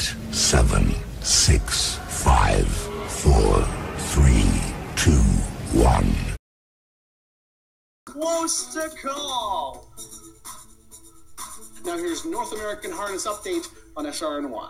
8, 7, 6, 5, 4, 3, 2, 1. Close to call. Now here's North American Harness Update on SRN1.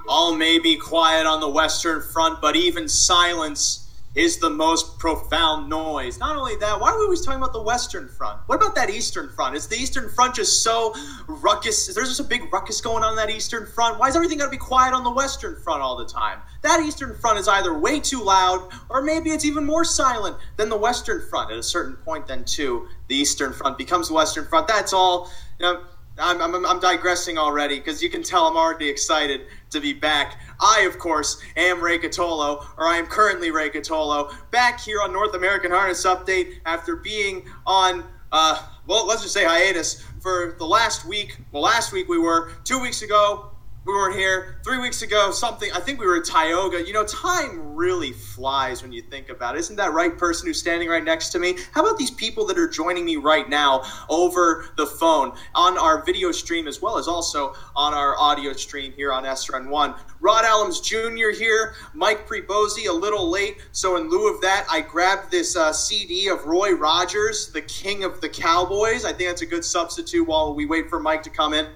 All may be quiet on the Western Front, but even silence is the most profound noise. Not only that, why are we always talking about the Western Front? What about that Eastern Front? Is the Eastern Front just so ruckus? Is there just a big ruckus going on that Eastern Front? Why is everything got to be quiet on the Western Front all the time? That Eastern Front is either way too loud, or maybe it's even more silent than the Western Front. At a certain point, then, too, the Eastern Front becomes the Western Front. That's all. I'm digressing already, because you can tell I'm already excited to be back. I, of course, am Ray Catolo, or I am currently Ray Catolo, back here on North American Harness Update after being on, let's just say hiatus for the last week. Well, last week we were. 2 weeks ago, we weren't here. 3 weeks ago, I think we were at Tioga. You know, time really flies when you think about it. Isn't that right, person who's standing right next to me? How about these people that are joining me right now over the phone on our video stream, as well as also on our audio stream here on SRN1? Rod Allums Jr. here, Mike Prebosi a little late, so in lieu of that, I grabbed this CD of Roy Rogers, the King of the Cowboys. I think that's a good substitute while we wait for Mike to come in.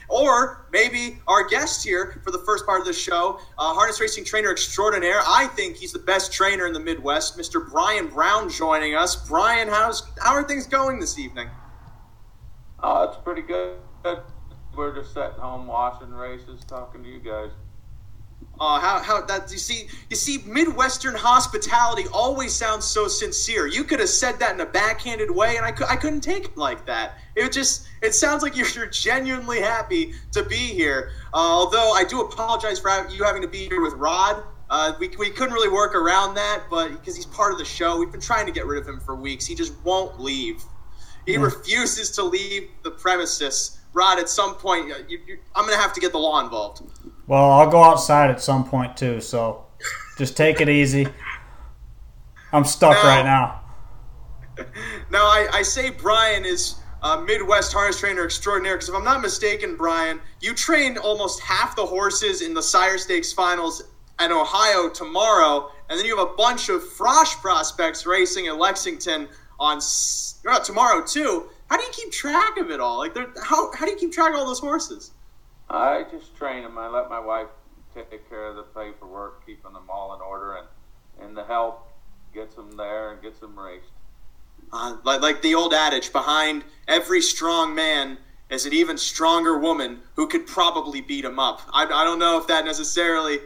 Or maybe our guest here for the first part of the show, harness racing trainer extraordinaire. I think he's the best trainer in the Midwest, Mr. Brian Brown, joining us. Brian, how are things going this evening? It's pretty good. We're just sitting home watching races, talking to you guys. You see, Midwestern hospitality always sounds so sincere. You could have said that in a backhanded way, and I couldn't take it like that. It sounds like you're genuinely happy to be here. Although I do apologize for you having to be here with Rod. We couldn't really work around that, but because he's part of the show, we've been trying to get rid of him for weeks. He just won't leave. He refuses to leave the premises. Rod, at some point, I'm going to have to get the law involved. Well, I'll go outside at some point, too, so just take it easy. I'm stuck right now. Now, I say Brian is Midwest harness trainer extraordinaire, because if I'm not mistaken, Brian, you train almost half the horses in the Sire Stakes finals in Ohio tomorrow, and then you have a bunch of Frosh prospects racing in Lexington on tomorrow, too. How do you keep track of it all? How do you keep track of all those horses? I just train them. I let my wife take care of the paperwork, keeping them all in order, and the help gets them there and gets them raced. Like the old adage, behind every strong man is an even stronger woman who could probably beat him up. I don't know if that necessarily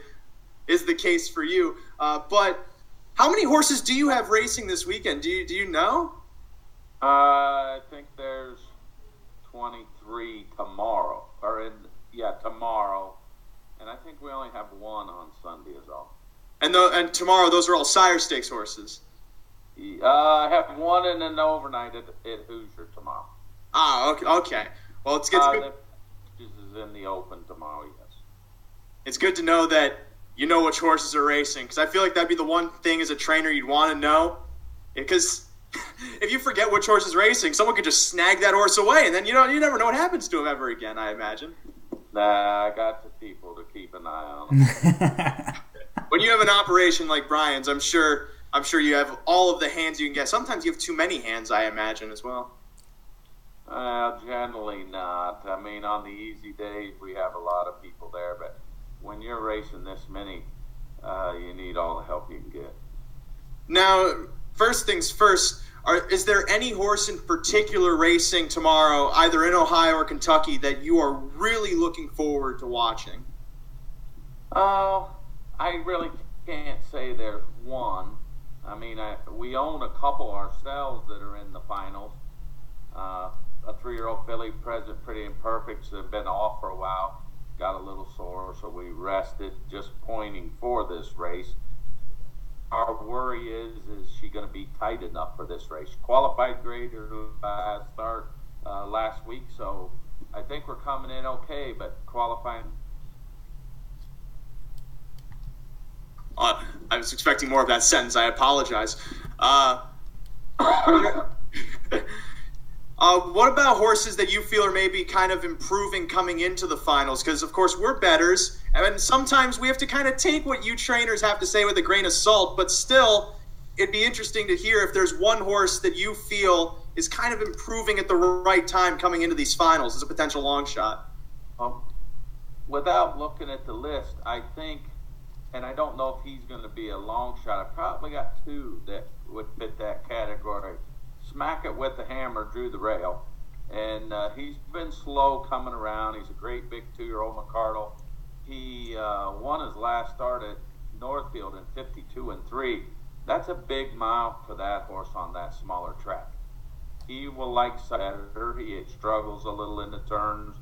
is the case for you, but how many horses do you have racing this weekend? Do you know? I think there's 23 tomorrow, tomorrow, and I think we only have one on Sunday is all. And tomorrow, those are all Sire Stakes horses. I have one in an overnight at Hoosier tomorrow. Okay. Well, it's good. This is in the Open tomorrow, yes. It's good to know that you know which horses are racing, because I feel like that'd be the one thing as a trainer you'd want to know, because if you forget which horse is racing, someone could just snag that horse away, and then you never know what happens to him ever again, I imagine. Nah, I got the people to keep an eye on them. When you have an operation like Brian's, I'm sure you have all of the hands you can get. Sometimes you have too many hands, I imagine, as well. Generally not. I mean, on the easy days, we have a lot of people there, but when you're racing this many, you need all the help you can get. Now, first things first, is there any horse in particular racing tomorrow, either in Ohio or Kentucky, that you are really looking forward to watching? I really can't say there's one. I mean, we own a couple ourselves that are in the finals. A 3-year-old filly, Present Pretty and Perfect's been off for a while, got a little sore, so we rested, just pointing for this race. Our worry is she going to be tight enough for this race? Qualified grader who start last week, so I think we're coming in okay, but qualifying. I was expecting more of that sentence. I apologize. What about horses that you feel are maybe kind of improving coming into the finals? Because, of course, we're bettors, and sometimes we have to kind of take what you trainers have to say with a grain of salt, but still, it'd be interesting to hear if there's one horse that you feel is kind of improving at the right time coming into these finals as a potential long shot. Without looking at the list, I think, and I don't know if he's going to be a long shot, I probably got two that would fit that category. Smack It with the Hammer drew the rail, and he's been slow coming around. He's a great big 2-year-old McCardle. He won his last start at Northfield in 52-3. That's a big mile for that horse on that smaller track. He will like better. He struggles a little in the turns.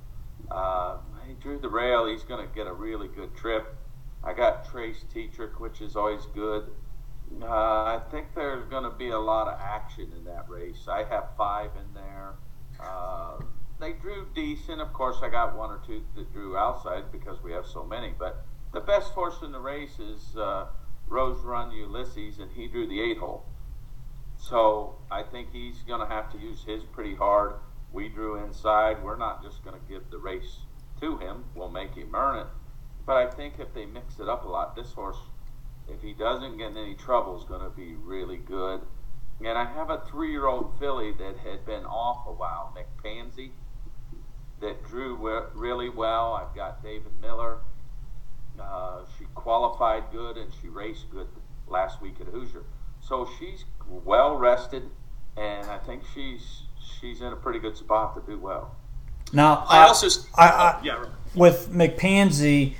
He drew the rail. He's going to get a really good trip. I got Trace Tetrick, which is always good. I think there's going to be a lot of action in that race. I have 5 in there. They drew decent. Of course, I got 1 or 2 that drew outside because we have so many. But the best horse in the race is Rose Run Ulysses, and he drew the 8-hole. So I think he's going to have to use his pretty hard. We drew inside. We're not just going to give the race to him. We'll make him earn it. But I think if they mix it up a lot, this horse, if he doesn't get in any trouble, is going to be really good. And I have a 3-year-old filly that had been off a while, McPansy, that drew really well. I've got David Miller. She qualified good and she raced good last week at Hoosier. So she's well rested, and I think she's in a pretty good spot to do well. Now, with McPansy,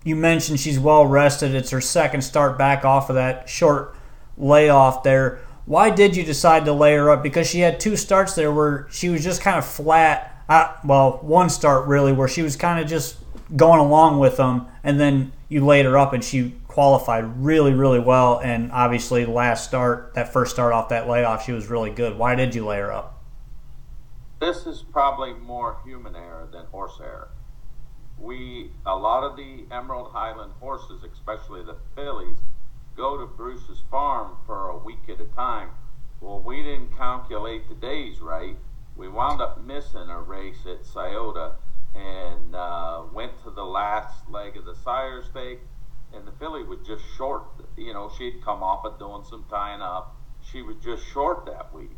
you mentioned she's well rested. It's her second start back off of that short layoff there. Why did you decide to lay her up? Because she had 2 starts there where she was just kind of flat. One start really where she was kind of just going along with them, and then you laid her up and she qualified really, really well. And obviously that first start off that layoff, she was really good. Why did you lay her up? This is probably more human error than horse error. A lot of the Emerald Highland horses, especially the fillies, go to Bruce's farm for a week at a time. Well, we didn't calculate the days right. We wound up missing a race at Scioto and went to the last leg of the sire stake, and the filly was just short. She'd come off of doing some tying up. She was just short that week.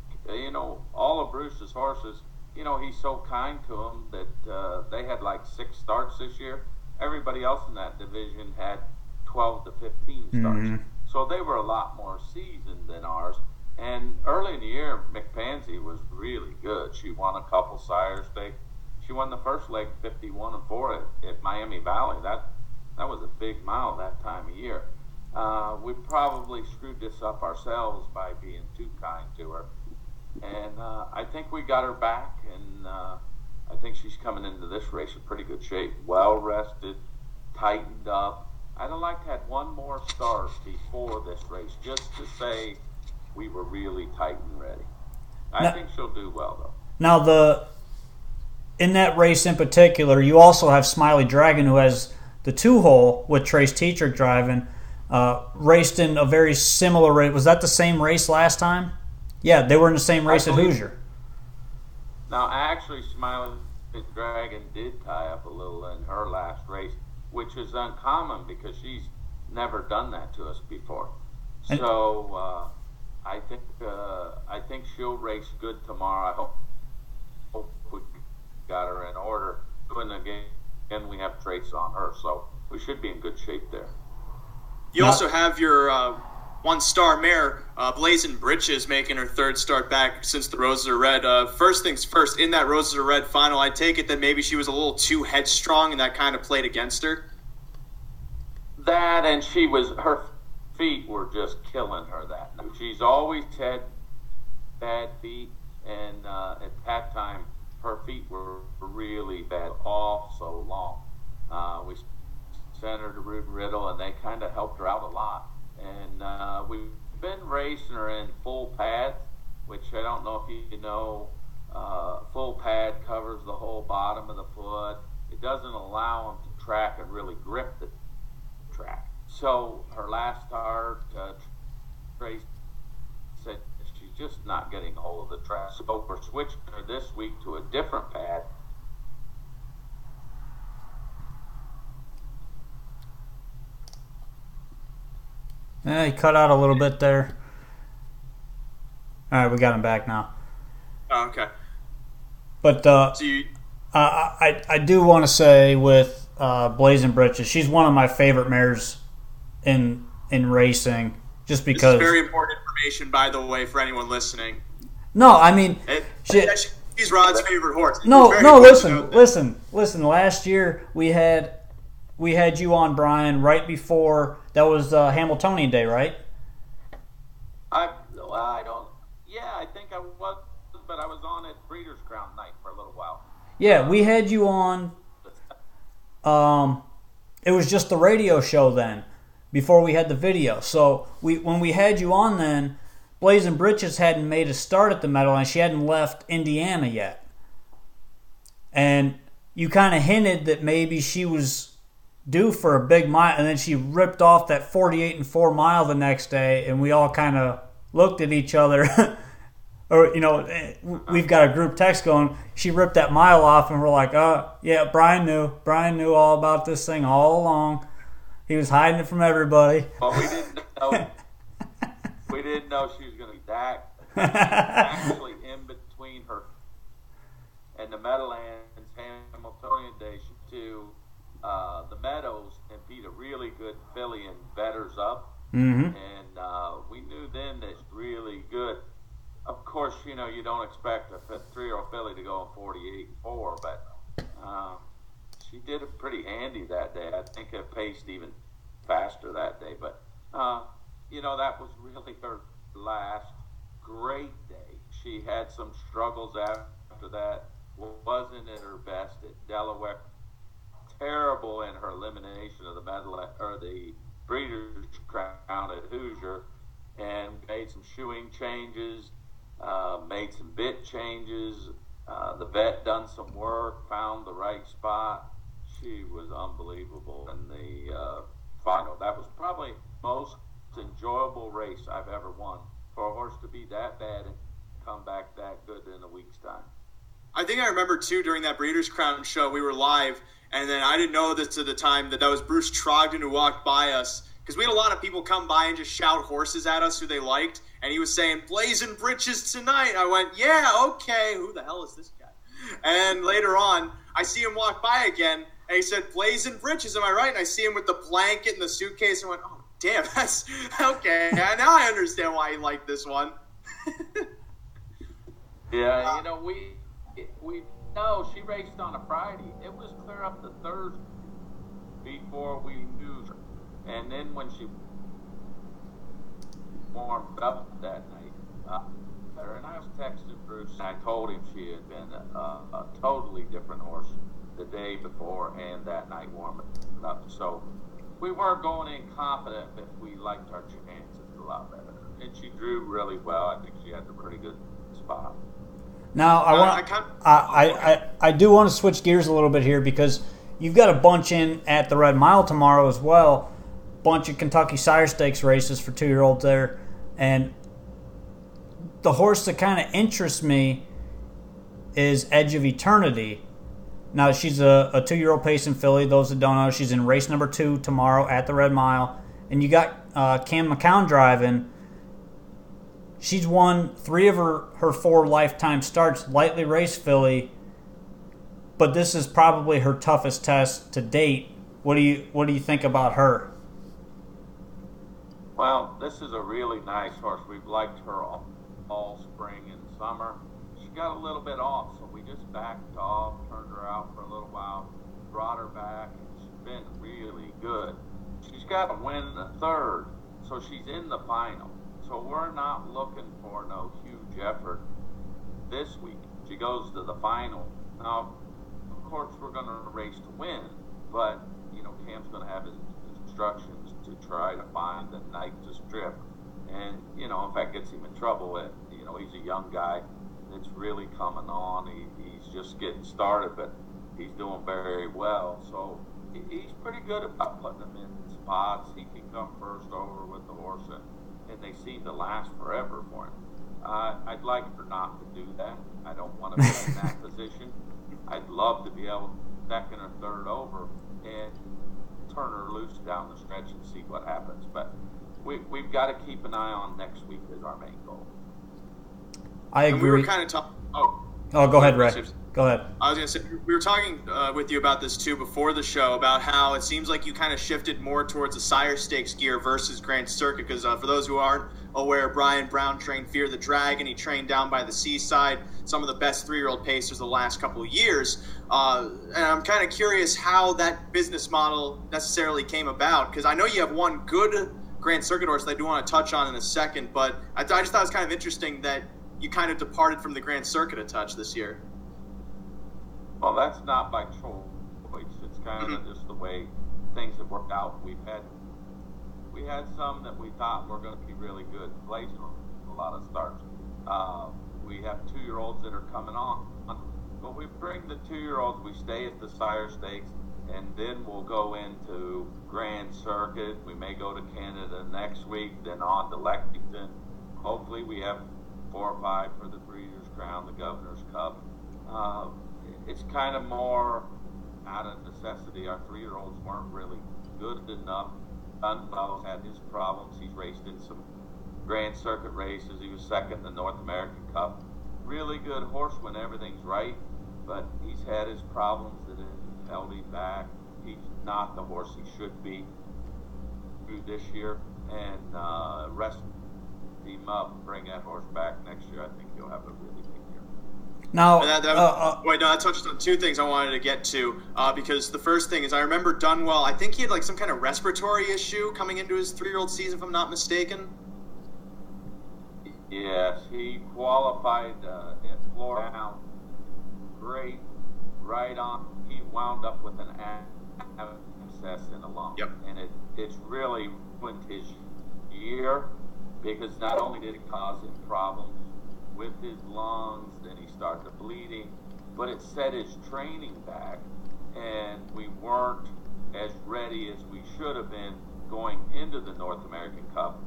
All of Bruce's horses, he's so kind to them that they had like 6 starts this year. Everybody else in that division had 12 to 15 starts. Mm-hmm. So they were a lot more seasoned than ours. And early in the year, McPansy was really good. She won a couple sire stakes. She won the first leg 51-4 at Miami Valley. That was a big mile that time of year. We probably screwed this up ourselves by being too kind to her. And I think we got her back, and I think she's coming into this race in pretty good shape. Well rested, tightened up. I'd have liked to have 1 more start before this race just to say we were really tight and ready. I think she'll do well, though. Now, in that race in particular, you also have Smiley Dragon, who has the 2-hole with Trace Tetrick driving, raced in a very similar race. Was that the same race last time? Yeah, they were in the same race at Hoosier. Now, actually, Smiley Dragon did tie up a little in her last race, which is uncommon because she's never done that to us before. So I think she'll race good tomorrow. I hope we got her in order. And again, we have Trace on her, so we should be in good shape there. You also have your 1-star mare, Blazing Britches, making her 3rd start back since the Roses Are Red. First things first, in that Roses Are Red final, I take it that maybe she was a little too headstrong and that kind of played against her? That, and her feet were just killing her that night. She's always had bad feet, and at that time, her feet were really bad, all so long. We sent her to Rude and Riddle, and they kind of helped her out a lot. And we've been racing her in full pads, which I don't know if you know. Full pad covers the whole bottom of the foot. It doesn't allow them to track and really grip the track. So her last start, Trace said she's just not getting a hold of the track. So we're switching her this week to a different pad. He cut out a little bit there. All right, we got him back now. Oh, okay. But I do want to say with Blazing Britches, she's one of my favorite mares in racing, just because. This is very important information, by the way, for anyone listening. No, I mean, she's Rod's favorite horse. No. Listen. Last year we had you on, Brian, right before that was Hamiltonian Day, right? I don't. Yeah, I think I was, but I was on at Breeders' Crown night for a little while. Yeah, we had you on. It was just the radio show then, before we had the video. So when we had you on then, Blazing Britches hadn't made a start at the Meadowlands. She hadn't left Indiana yet, and you kind of hinted that maybe she was due for a big mile, and then she ripped off that 48 and 4 mile the next day, and we all kind of looked at each other. Or, we've got a group text going, she ripped that mile off, and we're like, oh, yeah, Brian knew all about this thing all along. He was hiding it from everybody. Well, we didn't know she was going to be that. Actually, in between her and the Meadowlands, Hamiltonian Day, to the Meadows, and beat a really good filly and betters up. Mm-hmm. And we knew then that she's really good. Of course, you don't expect a 3-year-old filly to go in 48-4, but she did it pretty handy that day. I think it paced even faster that day. But, that was really her last great day. She had some struggles after that. Wasn't at her best at Delaware. Terrible in her elimination of the Breeders' Crown at Hoosier, and made some shoeing changes. Made some bit changes. The vet done some work, found the right spot. She was unbelievable in the final. That was probably the most enjoyable race I've ever won. For a horse to be that bad and come back that good in a week's time. I think I remember, too, during that Breeders' Crown show, we were live, and then I didn't know this at the time, that was Bruce Trogdon who walked by us. Because we had a lot of people come by and just shout horses at us who they liked. And he was saying, Blazing Britches tonight. I went, yeah, okay. Who the hell is this guy? And later on, I see him walk by again. And he said, Blazing Britches, am I right? And I see him with the blanket and the suitcase. And I went, oh, damn, that's okay. Now I understand why he liked this one. Yeah, we know she raced on a Friday. It was clear up to Thursday before we knew. And then when she warmed up that night, and I was texting Bruce, and I told him she had been a totally different horse the day before and that night warming up. So we weren't going in confident, but we liked our chances a lot better. And she drew really well. I think she had a pretty good spot. Now I do want to switch gears a little bit here, because you've got a bunch in at the Red Mile tomorrow as well. Bunch of Kentucky Sire Stakes races for 2-year-olds there, and the horse that kind of interests me is Edge of Eternity. Now, she's a 2-year-old pacing filly. Those that don't know, she's in race number 2 tomorrow at the Red Mile, and you got Cam McCown driving. She's won 3 of her 4 lifetime starts, lightly raced filly, but this is probably her toughest test to date. What do you think about her? Well, this is a really nice horse. We've liked her all spring and summer. She got a little bit off, so we just backed off, turned her out for a little while, brought her back, and she's been really good. She's got to win the 3rd, so she's in the final. So we're not looking for no huge effort this week. She goes to the final. Now, of course, we're going to race to win, but, Cam's going to have his instructions to try to find the night to strip. And, if that gets him in trouble, he's a young guy that's really coming on. He's just getting started, but he's doing very well. So he's pretty good about putting him in spots. He can come first over with the horse, and they seem to last forever for him. I'd like her not to do that. I don't want to be in that position. I'd love to be able to second or third over and turn her loose down the stretch and see what happens. But we've got to keep an eye on next week as our main goal. I agree. And we were kind of talking. Oh, go ahead, Ray. Go ahead. I was going to say, we were talking with you about this too before the show, about how it seems like you kind of shifted more towards the Sire Stakes gear versus Grand Circuit. Because for those who aren't aware, Brian Brown trained Fear the Dragon. He trained down by the seaside, some of the best 3-year-old pacers the last couple of years. And I'm kind of curious how that business model necessarily came about. Because I know you have one good Grand Circuit horse that I do want to touch on in a second. But I just thought it was kind of interesting that you kind of departed from the Grand Circuit a touch this year. Well, that's not by choice. It's kind of just the way things have worked out. We had some that we thought were going to be really good, placing a lot of starts. We have 2-year-olds that are coming on, but we bring the 2-year-olds. We stay at the Sire Stakes, and then we'll go into Grand Circuit. We may go to Canada next week, then on to Lexington. Hopefully, we have 4 or 5 for the Breeders' Crown, the Governor's Cup. It's kind of more out of necessity. Our 3-year-olds weren't really good enough. Dunwell had his problems. He's raced in some Grand Circuit races. He was second in the North American Cup. Really good horse when everything's right, but he's had his problems that have held him back. He's not the horse he should be through this year, and rest him up, bring that horse back next year. I think he'll have a really big year. Now, I touched on 2 things I wanted to get to, because the first thing is I remember Dunwell, I think he had like some kind of respiratory issue coming into his 3-year-old season, if I'm not mistaken. Yes, he qualified at Florida. Great, right on. He wound up with an abscess in a lung. Yep. And it's really ruined his year, because not only did it cause him problems with his lungs, then he started bleeding, but it set his training back, and we weren't as ready as we should have been going into the North American Cup.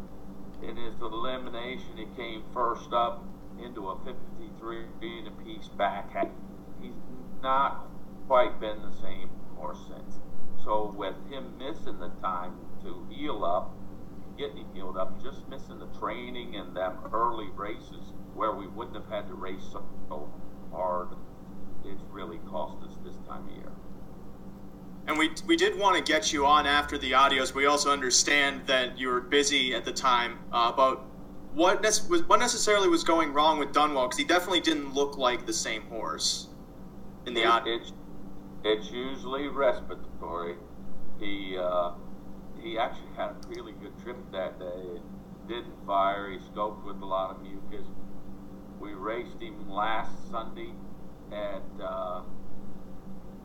In his elimination, he came first up into a 53 and a piece back. He's not quite been the same horse since. So with him missing the time to heal up, getting him healed up, just missing the training and them early races where we wouldn't have had to race so hard, it's really cost us this time of year. And we did want to get you on after the Adios. We also understand that you were busy at the time, about what necessarily was going wrong with Dunwell, because he definitely didn't look like the same horse in the Adios. It's usually respiratory. He actually had a really good trip that day. Didn't fire. He scoped with a lot of mucus. We raced him last Sunday at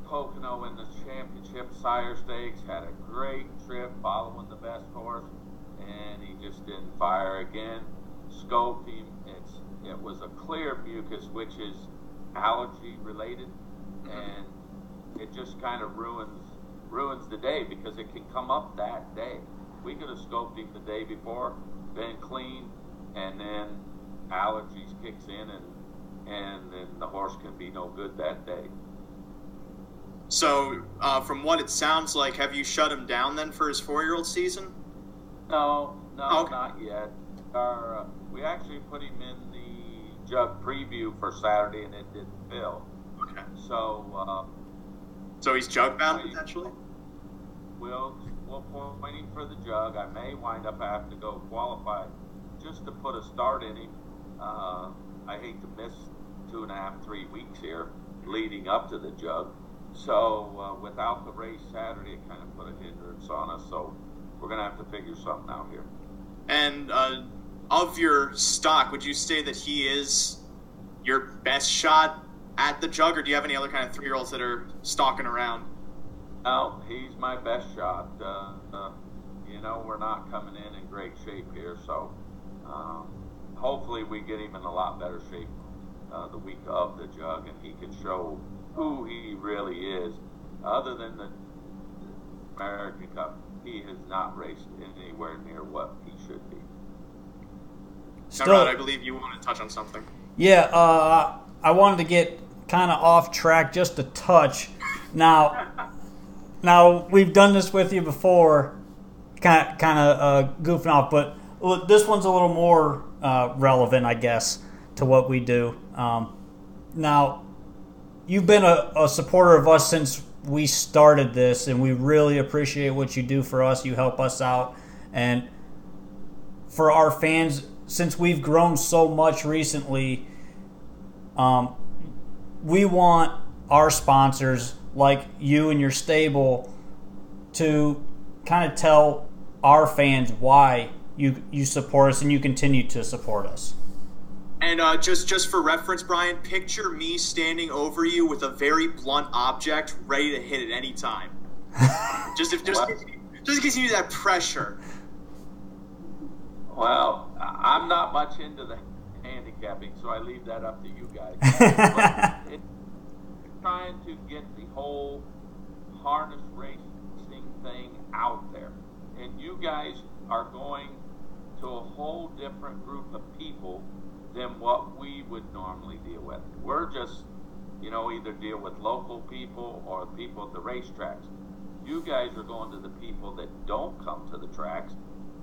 Pocono in the championship Sire Stakes. Had a great trip following the best horse, and he just didn't fire again. Scoped him. It was a clear mucus, which is allergy related, and it just kind of ruins the day, because it can come up that day. We could have scoped him the day before, been clean, and then allergies kicks in, and then the horse can be no good that day. So, from what it sounds like, have you shut him down then for his 4-year-old season? No, okay. Not yet. We actually put him in the jug preview for Saturday, and it didn't fill. Okay. So he's jug bound potentially? We'll point him for the jug. I may wind up having to go qualify just to put a start in him. I hate to miss 2.5, 3 weeks here leading up to the jug. So without the race Saturday, it kind of put a hindrance on us. So we're going to have to figure something out here. And of your stock, would you say that he is your best shot at the jug, or do you have any other kind of 3-year-olds that are stalking around? No, he's my best shot. We're not coming in great shape here, so hopefully we get him in a lot better shape the week of the jug, and he can show who he really is. Other than the American Cup, he has not raced anywhere near what he should be. Rod, I believe you want to touch on something. Yeah, I wanted to get kind of off track just a touch. Now we've done this with you before, kind of goofing off, but this one's a little more relevant, I guess, to what we do. Now, you've been a supporter of us since we started this, and we really appreciate what you do for us. You help us out. And for our fans, since we've grown so much recently, we want our sponsors, like you and your stable, to kind of tell our fans why you support us and you continue to support us. And just for reference, Brian, picture me standing over you with a very blunt object ready to hit at any time. just in case you need that pressure. Well, I'm not much into the handicapping, so I leave that up to you guys. But it's trying to get the whole harness racing thing out there. And you guys are going to a whole different group of people than what we would normally deal with. We're just, either deal with local people or people at the racetracks. You guys are going to the people that don't come to the tracks,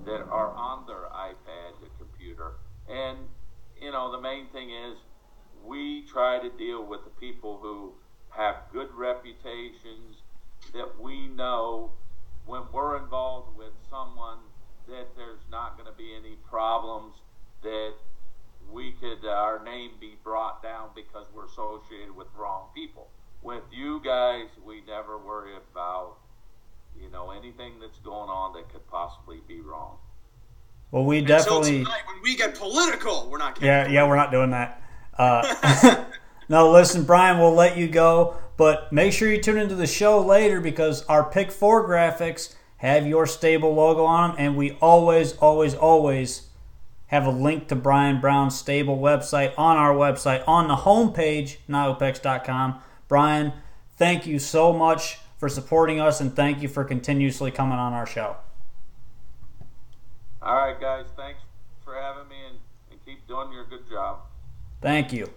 that are on their iPad, the computer. And, the main thing is we try to deal with the people who have good reputations, that we know when we're involved with someone that there's not going to be any problems, that we could, our name be brought down because we're associated with wrong people. With you guys, we never worry about, anything that's going on that could possibly be wrong. Well, we definitely. Until tonight, when we get political, we're not kidding. Yeah, we're not doing that. No, listen, Brian, we'll let you go, but make sure you tune into the show later because our Pick 4 graphics have your stable logo on them, and we always, always, always have a link to Brian Brown's stable website on our website on the homepage, NAHUpex.com. Brian, thank you so much for supporting us, and thank you for continuously coming on our show. All right, guys, thanks for having me, and keep doing your good job. Thank you.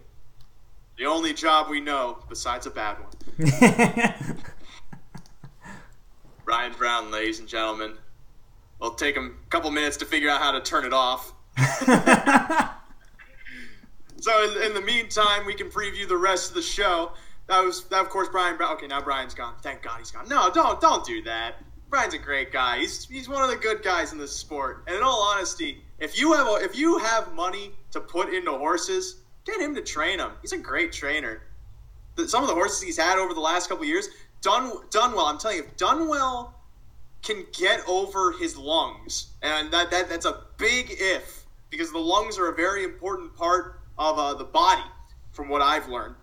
The only job we know besides a bad one. Brian Brown, ladies and gentlemen. It'll take him a couple minutes to figure out how to turn it off. So in the meantime, we can preview the rest of the show. That, of course, Brian Brown. Okay, now Brian's gone. Thank God he's gone. No, don't do that. Brian's a great guy. He's one of the good guys in this sport. And in all honesty, if you have money to put into horses, get him to train them. He's a great trainer. Some of the horses he's had over the last couple of years, Dunwell. I'm telling you, if Dunwell can get over his lungs, and that's a big if, because the lungs are a very important part of the body, from what I've learned.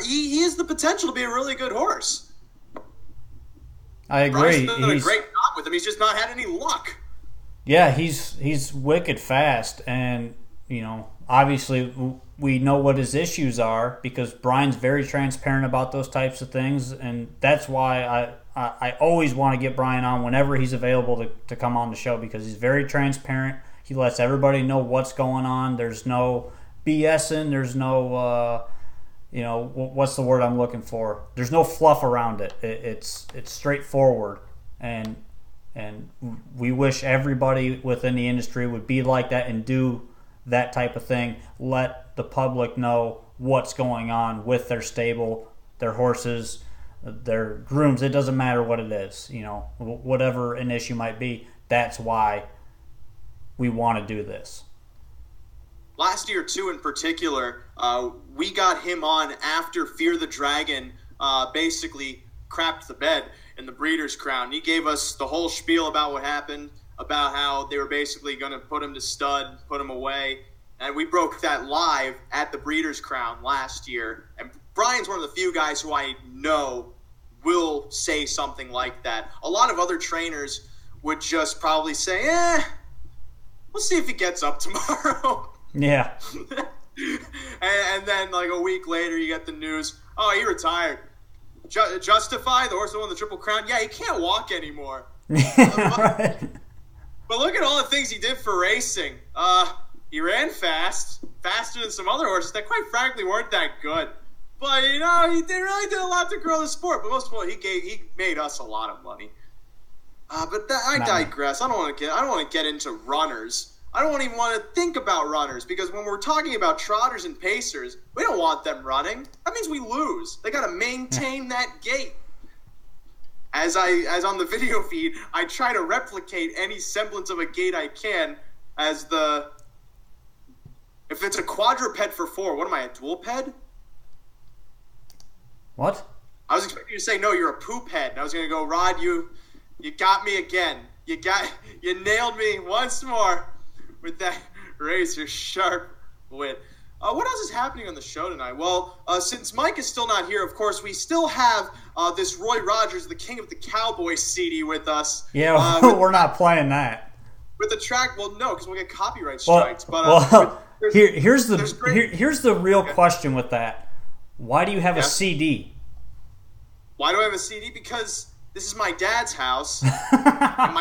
He has the potential to be a really good horse. I agree. Brian's done a great job with him. He's just not had any luck. Yeah, he's wicked fast, and obviously we know what his issues are because Brian's very transparent about those types of things, and that's why I always want to get Brian on whenever he's available to come on the show because he's very transparent. He lets everybody know what's going on. There's no BSing. There's no what's the word I'm looking for? There's no fluff around it. It's straightforward, and we wish everybody within the industry would be like that and do that type of thing. Let the public know what's going on with their stable, their horses, their grooms. It doesn't matter what it is, whatever an issue might be. That's why we want to do this. Last year, too, in particular, we got him on after Fear the Dragon basically crapped the bed in the Breeders' Crown. He gave us the whole spiel about what happened, about how they were basically going to put him to stud, put him away. And we broke that live at the Breeders' Crown last year. And Brian's one of the few guys who I know will say something like that. A lot of other trainers would just probably say, we'll see if he gets up tomorrow. Yeah. and then like a week later you get the news, he retired. Justify, the horse that won the Triple Crown, yeah, he can't walk anymore. But look at all the things he did for racing. He ran fast, faster than some other horses that quite frankly weren't that good. But, you know, he really did a lot to grow the sport. But most of all, he made us a lot of money. I digress. I don't want to get into runners. I don't even want to think about runners because when we're talking about trotters and pacers, we don't want them running. That means we lose. They got to maintain that gait. As on the video feed, I try to replicate any semblance of a gait I can if it's a quadruped for 4, what am I, a dual ped? What? I was expecting you to say, no, you're a poop head. And I was going to go, Rod, you got me again. You nailed me once more with that razor sharp wit. What else is happening on the show tonight? Well, since Mike is still not here, of course, we still have this Roy Rogers, the King of the Cowboys CD with us. Yeah, we're not playing that. With the track, well, no, because we'll get copyright strikes. Here's the real question with that. Why do you have a CD? Why do I have a CD? Because this is my dad's house. And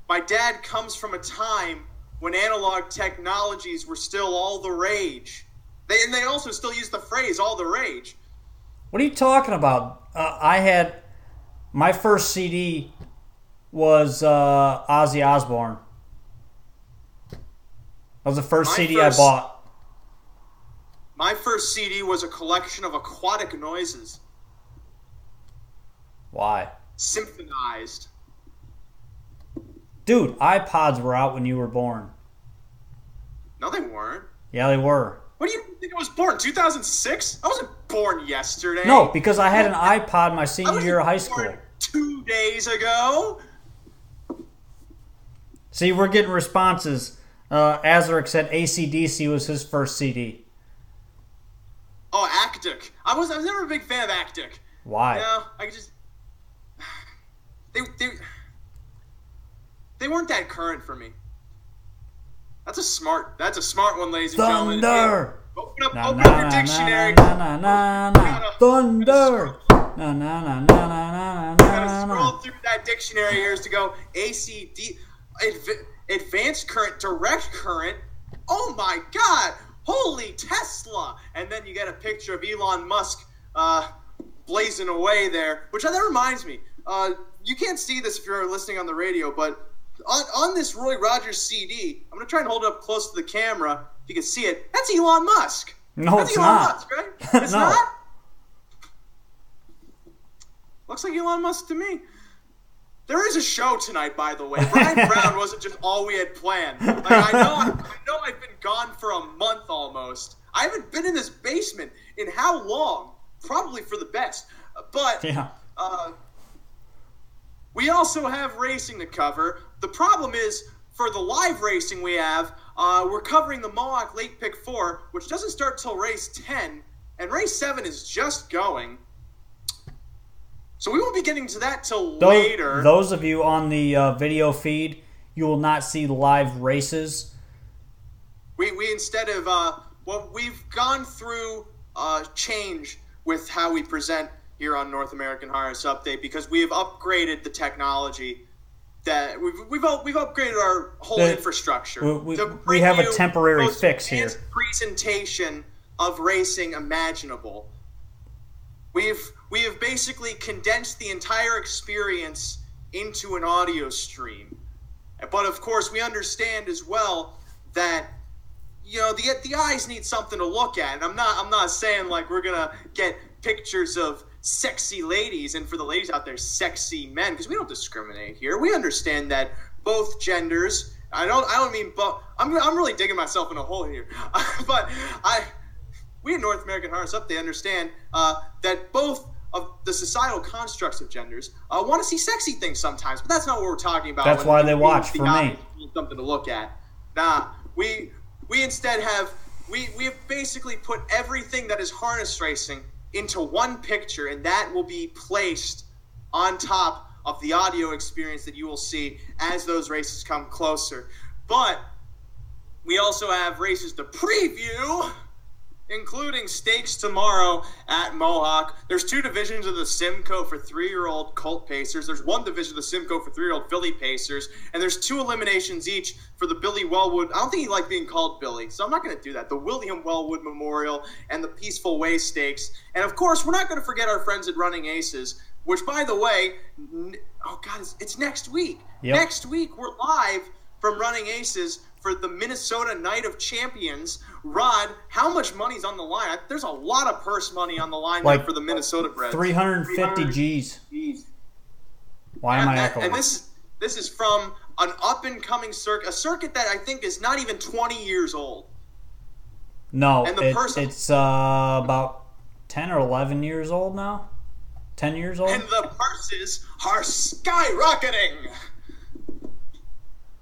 my dad comes from a time when analog technologies were still all the rage. They also still use the phrase all the rage. What are you talking about? My first CD was Ozzy Osbourne. That was the first CD I bought. My first CD was a collection of aquatic noises. Why? Symphonized. Dude, iPods were out when you were born. No, they weren't. Yeah, they were. What do you think I was born? 2006? I wasn't born yesterday. No, because I had an iPod my senior year of high school. 2 days ago. See, we're getting responses. Azaric said AC/DC was his first CD. Oh, Actic. I was never a big fan of Actic. Why? No, they weren't that current for me. That's a smart one, ladies and gentlemen. Thunder. Open up your dictionary. Thunder. Gotta scroll through that dictionary here to go ACD, advanced current, direct current. Oh my God! Holy Tesla! And then you get a picture of Elon Musk blazing away there. That reminds me. You can't see this if you're listening on the radio, but on this Roy Rogers CD, I'm going to try and hold it up close to the camera. If you can see it, that's Elon Musk. No, that's it's Elon not. Musk, right? It's No. not? Looks like Elon Musk to me. There is a show tonight, by the way. Brian Brown wasn't just all we had planned. Like, I know I've been gone for a month almost. I haven't been in this basement in how long? Probably for the best. But Yeah. we also have racing to cover. The problem is, for the live racing we have, we're covering the Mohawk Late Pick 4, which doesn't start till race 10, and race 7 is just going. So we won't be getting to that till later. Those of you on the video feed, you will not see live races. We instead of we've gone through change with how we present here on North American Harness Update because we have upgraded the technology. That we've upgraded our whole infrastructure. We have a temporary fix here. Presentation of racing imaginable. We have basically condensed the entire experience into an audio stream. But of course, we understand as well that the eyes need something to look at. And I'm not saying like we're gonna get pictures of sexy ladies and for the ladies out there, sexy men, because we don't discriminate here. We understand that both genders. I don't mean both. I'm really digging myself in a hole here, but we in North American Harness Up, they understand that both of the societal constructs of genders want to see sexy things sometimes, but that's not what we're talking about. That's why they watch for me. Something to look at. Nah, we instead have we have basically put everything that is harness racing into one picture, and that will be placed on top of the audio experience that you will see as those races come closer. But we also have races to preview including stakes tomorrow at Mohawk. There's 2 divisions of the Simcoe for 3-year-old Colt Pacers. There's 1 division of the Simcoe for 3-year-old Filly Pacers. And there's 2 eliminations each for the Billy Wellwood. I don't think he liked being called Billy, so I'm not going to do that. The William Wellwood Memorial and the Peaceful Way Stakes. And, of course, we're not going to forget our friends at Running Aces, which, by the way, it's next week. Yep. Next week, we're live from Running Aces for the Minnesota Night of Champions. Rod, how much money's on the line? There's a lot of purse money on the line there for the Minnesota Breds. 350 G's. Why am I echoing? And this is from an up-and-coming circuit, a circuit that I think is not even 20 years old. No, it's about 10 or 11 years old now. 10 years old. And the purses are skyrocketing.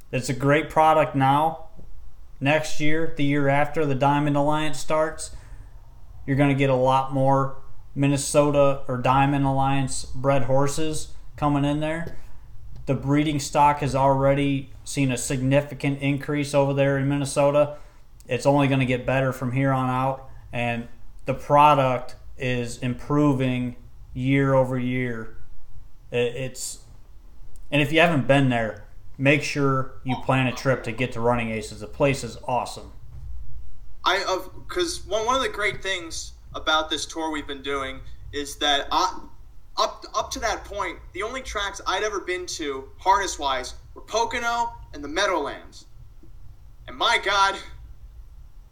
It's a great product now. Next year, the year after the Diamond Alliance starts, you're going to get a lot more Minnesota or Diamond Alliance bred horses coming in there. The breeding stock has already seen a significant increase over there in Minnesota. It's only going to get better from here on out, and the product is improving year over year. And if you haven't been there, make sure you plan a trip to get to Running Aces. The place is awesome. Because one of the great things about this tour we've been doing is that up to that point, the only tracks I'd ever been to, harness-wise, were Pocono and the Meadowlands. And my God,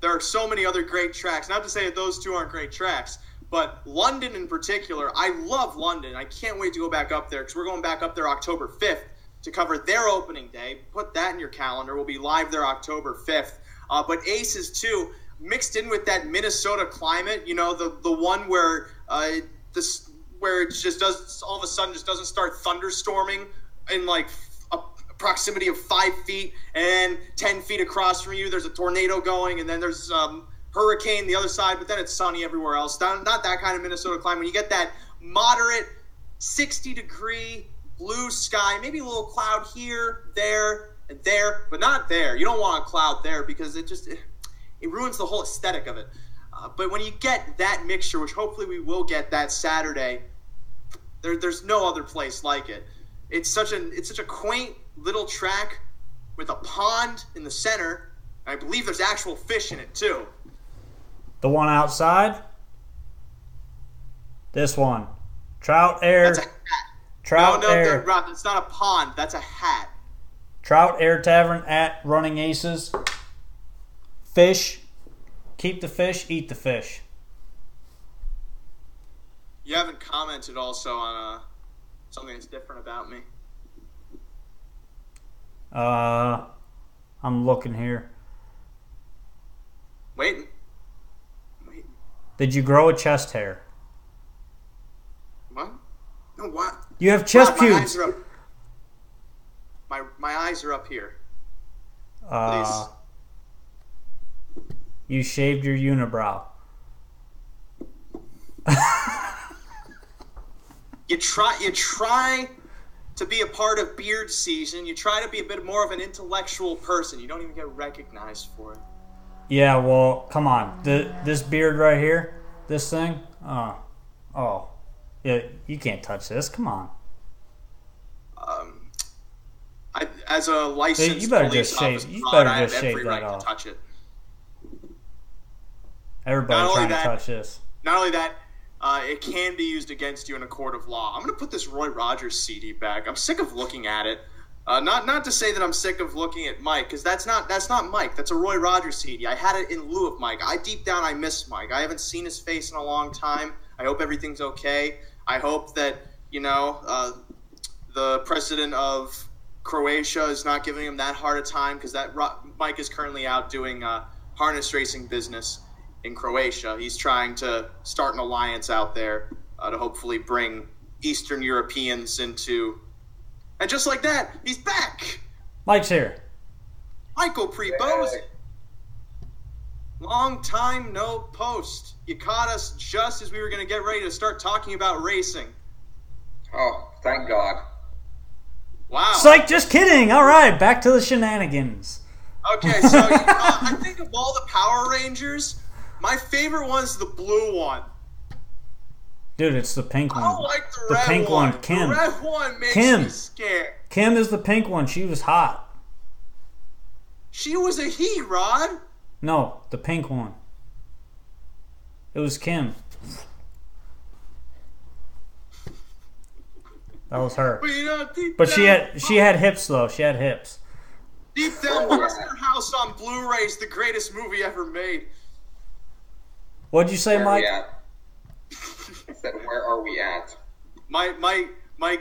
there are so many other great tracks. Not to say that those 2 aren't great tracks, but London in particular, I love London. I can't wait to go back up there because we're going back up there October 5th. To cover their opening day. Put that in your calendar. We'll be live there October 5th. But Aces, too, mixed in with that Minnesota climate, you know, the one where where it just does all of a sudden just doesn't start thunderstorming in like a proximity of 5 feet, and 10 feet across from you there's a tornado going, and then there's hurricane the other side, but then it's sunny everywhere else. Not that kind of Minnesota climate. When you get that moderate 60-degree blue sky, maybe a little cloud here, there, and there, but not there. You don't want a cloud there because it ruins the whole aesthetic of it. But when you get that mixture, which hopefully we will get that Saturday, there's no other place like it. It's such a quaint little track with a pond in the center. I believe there's actual fish in it too. The one outside? This one. Trout Air. That's a hat. Trout Air. Rob, it's not a pond. That's a hat. Trout Air Tavern at Running Aces. Fish. Keep the fish, eat the fish. You haven't commented also on something that's different about me. I'm looking here. Wait. Did you grow a chest hair? What? No, what? You have chest Rob, pubes. My eyes are up here. Please. You shaved your unibrow. You try to be a part of beard season. You try to be a bit more of an intellectual person. You don't even get recognized for it. Yeah, well, come on. This beard right here, this thing. Oh, yeah, you can't touch this. Come on. As a licensed you better police just shave. officer, You better I just have shave every that right off. to touch it. Everybody trying to touch this. Not only that, it can be used against you in a court of law. I'm going to put this Roy Rogers CD back. I'm sick of looking at it. Not to say that I'm sick of looking at Mike, because that's not Mike. That's a Roy Rogers CD. I had it in lieu of Mike. Deep down I miss Mike. I haven't seen his face in a long time. I hope everything's okay. I hope that the president of Croatia is not giving him that hard a time, because Mike is currently out doing harness racing business in Croatia. He's trying to start an alliance out there to hopefully bring Eastern Europeans into. And just like that, he's back. Mike's here. Michael Prebosen. Long time no post. You caught us just as we were going to get ready to start talking about racing. Oh, thank God. Wow. Psych, just kidding. All right, back to the shenanigans. Okay, so I think of all the Power Rangers, My favorite one's the blue one. Dude, it's the pink one. I don't like the red pink one. Kim. The red one makes me scared. Kim is the pink one. She was hot. She was a he, Rod. No, the pink one. It was Kim. That was her. But she had hips though. She had hips. Deep down, Monster House on Blu-ray is the greatest movie ever made. What'd you say, Mike? I said, where are we at? Mike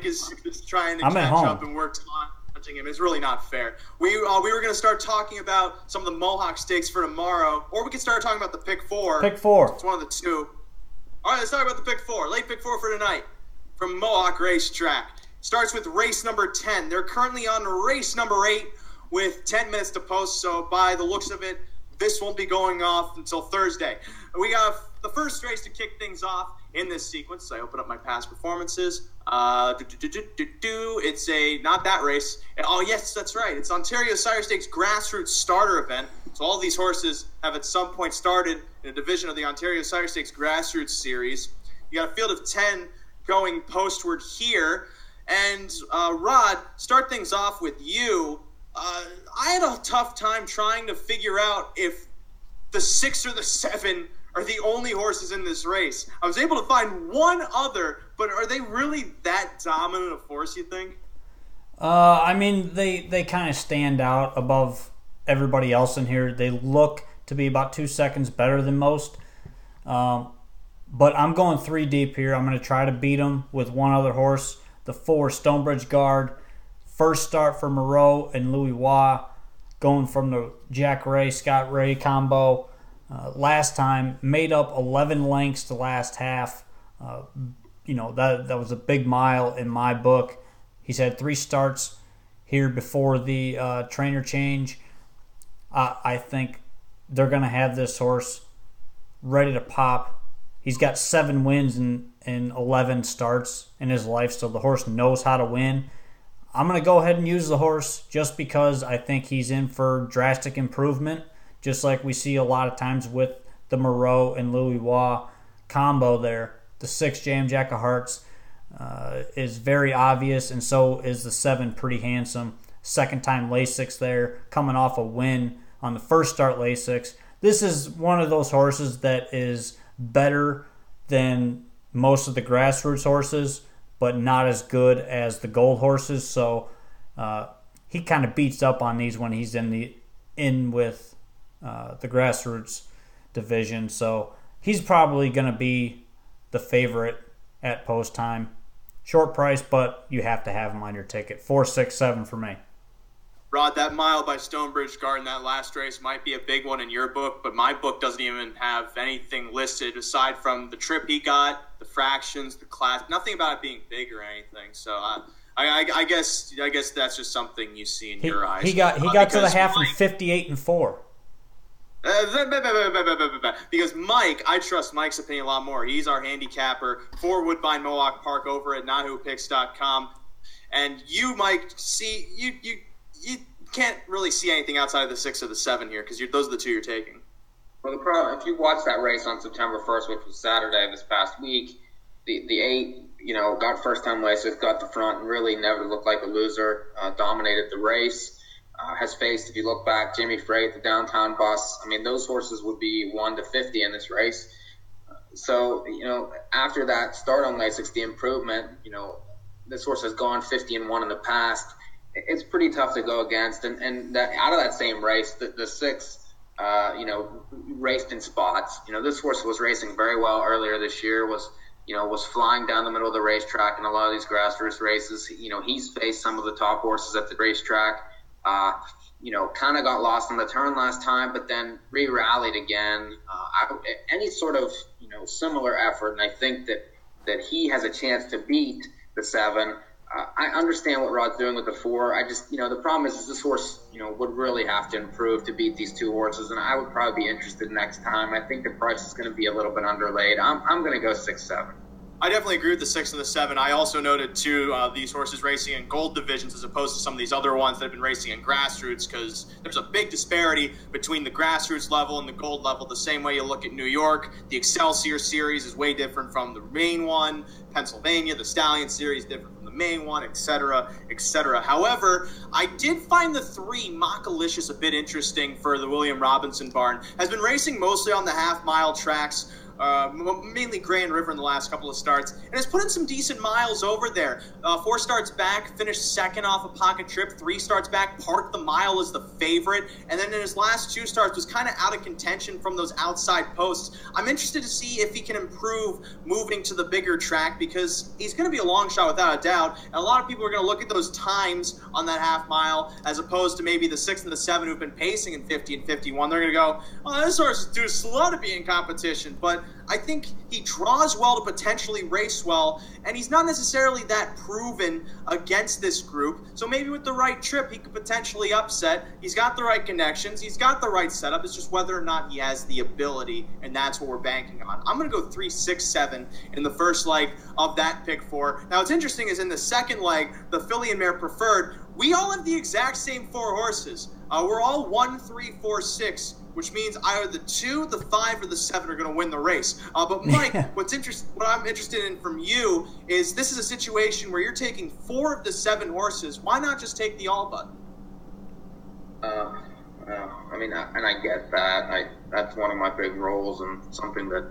is trying to I'm catch up, and we're taunting him. It's really not fair. We were going to start talking about some of the Mohawk stakes for tomorrow, or we could start talking about the pick four. Pick four. It's one of the two. All right, let's talk about the pick four. Late pick four for tonight from Mohawk Racetrack. Starts with race number 10. They're currently on race number 8 with 10 minutes to post, so by the looks of it, this won't be going off until Thursday. We got the first race to kick things off in this sequence. I open up my past performances. It's not that race. Oh, yes, that's right. It's Ontario Sire Stakes Grassroots Starter Event. So all these horses have at some point started in a division of the Ontario Sire Stakes Grassroots Series. You got a field of 10 going postward here. And Rod, start things off with you. I had a tough time trying to figure out if the 6 or the 7 are the only horses in this race. I was able to find one other, but are they really that dominant a force, you think? I mean, they kind of stand out above everybody else in here. They look to be about 2 seconds better than most. But I'm going 3 deep here. I'm going to try to beat them with one other horse. The 4, Stonebridge Guard. First start for Moreau and Louis Waugh, going from the Jack Ray, Scott Ray combo. Last time, made up 11 lengths the last half. That was a big mile in my book. He's had 3 starts here before the trainer change. I think they're going to have this horse ready to pop. He's got 7 wins in 11 starts in his life, so the horse knows how to win. I'm going to go ahead and use the horse just because I think he's in for drastic improvement, just like we see a lot of times with the Moreau and Louis Waugh combo there. The 6, Jam Jack of Hearts, is very obvious, and so is the 7, Pretty Handsome. Second time Lasix there, coming off a win on the first start Lasix. This is one of those horses that is better than most of the grassroots horses, but not as good as the gold horses. So he kind of beats up on these when he's in with the grassroots division. So he's probably going to be the favorite at post time. Short price, but you have to have him on your ticket. 4, 6, 7 for me. Rod, that mile by Stonebridge Guard in that last race might be a big one in your book, but my book doesn't even have anything listed aside from the trip he got, the fractions, the class, nothing about it being big or anything. So I guess that's just something you see in your eyes. He got to the half in 58-4. Because Mike, I trust Mike's opinion a lot more. He's our handicapper for Woodbine Mohawk Park over at NAHUpicks.com. And you, Mike, see you can't really see anything outside of the 6 or the 7 here because those are the 2 you're taking. Well, the problem, if you watch that race on September 1st, which was Saturday of this past week, the 8, got first time races, got the front, and really never looked like a loser. Dominated the race. Has faced, if you look back, Jimmy Freight, the downtown bus. I mean, those horses would be 1 to 50 in this race. So, after that start on Lasix, the improvement, this horse has gone 50-1 in the past. It's pretty tough to go against. And that, out of that same race, the 6, raced in spots. This horse was racing very well earlier this year, was flying down the middle of the racetrack in a lot of these grassroots races. He's faced some of the top horses at the racetrack. Kind of got lost on the turn last time, but then re-rallied again. Any sort of, similar effort, and I think that he has a chance to beat the 7. I understand what Rod's doing with the 4. I just, the problem is this horse, would really have to improve to beat these 2 horses, and I would probably be interested next time. I think the price is going to be a little bit underlaid. I'm going to go 6, 7. I definitely agree with the 6 and the 7. I also noted, too, these horses racing in gold divisions as opposed to some of these other ones that have been racing in grassroots, because there's a big disparity between the grassroots level and the gold level. The same way you look at New York, the Excelsior Series is way different from the main one. Pennsylvania, the Stallion Series, different from the main one, etc., etc. However, I did find the 3 Mockalicious a bit interesting for the William Robinson barn. Has been racing mostly on the half-mile tracks, mainly Grand River in the last couple of starts, and has put in some decent miles over there. 4 starts back, finished second off a pocket trip. 3 starts back, parked the mile as the favorite, and then in his last 2 starts was kind of out of contention from those outside posts. I'm interested to see if he can improve moving to the bigger track, because he's going to be a long shot without a doubt, and a lot of people are going to look at those times on that half mile as opposed to maybe the 6 and the 7 who've been pacing in 50 and 51. They're going to go, oh, this horse is too slow to be in competition, but I think he draws well to potentially race well, and he's not necessarily that proven against this group. So maybe with the right trip, he could potentially upset. He's got the right connections. He's got the right setup. It's just whether or not he has the ability, and that's what we're banking on. I'm going to go 3, 6, 7 in the first leg of that pick 4. Now, what's interesting is in the second leg, the filly and mare preferred, we all have the exact same 4 horses. We're all 1, 3, 4, 6. Which means either the 2, the 5, or the 7 are going to win the race. But Mike, what I'm interested in from you is this is a situation where you're taking 4 of the 7 horses. Why not just take the all button? I mean, and I get that. That's one of my big roles and something that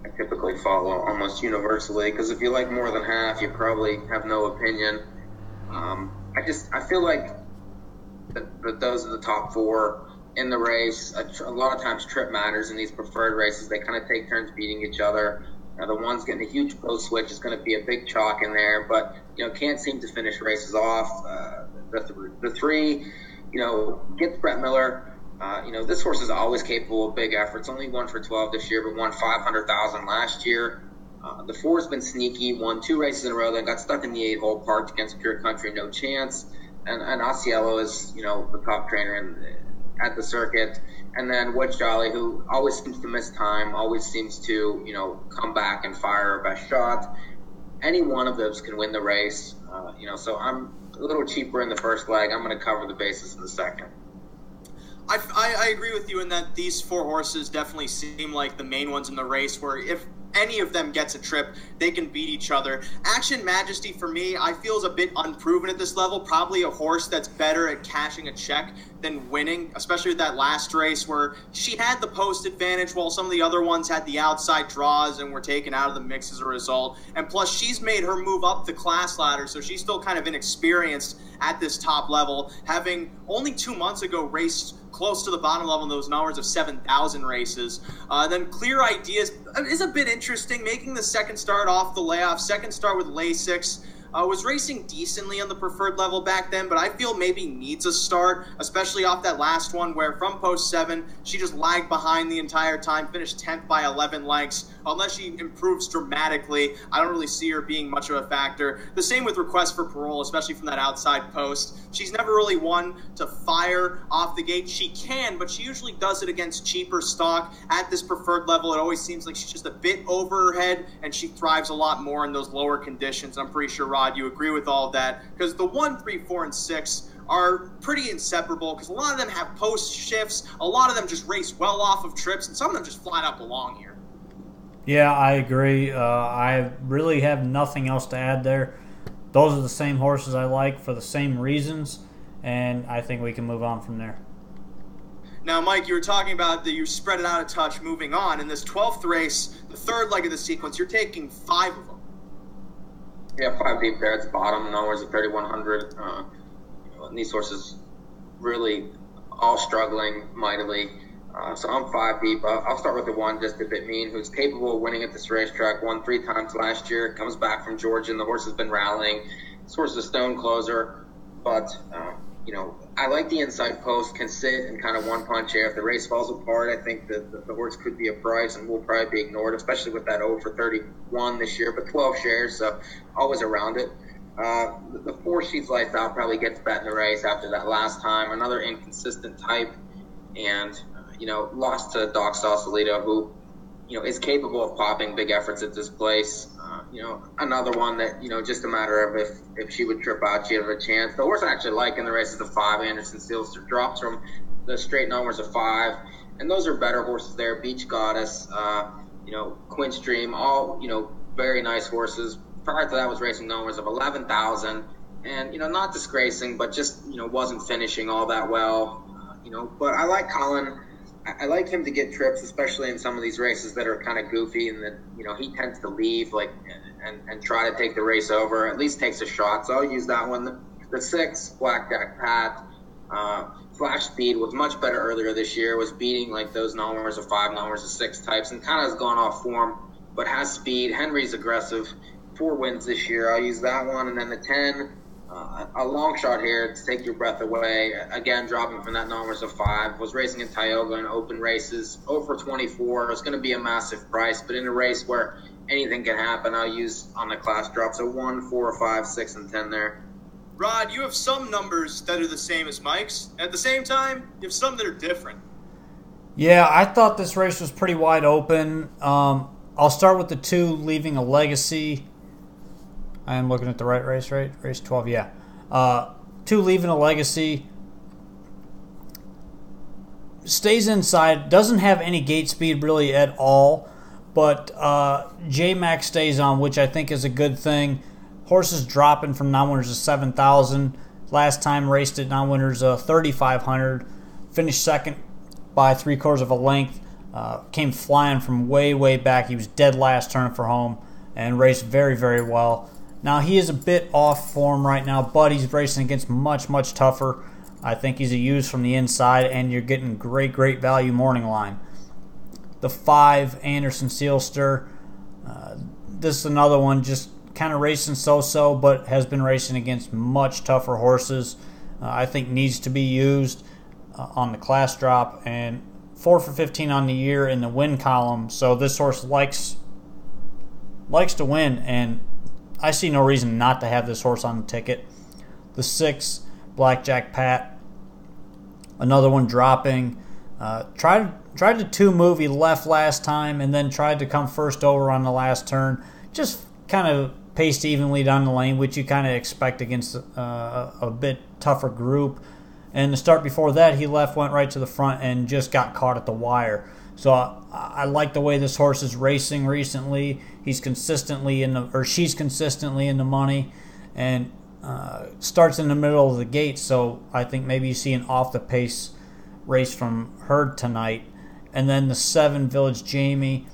I typically follow almost universally. Because if you like more than half, you probably have no opinion. I feel like that those are the top 4 in the race. A lot of times trip matters in these preferred races. They kind of take turns beating each other. The one's getting a huge post switch is going to be a big chalk in there, but can't seem to finish races off. The 3, gets Brett Miller. This horse is always capable of big efforts. Only won for 12 this year, but won 500,000 last year. The 4's been sneaky. Won 2 races in a row. Then got stuck in the 8-hole, parked against Pure Country, no chance. And Osceola is the top trainer at the circuit, and then Wedge Jolly, who always seems to miss time, always seems to, come back and fire her best shot. Any one of those can win the race, so I'm a little cheaper in the first leg. I'm going to cover the bases in the second. I agree with you in that these 4 horses definitely seem like the main ones in the race, where if any of them gets a trip, they can beat each other. Action Majesty, for me, I feel is a bit unproven at this level. Probably a horse that's better at cashing a check than winning, especially with that last race where she had the post advantage while some of the other ones had the outside draws and were taken out of the mix as a result. And plus, she's made her move up the class ladder, so she's still kind of inexperienced at this top level, having only 2 months ago raced close to the bottom level in those numbers of 7,000 races. Then Clear Ideas is a bit interesting, making the second start off the layoff, second start with Lasix. Was racing decently on the preferred level back then, but I feel maybe needs a start, especially off that last one where from post 7, she just lagged behind the entire time, finished 10th by 11 lengths. Unless she improves dramatically, I don't really see her being much of a factor. The same with Request for Parole, especially from that outside post. She's never really one to fire off the gate. She can, but she usually does it against cheaper stock. At this preferred level, it always seems like she's just a bit over her head, and she thrives a lot more in those lower conditions. I'm pretty sure, Rod, you agree with all of that, because the 1, 3, 4, and 6 are pretty inseparable, because a lot of them have post shifts, a lot of them just race well off of trips, and some of them just flat out belong here. Yeah, I agree. I really have nothing else to add there. Those are the same horses I like for the same reasons, and I think we can move on from there. Now, Mike, you were talking about that you spread it out a touch moving on. In this 12th race, the third leg of the sequence, you're taking 5 of them. Yeah, 5 deep there. It's bottom, nowhere's at 3,100. And these horses really all struggling mightily. So I'm 5 deep. I'll start with the 1, Just a Bit Mean, who's capable of winning at this racetrack. Won 3 times last year. Comes back from Georgia, and the horse has been rallying. This horse is a stone closer, but I like the inside post. Can sit and kind of one punch here. If the race falls apart, I think that the horse could be a price and will probably be ignored, especially with that 0 for 31 this year. But 12 shares, so always around it. The 4, She's Lights Out, probably gets that in the race after that last time. Another inconsistent type, and lost to Doc Sausalito, who is capable of popping big efforts at this place. another one that, just a matter of if she would trip out, she had a chance. The horse I actually like in the race is the 5, Anderson Sealster. Drops from the straight numbers of 5. And those are better horses there. Beach Goddess, Quince Dream, all, very nice horses. Prior to that was racing numbers of 11,000. And, not disgracing, but just, wasn't finishing all that well. But I like Colin. I like him to get trips, especially in some of these races that are kind of goofy, and that he tends to leave and try to take the race over. At least takes a shot, so I'll use that one. The 6, Blackjack Pat, Flash Speed was much better earlier this year. Was beating like those numbers of 5, numbers of 6 types, and kind of has gone off form, but has speed. Henry's aggressive. 4 wins this year. I'll use that one, and then the 10. A long shot here to take your breath away. Again, dropping from that numbers of 5. Was racing in Tioga in open races. Over 24. It's going to be a massive price, but in a race where anything can happen, I'll use on the class drop. So 1, 4, 5, 6, and 10 there. Rod, you have some numbers that are the same as Mike's. At the same time, you have some that are different. Yeah, I thought this race was pretty wide open. I'll start with the 2, Leaving a Legacy. I am looking at the right race, right? Race 12, yeah. 2, Leaving a Legacy. Stays inside. Doesn't have any gate speed really at all. But J-Max stays on, which I think is a good thing. Horses dropping from non-winners to 7,000. Last time raced at non-winners 3,500. Finished second by 3/4 of a length. Came flying from way, way back. He was dead last turn for home and raced very, very well. Now, he is a bit off form right now, but he's racing against much, much tougher. I think he's a use from the inside, and you're getting great, great value morning line. The 5, Anderson Sealster. This is another one just kind of racing so-so, but has been racing against much tougher horses. I think needs to be used on the class drop, and 4 for 15 on the year in the win column. So this horse likes to win, and I see no reason not to have this horse on the ticket. The 6, Blackjack Pat. Another one dropping. Tried to 2-move. He left last time and then tried to come first over on the last turn. Just kind of paced evenly down the lane, which you kind of expect against a bit tougher group. And the start before that, he left, went right to the front, and just got caught at the wire. So I like the way this horse is racing recently. He's consistently she's consistently in the money, and starts in the middle of the gate. So I think maybe you see an off the pace race from her tonight. And then the 7, Village Jamie.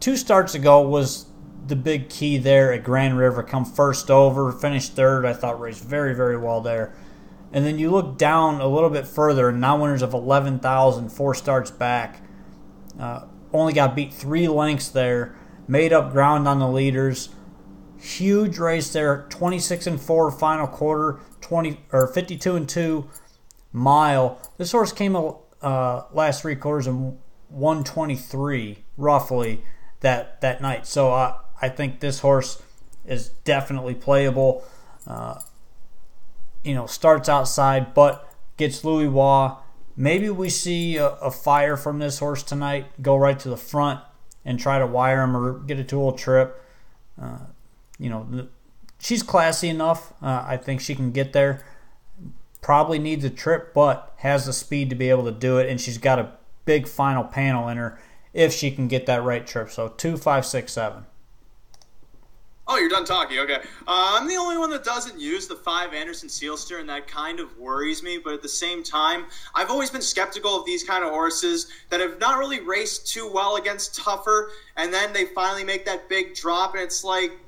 2 starts ago was the big key there at Grand River. Come first over, finished third. I thought raced very, very well there. And then you look down a little bit further, non-winners of 11,000, 4 starts back. Only got beat 3 lengths there. Made up ground on the leaders. Huge race there, 26-4 final quarter, 52-2 mile. This horse came last 3 quarters in 123 roughly that night. So I think this horse is definitely playable. Starts outside, but gets Louis Waugh. Maybe we see a fire from this horse tonight, go right to the front and try to wire him or get a tool trip. She's classy enough. I think she can get there. Probably needs a trip, but has the speed to be able to do it, and she's got a big final panel in her if she can get that right trip. So 2, 5, 6, 7. Oh, you're done talking. Okay. I'm the only one that doesn't use the 5 Anderson Sealster, and that kind of worries me. But at the same time, I've always been skeptical of these kind of horses that have not really raced too well against tougher, and then they finally make that big drop, and it's like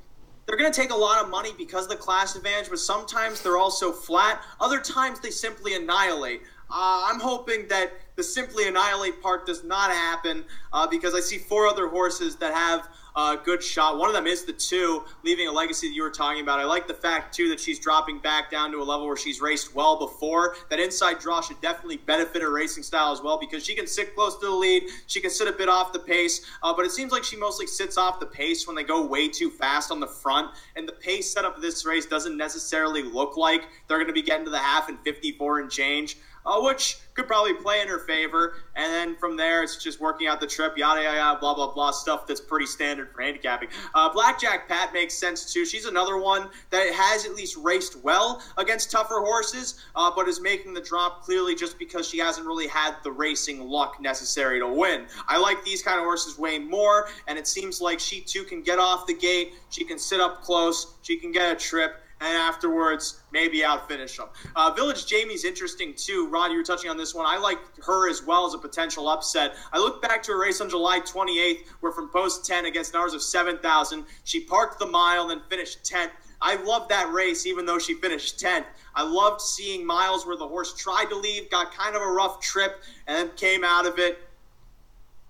they're going to take a lot of money because of the class advantage, but sometimes they're also flat. Other times they simply annihilate. I'm hoping that the simply annihilate part does not happen because I see 4 other horses that have a good shot. One of them is the 2, Leaving a Legacy that you were talking about. I like the fact, too, that she's dropping back down to a level where she's raced well before. That inside draw should definitely benefit her racing style as well because she can sit close to the lead. She can sit a bit off the pace, but it seems like she mostly sits off the pace when they go way too fast on the front, and the pace setup of this race doesn't necessarily look like they're going to be getting to the half in 54 and change. which could probably play in her favor. And then from there, it's just working out the trip, yada, yada, yada, blah, blah, blah, stuff that's pretty standard for handicapping. Blackjack Pat makes sense, too. She's another one that has at least raced well against tougher horses, but is making the drop clearly just because she hasn't really had the racing luck necessary to win. I like these kind of horses way more, and it seems like she, too, can get off the gate. She can sit up close. She can get a trip. And afterwards, maybe outfinish them. Village Jamie's interesting, too. Rod, you were touching on this one. I like her as well as a potential upset. I look back to a race on July 28th where from post 10 against an hours of 7,000, she parked the mile and then finished 10th. I love that race, even though she finished 10th. I loved seeing miles where the horse tried to leave, got kind of a rough trip, and then came out of it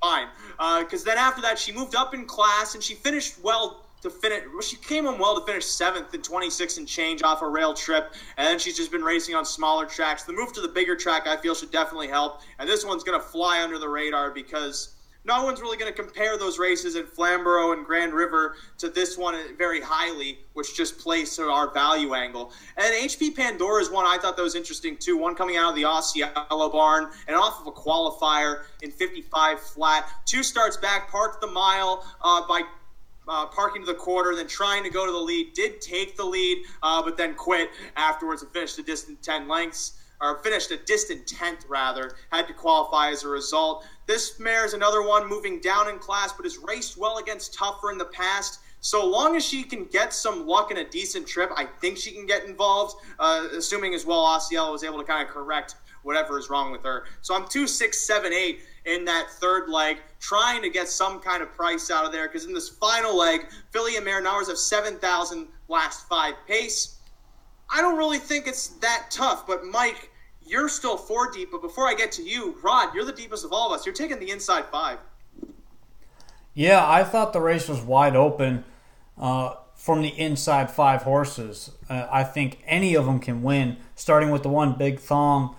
fine. Because then after that, she moved up in class, and she finished well to finish. She came home well to finish 7th in 26 and change off a rail trip, and then she's just been racing on smaller tracks. The move to the bigger track, I feel, should definitely help, and this one's going to fly under the radar because no one's really going to compare those races at Flamborough and Grand River to this one very highly, which just plays to our value angle. And HP Pandora is one I thought that was interesting, too. One coming out of the Osceola barn and off of a qualifier in 55 flat. 2 starts back, parked the mile by parking to the quarter, then trying to go to the lead. Did take the lead, but then quit afterwards and finished a distant 10 lengths. Or finished a distant 10th, rather. Had to qualify as a result. This mare is another one moving down in class, but has raced well against tougher in the past. So long as she can get some luck and a decent trip, I think she can get involved, assuming as well Osceola was able to kind of correct whatever is wrong with her. So I'm 2, 6, 7, 8 in that third leg, trying to get some kind of price out of there, because in this final leg, filly and mare hours of 7,000 last 5 pace. I don't really think it's that tough, but Mike, you're still 4 deep, but before I get to you, Rod, you're the deepest of all of us. You're taking the inside 5. Yeah, I thought the race was wide open from the inside 5 horses. I think any of them can win, starting with the one Big Thong.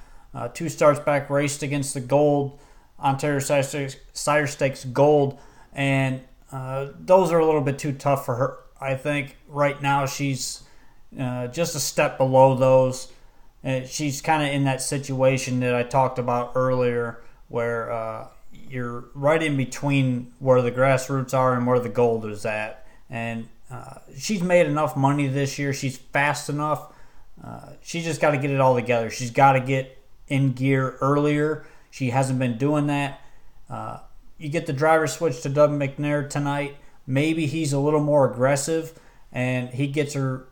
2 starts back, raced against the Gold, Ontario Sire Stakes Gold, and those are a little bit too tough for her. I think right now she's just a step below those. She's kind of in that situation that I talked about earlier where you're right in between where the grassroots are and where the Gold is at. And she's made enough money this year. She's fast enough. She's just got to get it all together. She's got to get in gear earlier. She hasn't been doing that. You get the driver switch to Doug McNair tonight. Maybe he's a little more aggressive and he gets her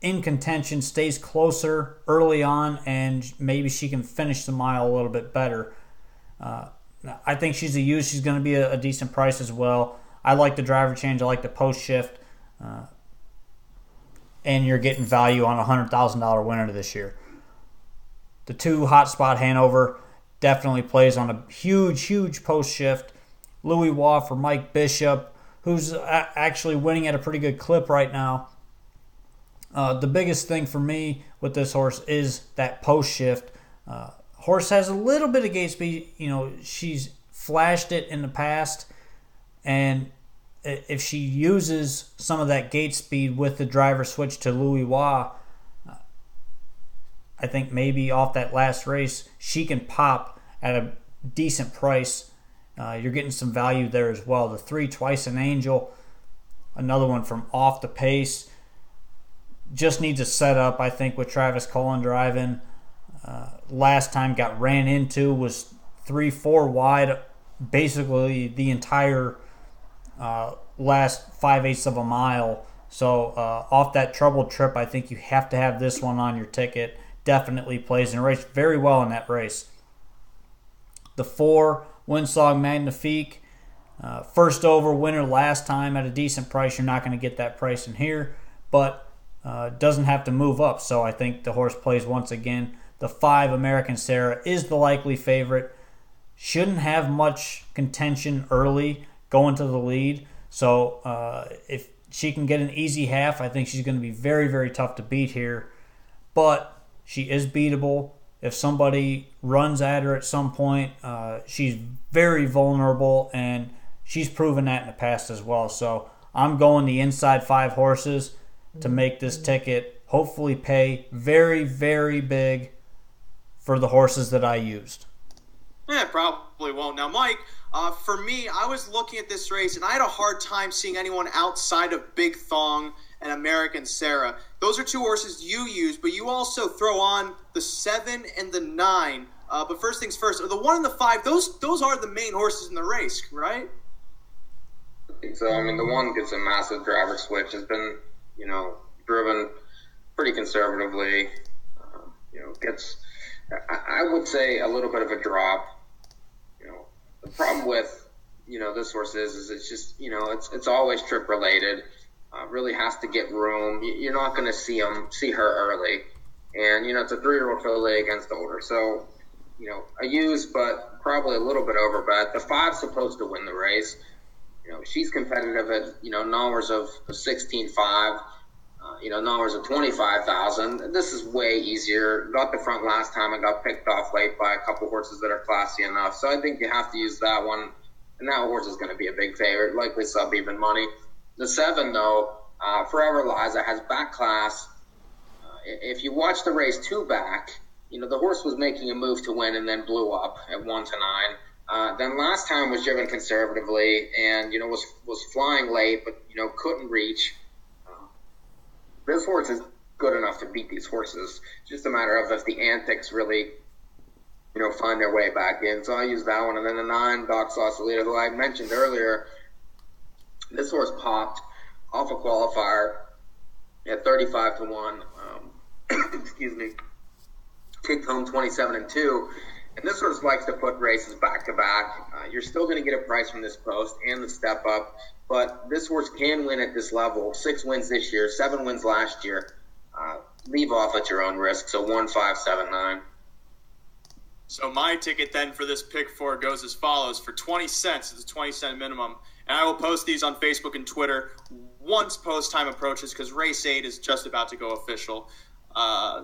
in contention, stays closer early on, and maybe she can finish the mile a little bit better. I think she's a use. She's going to be a decent price as well. I like the driver change. I like the post shift. And you're getting value on a $100,000 winner this year. The 2 Hot Spot Hanover definitely plays on a huge post shift. Louis Waugh for Mike Bishop, who's actually winning at a pretty good clip right now. The biggest thing for me with this horse is that post shift. Horse has a little bit of gate speed. You know, she's flashed it in the past, and if she uses some of that gate speed with the driver switch to Louis Waugh, I think maybe off that last race she can pop at a decent price. You're getting some value there as well. The 3 Twice an Angel, another one from off the pace. Just needs a setup, I think, with Travis Cullen driving. Last time got ran into, was 3-4 wide, basically the entire last 5/8 of a mile. So off that troubled trip, I think you have to have this one on your ticket. Definitely plays and raced very well in that race. The 4 Windsong Magnifique, first over winner last time at a decent price. You're not going to get that price in here, but doesn't have to move up, so I think the horse plays once again. The 5 American Sarah is the likely favorite. Shouldn't have much contention early going to the lead, so if she can get an easy half, I think she's going to be very tough to beat here, but she is beatable. If somebody runs at her at some point, she's very vulnerable, and she's proven that in the past as well. So I'm going the inside 5 horses to make this ticket hopefully pay very big for the horses that I used. Yeah, probably won't. Now, Mike, for me, I was looking at this race, and I had a hard time seeing anyone outside of Big Thong and American Sarah. Those are two horses you use, but you also throw on the 7 and the 9. But first things first, the 1 and the 5, those are the main horses in the race, right? So, I mean, the 1 gets a massive driver switch, has been, driven pretty conservatively, gets, I would say, a little bit of a drop. The problem with, this horse is it's just, it's always trip related. Really has to get room. You're not going to see her early. And, it's a 3-year-old filly against older. So, a use, but probably a little bit overbet. The 5's supposed to win the race. She's competitive at, numbers of 16.5. Numbers of 25,000. This is way easier. Got the front last time and got picked off late by a couple horses that are classy enough. So I think you have to use that one. And that horse is going to be a big favorite, likely sub even money. The 7, though, Forever Liza has back class. If you watch the race 2 back, the horse was making a move to win and then blew up at 1 to 9. Then last time was driven conservatively and, was flying late, but, couldn't reach. This horse is good enough to beat these horses. It's just a matter of if the antics really, find their way back in. So I'll use that one. And then the 9, Doc Sausalito, who I mentioned earlier, this horse popped off a qualifier at 35 to 1. Excuse me. Kicked home 27 and 2. And this horse likes to put races back to back. You're still going to get a price from this post and the step up, but this horse can win at this level. 6 wins this year, 7 wins last year. Leave off at your own risk. So 1, 5, 7, 9. So my ticket then for this pick 4 goes as follows. For 20 cents, it's a 20-cent minimum. And I will post these on Facebook and Twitter once post time approaches because race 8 is just about to go official.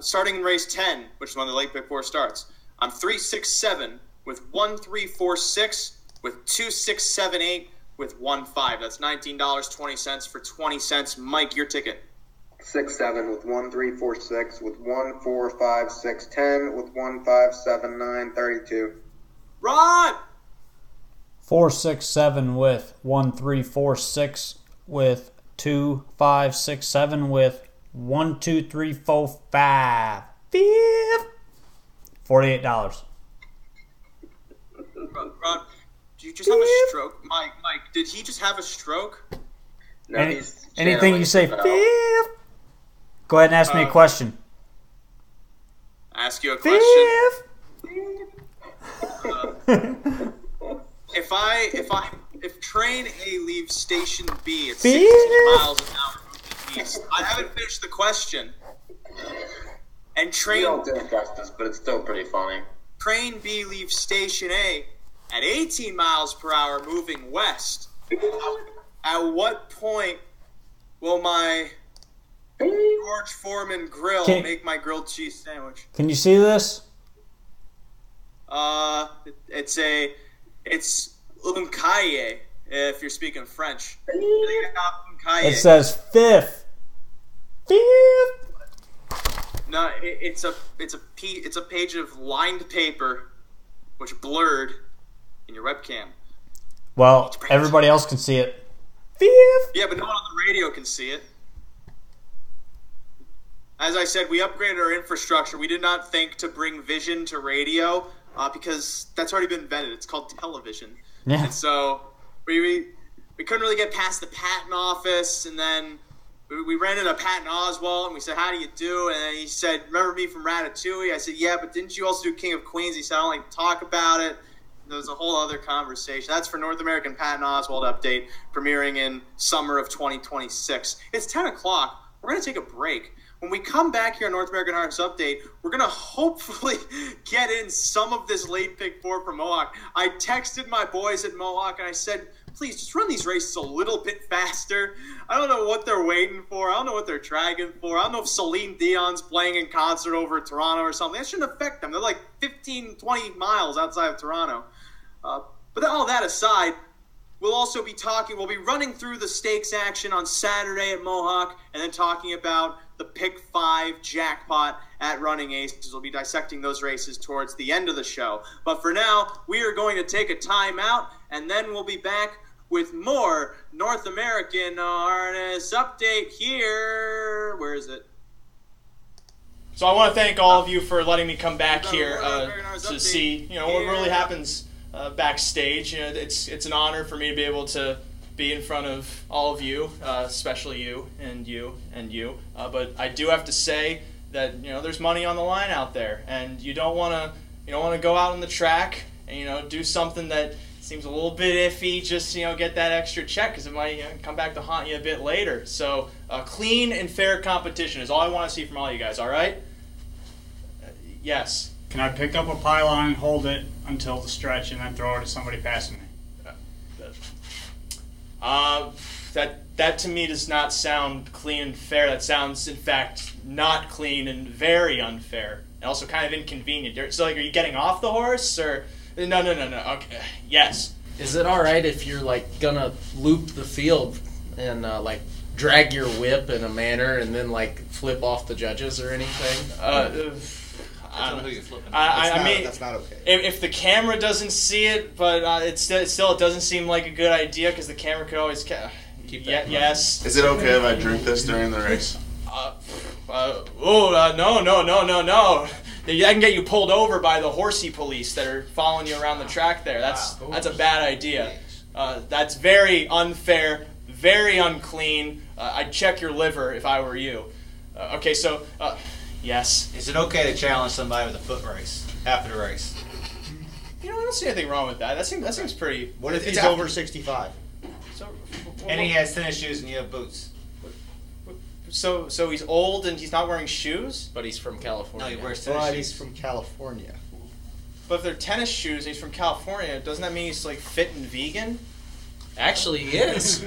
Starting in race 10, which is when the late pick 4 starts. I'm 3, 6, 7 with 1, 3, 4, 6 with 2, 6, 7, 8 with 1, 5. That's $19.20 for 20 cents. Mike, your ticket. 6, 7 with 1, 3, 4, 6 with 1, 4, 5, 6, 10 with 1, 5, 7, 9, 32. Rod! 4, 6, 7 with 1, 3, 4, 6 with 2, 5, 6, 7 with 1, 2, 3, 4, 5. $48. Rod, do you just have a stroke? Mike, did he just have a stroke? No, anything you say, fifth. Go ahead and ask me a question. Ask you a question. Fifth. If train A leaves station B at 16 miles an hour moving east, I haven't finished the question. And train, you don't do it justice, but it's still pretty funny. Train B leaves station A at 18 miles per hour moving west. At what point will my George Foreman grill make my grilled cheese sandwich? Can you see this? It's Uncaille, if you're speaking French. It says fifth. Fifth. No, it's a page of lined paper, which blurred in your webcam. Well, everybody else can see it. Fifth. Yeah, but no one on the radio can see it. As I said, we upgraded our infrastructure. We did not think to bring vision to radio because that's already been invented. It's called television. Yeah. And so we couldn't really get past the patent office, and then we ran into Patton Oswalt, and we said, how do you do? And then he said, remember me from Ratatouille? I said, yeah, but didn't you also do King of Queens? He said, I don't like to talk about it. There was a whole other conversation. That's for North American Patton Oswalt update, premiering in summer of 2026. It's 10 o'clock. We're going to take a break. When we come back here on North American Harness Update, we're going to hopefully get in some of this late pick 4 from Mohawk. I texted my boys at Mohawk, and I said, please, just run these races a little bit faster. I don't know what they're waiting for. I don't know what they're dragging for. I don't know if Celine Dion's playing in concert over Toronto or something. That shouldn't affect them. They're like 15, 20 miles outside of Toronto. But all that aside, we'll also be we'll be running through the stakes action on Saturday at Mohawk, and then talking about the Pick 5 jackpot at Running Aces. We'll be dissecting those races towards the end of the show. But for now, we are going to take a timeout, and then we'll be back with more North American Harness Update here. Where is it? So I want to thank all of you for letting me come back here to see, what really happens backstage. It's an honor for me to be able to be in front of all of you, especially you and you and you. But I do have to say that there's money on the line out there, and you don't want to go out on the track and do something that seems a little bit iffy. Just get that extra check, because it might come back to haunt you a bit later. So clean and fair competition is all I want to see from all you guys. All right? Yes. Can I pick up a pylon and hold it until the stretch and then throw it at somebody passing me? That to me does not sound clean and fair. That sounds, in fact, not clean and very unfair, and also kind of inconvenient. So, are you getting off the horse, or no? Okay, yes. Is it all right if you're gonna loop the field and drag your whip in a manner and then flip off the judges or anything? I mean, that's not okay. If the camera doesn't see it, but it doesn't seem like a good idea, because the camera could always keep that. Yes. Is it okay if I drink this during the race? No. I can get you pulled over by the horsey police that are following you around the track there. That's a bad idea. That's very unfair, very unclean. I'd check your liver if I were you. Okay, so. Yes. Is it okay to challenge somebody with a foot race after the race? I don't see anything wrong with that. That seems pretty. What if he's over 65? And he has tennis shoes and you have boots? So he's old and he's not wearing shoes? But he's from California. No, he wears tennis shoes. He's from California. But if they're tennis shoes and he's from California, doesn't that mean he's fit and vegan? Actually, he is.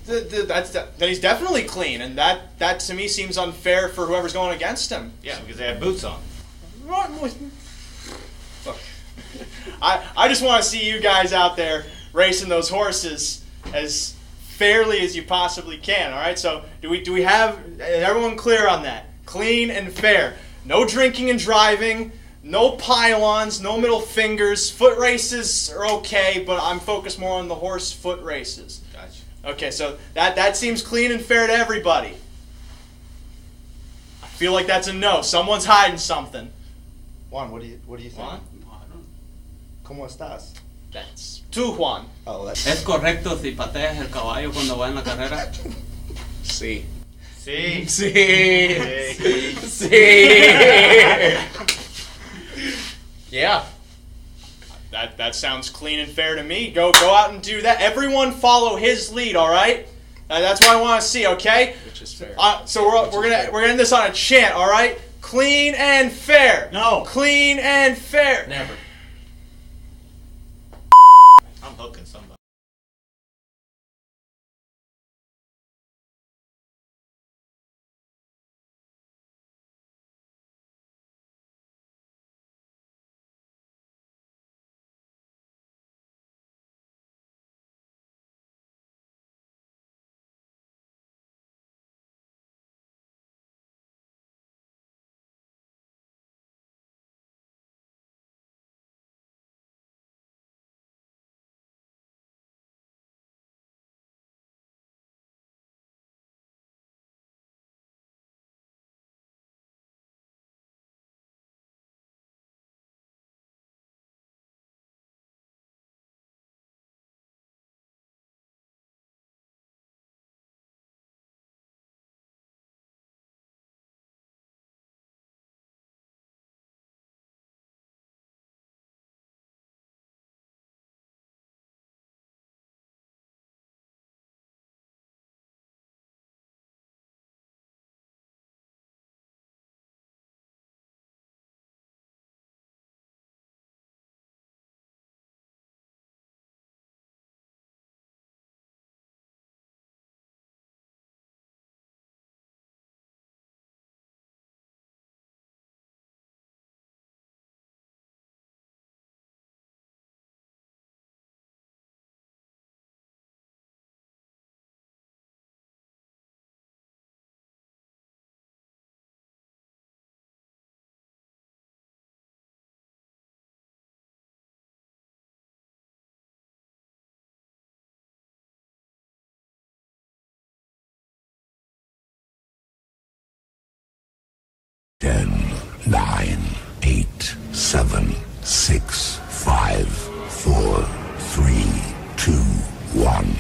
Then he's definitely clean, and that to me seems unfair for whoever's going against him. Yeah, because they have boots on. Look, I just want to see you guys out there racing those horses as fairly as you possibly can. All right, so do we have everyone clear on that? Clean and fair. No drinking and driving. No pylons. No middle fingers. Foot races are okay, but I'm focused more on the horse foot races. Gotcha. Okay, so that seems clean and fair to everybody. I feel like that's a no. Someone's hiding something. Juan, what do you think? Juan? ¿Cómo estás? That's two, Juan. Oh, that's... ¿Es correcto si pateas el caballo cuando va en la carrera? Sí. Sí. Sí. Sí. Yeah. That sounds clean and fair to me. Go out and do that. Everyone follow his lead, all right? That's what I want to see, okay? Which is fair. So we're gonna end this on a chant, all right? Clean and fair. No. Clean and fair. Never. I'm hooking somebody. 9, 8, 7, 6, 5, 4, 3, 2, 1.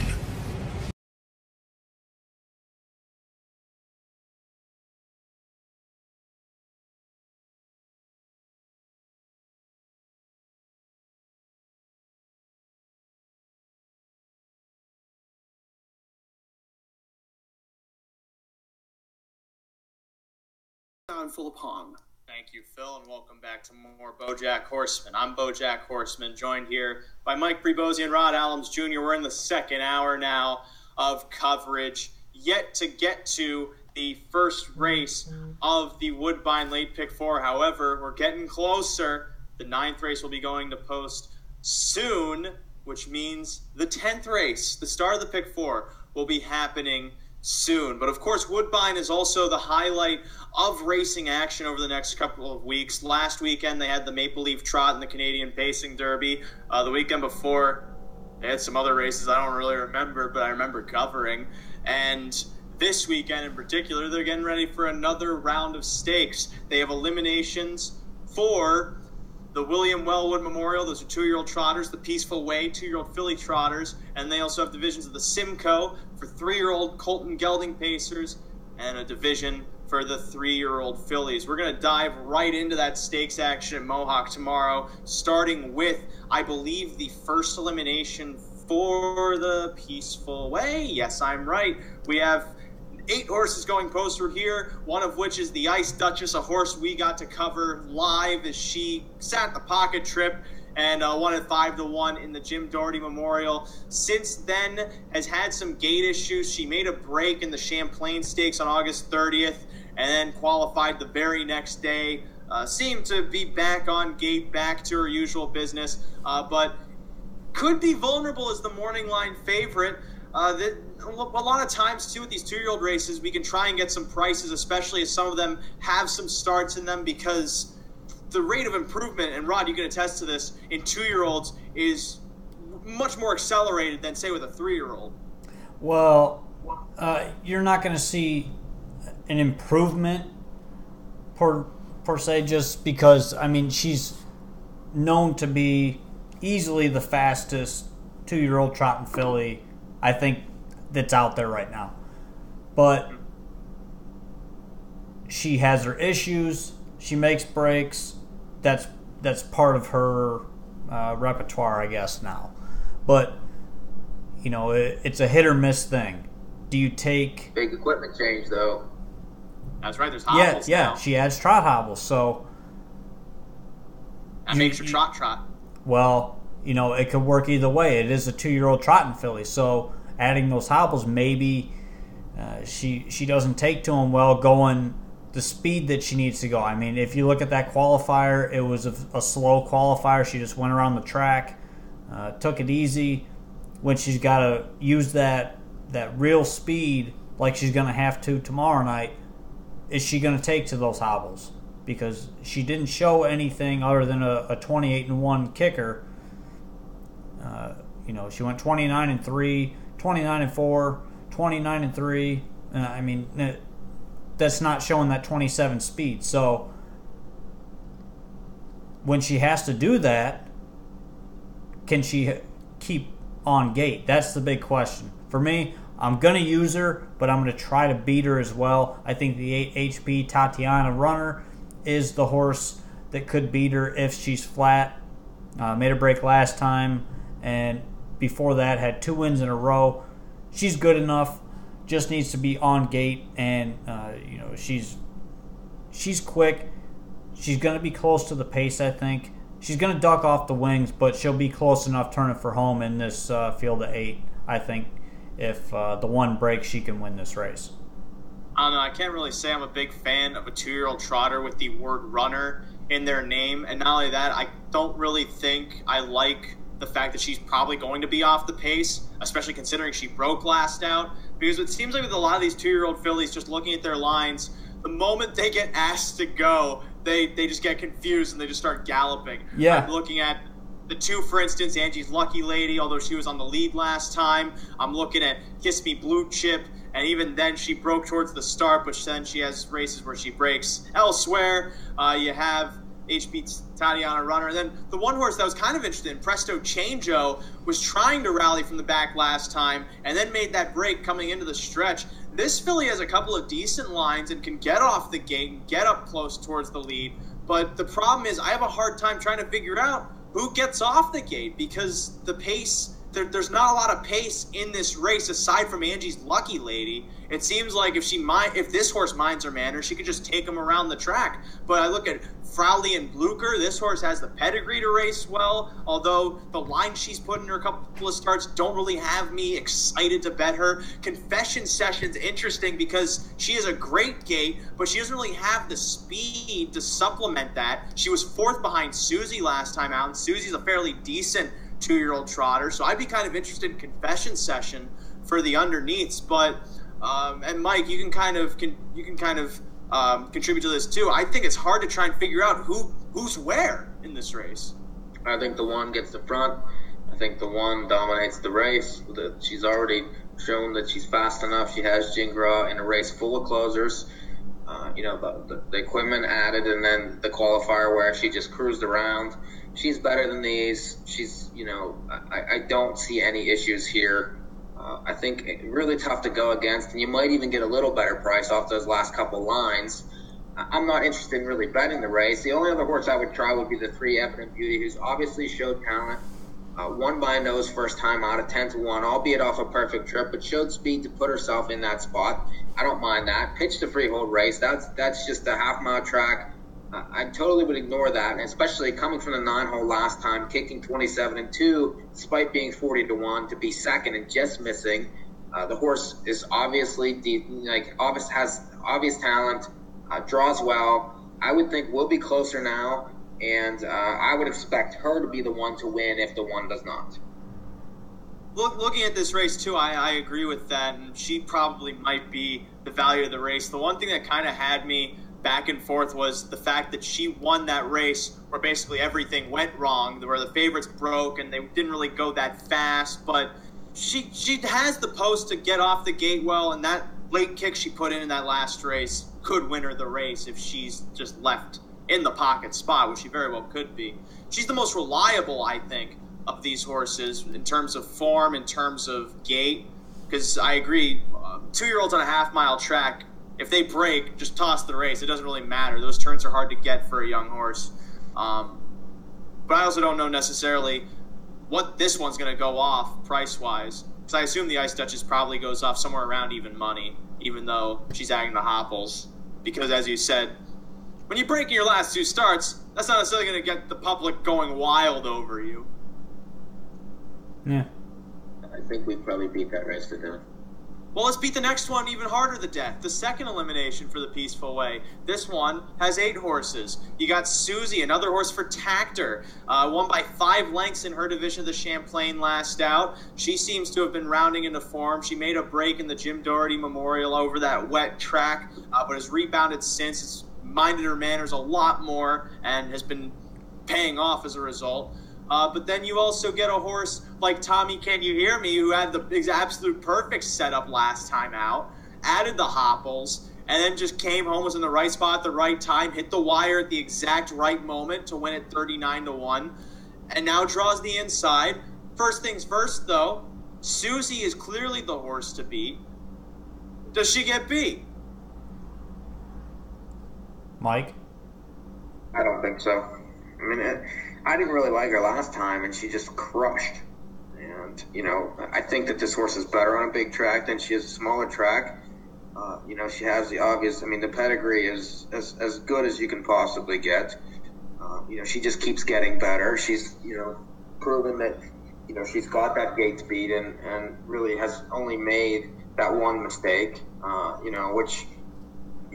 Full upon. Thank you, Phil, and welcome back to more BoJack Horseman. I'm BoJack Horseman, joined here by Mike Brebozy and Rod Allums Jr. We're in the second hour now of coverage, yet to get to the first race of the Woodbine Late Pick 4. However, we're getting closer. The 9th race will be going to post soon, which means the 10th race, the start of the Pick 4, will be happening soon. But of course, Woodbine is also the highlight of racing action over the next couple of weeks. Last weekend, they had the Maple Leaf Trot and the Canadian Pacing Derby. The weekend before, they had some other races I don't really remember, but I remember covering. And this weekend in particular, they're getting ready for another round of stakes. They have eliminations for the William Wellwood Memorial. Those are 2-year-old trotters. The Peaceful Way, 2-year-old filly trotters. And they also have divisions of the Simcoe for 3-year-old Colton Gelding Pacers and a division for the 3-year-old fillies. We're going to dive right into that stakes action at Mohawk tomorrow, starting with, I believe, the first elimination for the Peaceful Way. Yes, I'm right. We have 8 horses going posted here, one of which is the Ice Duchess, a horse we got to cover live as she sat the pocket trip and won at 5-1 in the Jim Doherty Memorial. Since then, has had some gait issues. She made a break in the Champlain Stakes on August 30th and then qualified the very next day. Seemed to be back on gait, back to her usual business, but could be vulnerable as the morning line favorite. A lot of times, too, with these 2-year-old races, we can try and get some prices, especially as some of them have some starts in them, because the rate of improvement, and Rod, you can attest to this, in 2-year-olds is much more accelerated than, say, with a 3-year-old. Well, you're not going to see an improvement per se, just because, I mean, she's known to be easily the fastest 2-year-old trotting filly, I think, that's out there right now. But she has her issues. She makes breaks. That's part of her repertoire, I guess, now. But, you know, it's a hit or miss thing. Do you take... Big equipment change, though. That's right, there's hobbles Yeah, now. she adds trot hobbles, so... That makes her trot. Well, you know, it could work either way. It is a 2-year-old trotting filly, so adding those hobbles, maybe she doesn't take to them well going the speed that she needs to go. I mean, if you look at that qualifier, it was a slow qualifier. She just went around the track, took it easy. When she's got to use that real speed like she's going to have to tomorrow night, is she going to take to those hobbles? Because she didn't show anything other than a 28-1 kicker. You know, she went 29-3, 29-4, 29-3. I mean, that's not showing that 27 speed. So when she has to do that, can she keep on gate? That's the big question. For me, I'm going to use her, but I'm going to try to beat her as well. I think the 8 HP Tatiana Runner is the horse that could beat her if she's flat. Made a break last time, and before that had 2 wins in a row. She's good enough, just needs to be on gate, and you know, she's quick. She's going to be close to the pace, I think. She's going to duck off the wings, but she'll be close enough turning for home in this field of 8. I think if the one breaks, she can win this race. I don't know. I can't really say I'm a big fan of a 2-year-old trotter with the word runner in their name. And not only that, I don't really think I like the fact that she's probably going to be off the pace, especially considering she broke last out. Because it seems like with a lot of these 2-year-old fillies, just looking at their lines, the moment they get asked to go, they just get confused and they just start galloping. Yeah. I'm looking at the 2, for instance, Angie's Lucky Lady, although she was on the lead last time. I'm looking at Kiss Me Blue Chip And even then, she broke towards the start, but then she has races where she breaks elsewhere. You have HB Tatiana Runner. And then the one horse that was kind of interested in, Presto Changeo, was trying to rally from the back last time and then made that break coming into the stretch. This filly has a couple of decent lines and can get off the gate and get up close towards the lead. But the problem is I have a hard time trying to figure out who gets off the gate because the pace, there's not a lot of pace in this race aside from Angie's Lucky Lady. It seems like if this horse minds her manners, she could just take him around the track. But I look at Frowley and Blucher. This horse has the pedigree to race well, although the line she's put in her couple of starts don't really have me excited to bet her. Confession Session's interesting because she has a great gait, but she doesn't really have the speed to supplement that. She was fourth behind Susie last time out, and Susie's a fairly decent 2-year-old trotter, so I'd be kind of interested in Confession Session for the underneaths. But and Mike, you can kind of contribute to this too. I think it's hard to try and figure out who's where in this race. I think the one gets the front. I think the one dominates the race. She's already shown that she's fast enough. She has Jingra in a race full of closers. The equipment added, and then the qualifier where she just cruised around. She's better than these. She's, I don't see any issues here. I think really tough to go against, and you might even get a little better price off those last couple lines. I'm not interested in really betting the race. The only other horse I would try would be the 3 Evident Beauty, who's obviously showed talent. Won by a nose first time out of 10-1, albeit off a perfect trip, but showed speed to put herself in that spot. I don't mind that. Pitched a freehold race. That's just a half-mile track. I totally would ignore that, and especially coming from the 9-hole last time, kicking 27-2, despite being 40-1, to be second and just missing. The horse is obviously has obvious talent, draws well. I would think we'll be closer now, and I would expect her to be the one to win if the one does not. Looking at this race too, I agree with that, and she probably might be the value of the race. The one thing that kind of had me back and forth was the fact that she won that race where basically everything went wrong, where the favorites broke and they didn't really go that fast, but she has the post to get off the gate well, and that late kick she put in that last race could win her the race if she's just left in the pocket spot, which she very well could be. She's the most reliable, I think, of these horses in terms of form, in terms of gait, because I agree, 2-year-olds on a half-mile track, if they break, just toss the race. It doesn't really matter. Those turns are hard to get for a young horse. But I also don't know necessarily what this one's going to go off price-wise, because I assume the Ice Duchess probably goes off somewhere around even money, even though she's adding the hopples. Because, as you said, when you break in your last 2 starts, that's not necessarily going to get the public going wild over you. Yeah. I think we probably beat that race to death. Well, let's beat the next one even harder to death. The second elimination for the Peaceful Way. This one has 8 horses. You got Susie, another horse for Tactor, won by 5 lengths in her division of the Champlain last out. She seems to have been rounding into form. She made a break in the Jim Doherty Memorial over that wet track, but has rebounded since. It's minded her manners a lot more and has been paying off as a result. But then you also get a horse like Tommy Can You Hear Me, who had the absolute perfect setup last time out, added the hopples, and then just came home, was in the right spot at the right time, hit the wire at the exact right moment to win it 39-1, and now draws the inside. First things first, though, Susie is clearly the horse to beat. Does she get beat? Mike? I don't think so. I mean, I didn't really like her last time, and she just crushed. And, I think that this horse is better on a big track than she is a smaller track. She has the obvious, the pedigree is as good as you can possibly get. She just keeps getting better. She's, proven that, she's got that gate speed and really has only made that one mistake, which,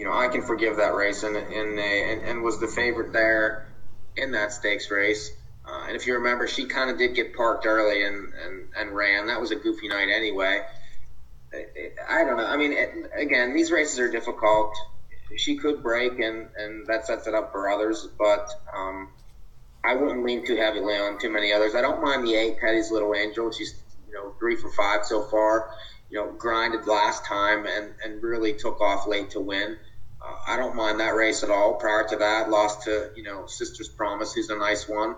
I can forgive that race and was the favorite there in that stakes race. And if you remember, she kind of did get parked early and ran. That was a goofy night anyway. I don't know. Again, these races are difficult. She could break, and that sets it up for others. But I wouldn't lean too heavily on too many others. I don't mind the 8, Teddy's Little Angel. She's 3 for 5 so far. grinded last time and really took off late to win. I don't mind that race at all. Prior to that, lost to, Sister's Promise, who's a nice one.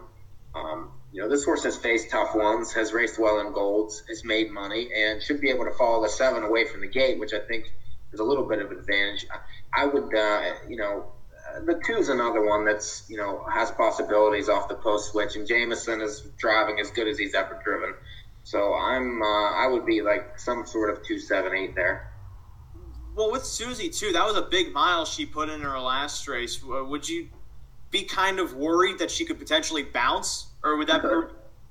This horse has faced tough ones, has raced well in golds, has made money, and should be able to follow the 7 away from the gate, which I think is a little bit of an advantage. I would, the 2 is another one that's, has possibilities off the post switch, and Jameson is driving as good as he's ever driven. So I would be like some sort of 2-7-8 there. Well, with Susie too, that was a big mile she put in her last race. Would you be kind of worried that she could potentially bounce, or would that be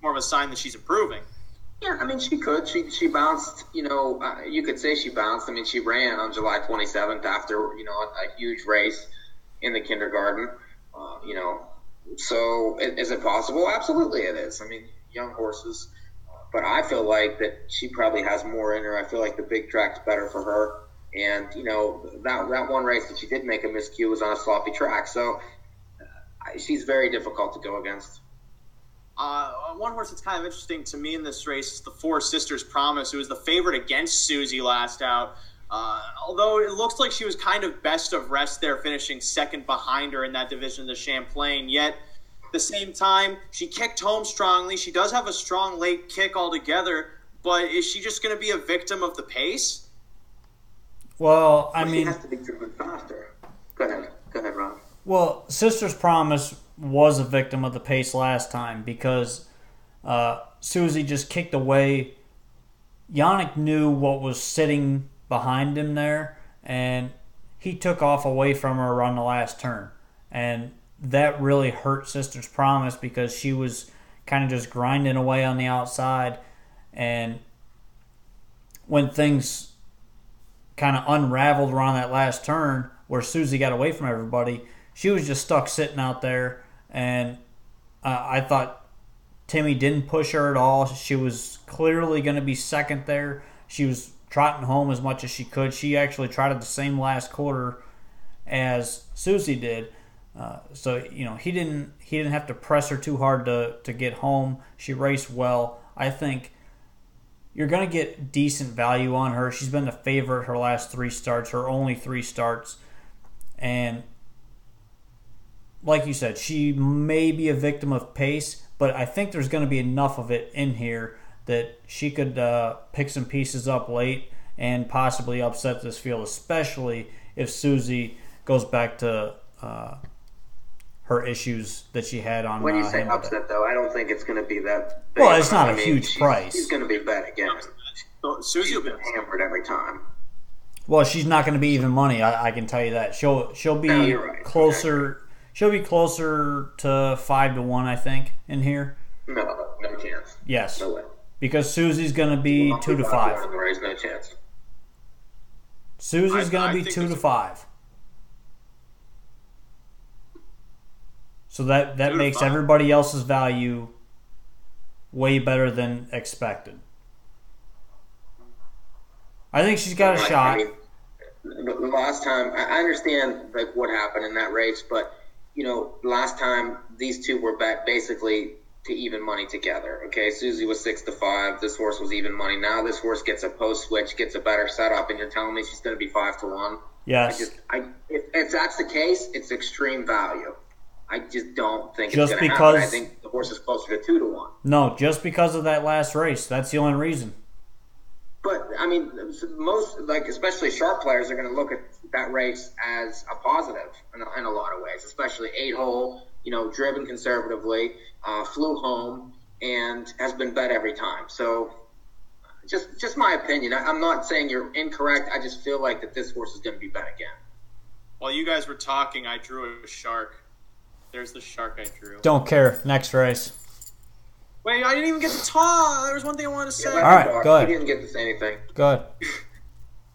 more of a sign that she's improving? Yeah, I mean, she could. She bounced, you could say she bounced. I mean, she ran on July 27th after, a huge race in the kindergarten. So is it possible? Absolutely it is. I mean, young horses. But I feel like that she probably has more in her. I feel like the big track's better for her. And, that one race that she did make a miscue was on a sloppy track. So she's very difficult to go against. One horse that's kind of interesting to me in this race is the 4 Sisters Promise, who was the favorite against Susie last out. Although it looks like she was kind of best of rest there, finishing second behind her in that division of the Champlain. Yet, at the same time, she kicked home strongly. She does have a strong late kick altogether, but is she just going to be a victim of the pace? Well, I mean, she has to be driven faster. Go ahead, Ron. Well, Sister's Promise was a victim of the pace last time because Susie just kicked away. Yannick knew what was sitting behind him there, and he took off away from her on the last turn. And that really hurt Sister's Promise because she was kind of just grinding away on the outside. And when things kind of unraveled around that last turn where Susie got away from everybody, she was just stuck sitting out there. And I thought Timmy didn't push her at all. She was clearly going to be second there. She was trotting home as much as she could. She actually trotted the same last quarter as Susie did. So he didn't have to press her too hard to get home. She raced well. I think you're going to get decent value on her. She's been the favorite her last 3 starts, her only 3 starts. And like you said, she may be a victim of pace, but I think there's going to be enough of it in here that she could pick some pieces up late and possibly upset this field, especially if Susie goes back to her issues that she had on. When you say upset, though, I don't think it's going to be that big. Well, it's not a huge price. She's going to be bet again. Susie will be hammered every time. Well, she's not going to be even money. I can tell you that. She'll be closer. Exactly. She'll be closer to 5-1, I think, in here. No chance. Yes. No way. Because Susie's going to be 2-5. There's no chance. Susie's going to be 2-5. So that makes everybody else's value way better than expected. I think she's got a shot. I mean, the last time, I understand like what happened in that race, but last time these two were bet basically to even money together. Okay, Susie was 6-5. This horse was even money. Now this horse gets a post switch, gets a better setup, and you're telling me she's going to be 5-1. Yes. If that's the case, it's extreme value. I just don't think it's going to happen. I think the horse is closer to 2-1. No, just because of that last race. That's the only reason. But, I mean, most, especially sharp players are going to look at that race as a positive in a lot of ways, especially 8-hole, driven conservatively, flew home, and has been bet every time. So, just my opinion. I'm not saying you're incorrect. I just feel like that this horse is going to be bet again. While you guys were talking, I drew a shark. There's the shark I drew. Don't care. Next race. Wait, I didn't even get to talk. There was one thing I wanted to say. All right, go ahead. You didn't get to say anything. Go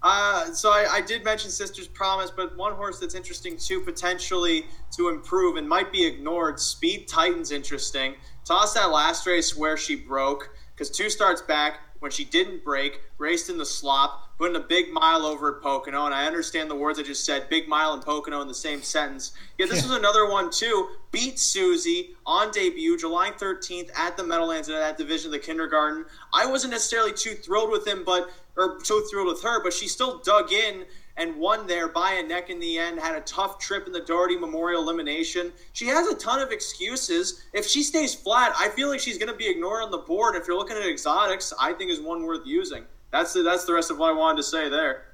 ahead. So I did mention Sister's Promise, but one horse that's interesting too, potentially to improve and might be ignored, Speed Titan's interesting. Toss that last race where she broke, because 2 starts back, when she didn't break, raced in the slop, putting a big mile over at Pocono, and I understand the words I just said, big mile and Pocono in the same sentence. Yeah, this was another one too. Beat Susie on debut, July 13th at the Meadowlands in that division of the kindergarten. I wasn't necessarily too thrilled with him, but or so thrilled with her, but she still dug in and won there by a neck in the end, had a tough trip in the Doherty Memorial elimination. She has a ton of excuses. If she stays flat, I feel like she's going to be ignored on the board. If you're looking at exotics, I think is one worth using. That's the rest of what I wanted to say there.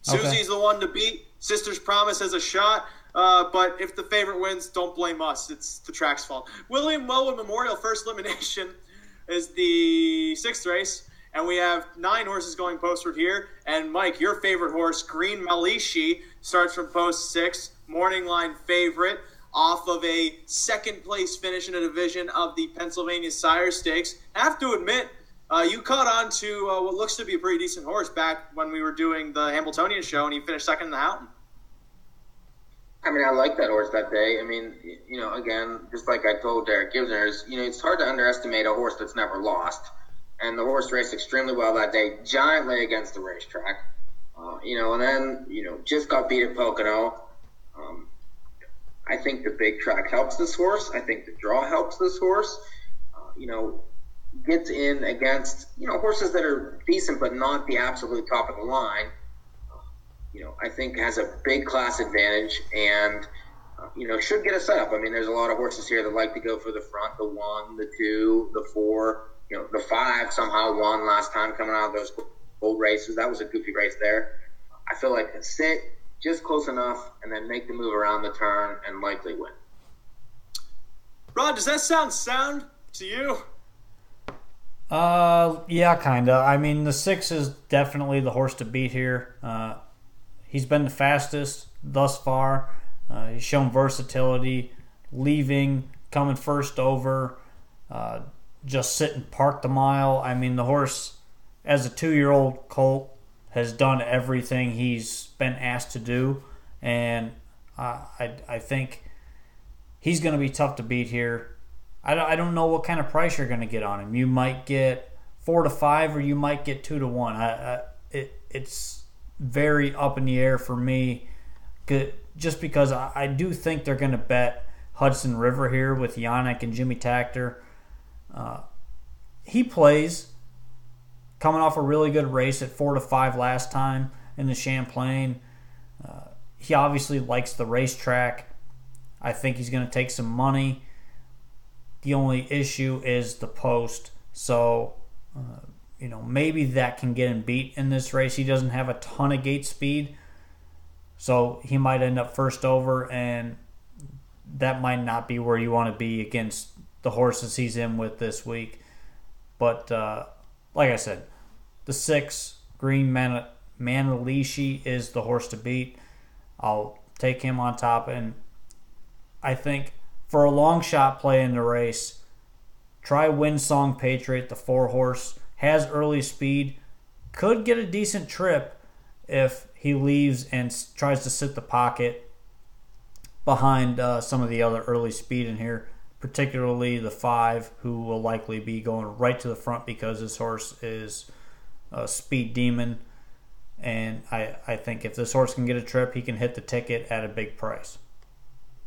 Okay. Susie's the one to beat. Sister's Promise has a shot. But if the favorite wins, don't blame us. It's the track's fault. William Wellwood Memorial first elimination is the 6th race. And we have 9 horses going postward here. And Mike, your favorite horse, Green Malishi, starts from post 6. Morning line favorite off of a second place finish in a division of the Pennsylvania Sire Stakes. I have to admit, you caught on to what looks to be a pretty decent horse back when we were doing the Hamiltonian show, and he finished second in the Houghton. I mean, I like that horse that day. I mean, again, just like I told Derek Gibson, it's hard to underestimate a horse that's never lost. And the horse raced extremely well that day, giantly against the racetrack. And then, just got beat at Pocono. I think the big track helps this horse. I think the draw helps this horse. Gets in against, horses that are decent but not the absolute top of the line. I think has a big class advantage and, should get a setup. I mean, there's a lot of horses here that like to go for the front, the 1, the 2, the 4. The 5 somehow won last time coming out of those old races. That was a goofy race there. I feel like sit just close enough and then make the move around the turn and likely win. Rod, does that sound to you? Yeah, kind of. I mean, the 6 is definitely the horse to beat here. He's been the fastest thus far. He's shown versatility, leaving, coming first over, just sit and park the mile. I mean, the horse, as a 2-year-old colt, has done everything he's been asked to do, and I think he's going to be tough to beat here. I don't know what kind of price you're going to get on him. You might get 4 to 5, or you might get 2 to 1. It's very up in the air for me, just because I do think they're going to bet Hudson River here with Yannick and Jimmy Takter. He plays, coming off a really good race at 4 to 5 last time in the Champlain. He obviously likes the racetrack. I think he's going to take some money. The only issue is the post. So, maybe that can get him beat in this race. He doesn't have a ton of gate speed, so he might end up first over, and that might not be where you want to be against the horses he's in with this week. But like I said, the 6, Green Manalishi, is the horse to beat. I'll take him on top, and I think for a long shot play in the race, try Windsong Patriot, the 4 horse. Has early speed, could get a decent trip if he leaves and tries to sit the pocket behind some of the other early speed in here, particularly the 5, who will likely be going right to the front because this horse is a speed demon. And I think if this horse can get a trip, he can hit the ticket at a big price.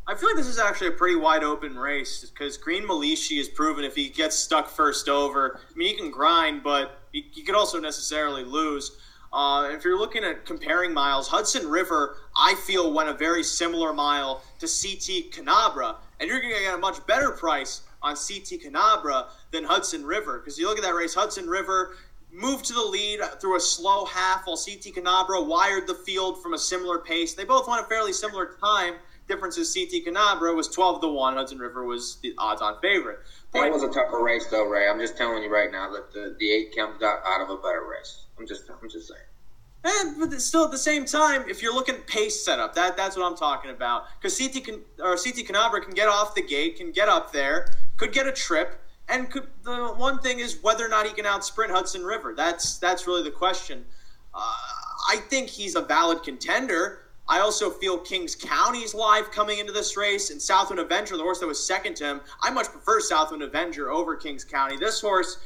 I feel like this is actually a pretty wide open race because Green Malishi has proven if he gets stuck first over, I mean, he can grind, but he could also necessarily lose. If you're looking at comparing miles, Hudson River, I feel, went a very similar mile to CT Canabra, and you're going to get a much better price on CT Canabra than Hudson River, because you look at that race, Hudson River moved to the lead through a slow half while CT Canabra wired the field from a similar pace. They both won a fairly similar time. Difference is CT Canabra was 12 to 1. Hudson River was the odds-on favorite. It was a tougher race, though, Ray. I'm just telling you right now that the 8 Chem got out of a better race. I'm just saying. But still, at the same time, if you're looking at pace setup, that's what I'm talking about. Because CT Canabra can get off the gate, can get up there, could get a trip, and the one thing is whether or not he can out-sprint Hudson River. That's really the question. I think he's a valid contender. I also feel Kings County's live coming into this race, and Southwind Avenger, the horse that was second to him, I much prefer Southwind Avenger over Kings County. This horse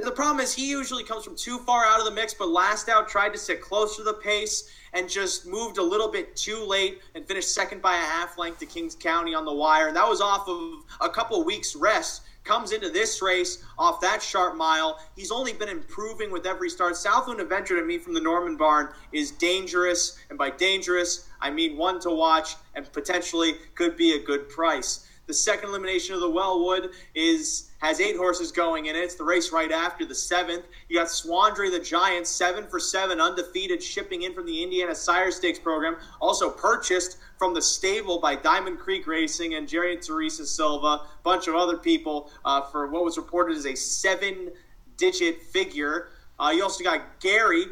The problem is he usually comes from too far out of the mix, but last out tried to sit close to the pace and just moved a little bit too late and finished second by a half length to Kings County on the wire. And that was off of a couple of weeks' rest. Comes into this race off that sharp mile. He's only been improving with every start. Southwind Adventure, to me, from the Norman Barn, is dangerous. And by dangerous, I mean one to watch and potentially could be a good price. The second elimination of the Wellwood has 8 horses going in it. It's the race right after the 7th. You got Swandry the Giant, 7 for 7, undefeated, shipping in from the Indiana Sire Stakes program. Also purchased from the stable by Diamond Creek Racing and Jerry and Teresa Silva, a bunch of other people, for what was reported as a 7-digit figure. You also got Gary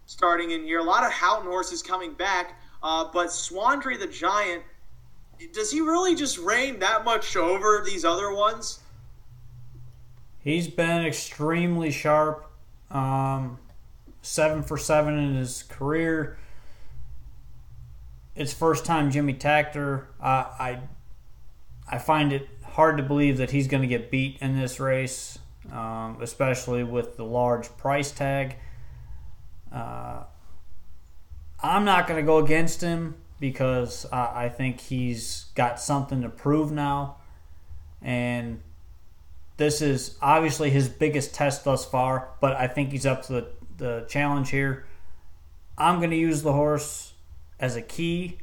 starting in here. A lot of Houghton horses coming back, but Swandry the Giant, does he really just reign that much over these other ones? He's been extremely sharp. 7 for 7 in his career. It's first time Jimmy Tactor. I find it hard to believe that he's going to get beat in this race, especially with the large price tag. I'm not going to go against him because I think he's got something to prove now. And this is obviously his biggest test thus far, but I think he's up to the challenge here. I'm going to use the horse as a key.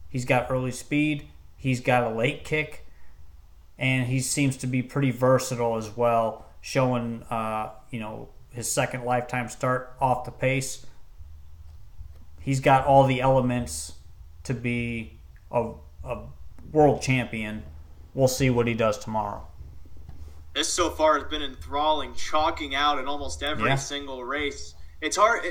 He's got early speed. He's got a late kick. And he seems to be pretty versatile as well, showing his second lifetime start off the pace. He's got all the elements to be a world champion. We'll see what he does tomorrow. This so far has been enthralling, chalking out in almost every single race. It's hard.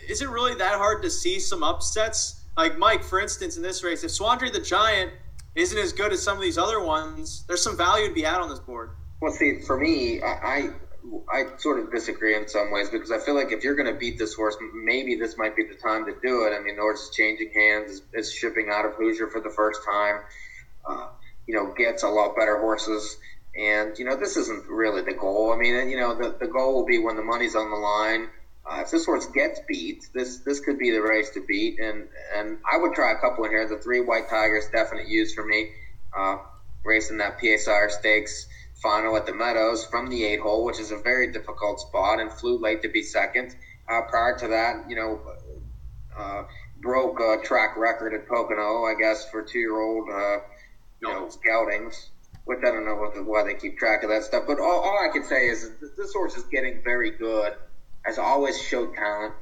Is it really that hard to see some upsets? Like Mike, for instance, in this race, if Swandry the Giant isn't as good as some of these other ones, there's some value to be had on this board. Well, see, for me, I sort of disagree in some ways because I feel like if you're going to beat this horse, maybe this might be the time to do it. I mean, the horse is changing hands, it's shipping out of Hoosier for the first time. Gets a lot better horses. And, this isn't really the goal. I mean, the goal will be when the money's on the line. If this horse gets beat, this could be the race to beat. And I would try a couple in here. The 3 White Tigers, definite use for me. Racing that PSR Stakes final at the Meadows from the 8-hole, which is a very difficult spot, and flew late to be second. Prior to that, broke a track record at Pocono, I guess, for 2-year-old, scoutings. Which I don't know why they keep track of that stuff. But all I can say is that this horse is getting very good, has always showed talent,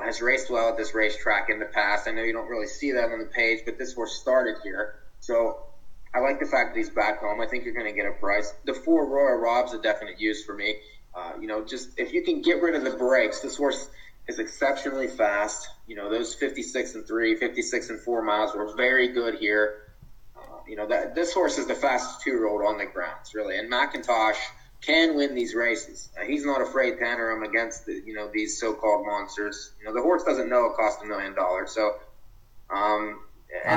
has raced well at this racetrack in the past. I know you don't really see that on the page, but this horse started here. So I like the fact that he's back home. I think you're going to get a price. The 4 Royal Rob's a definite use for me. Just if you can get rid of the brakes, this horse is exceptionally fast. Those 56 and 3, 56 and 4 miles were very good here. That this horse is the fastest 2-year-old on the grounds, really. And McIntosh can win these races. He's not afraid to enter them against these so-called monsters. The horse doesn't know it costs $1 million. So, and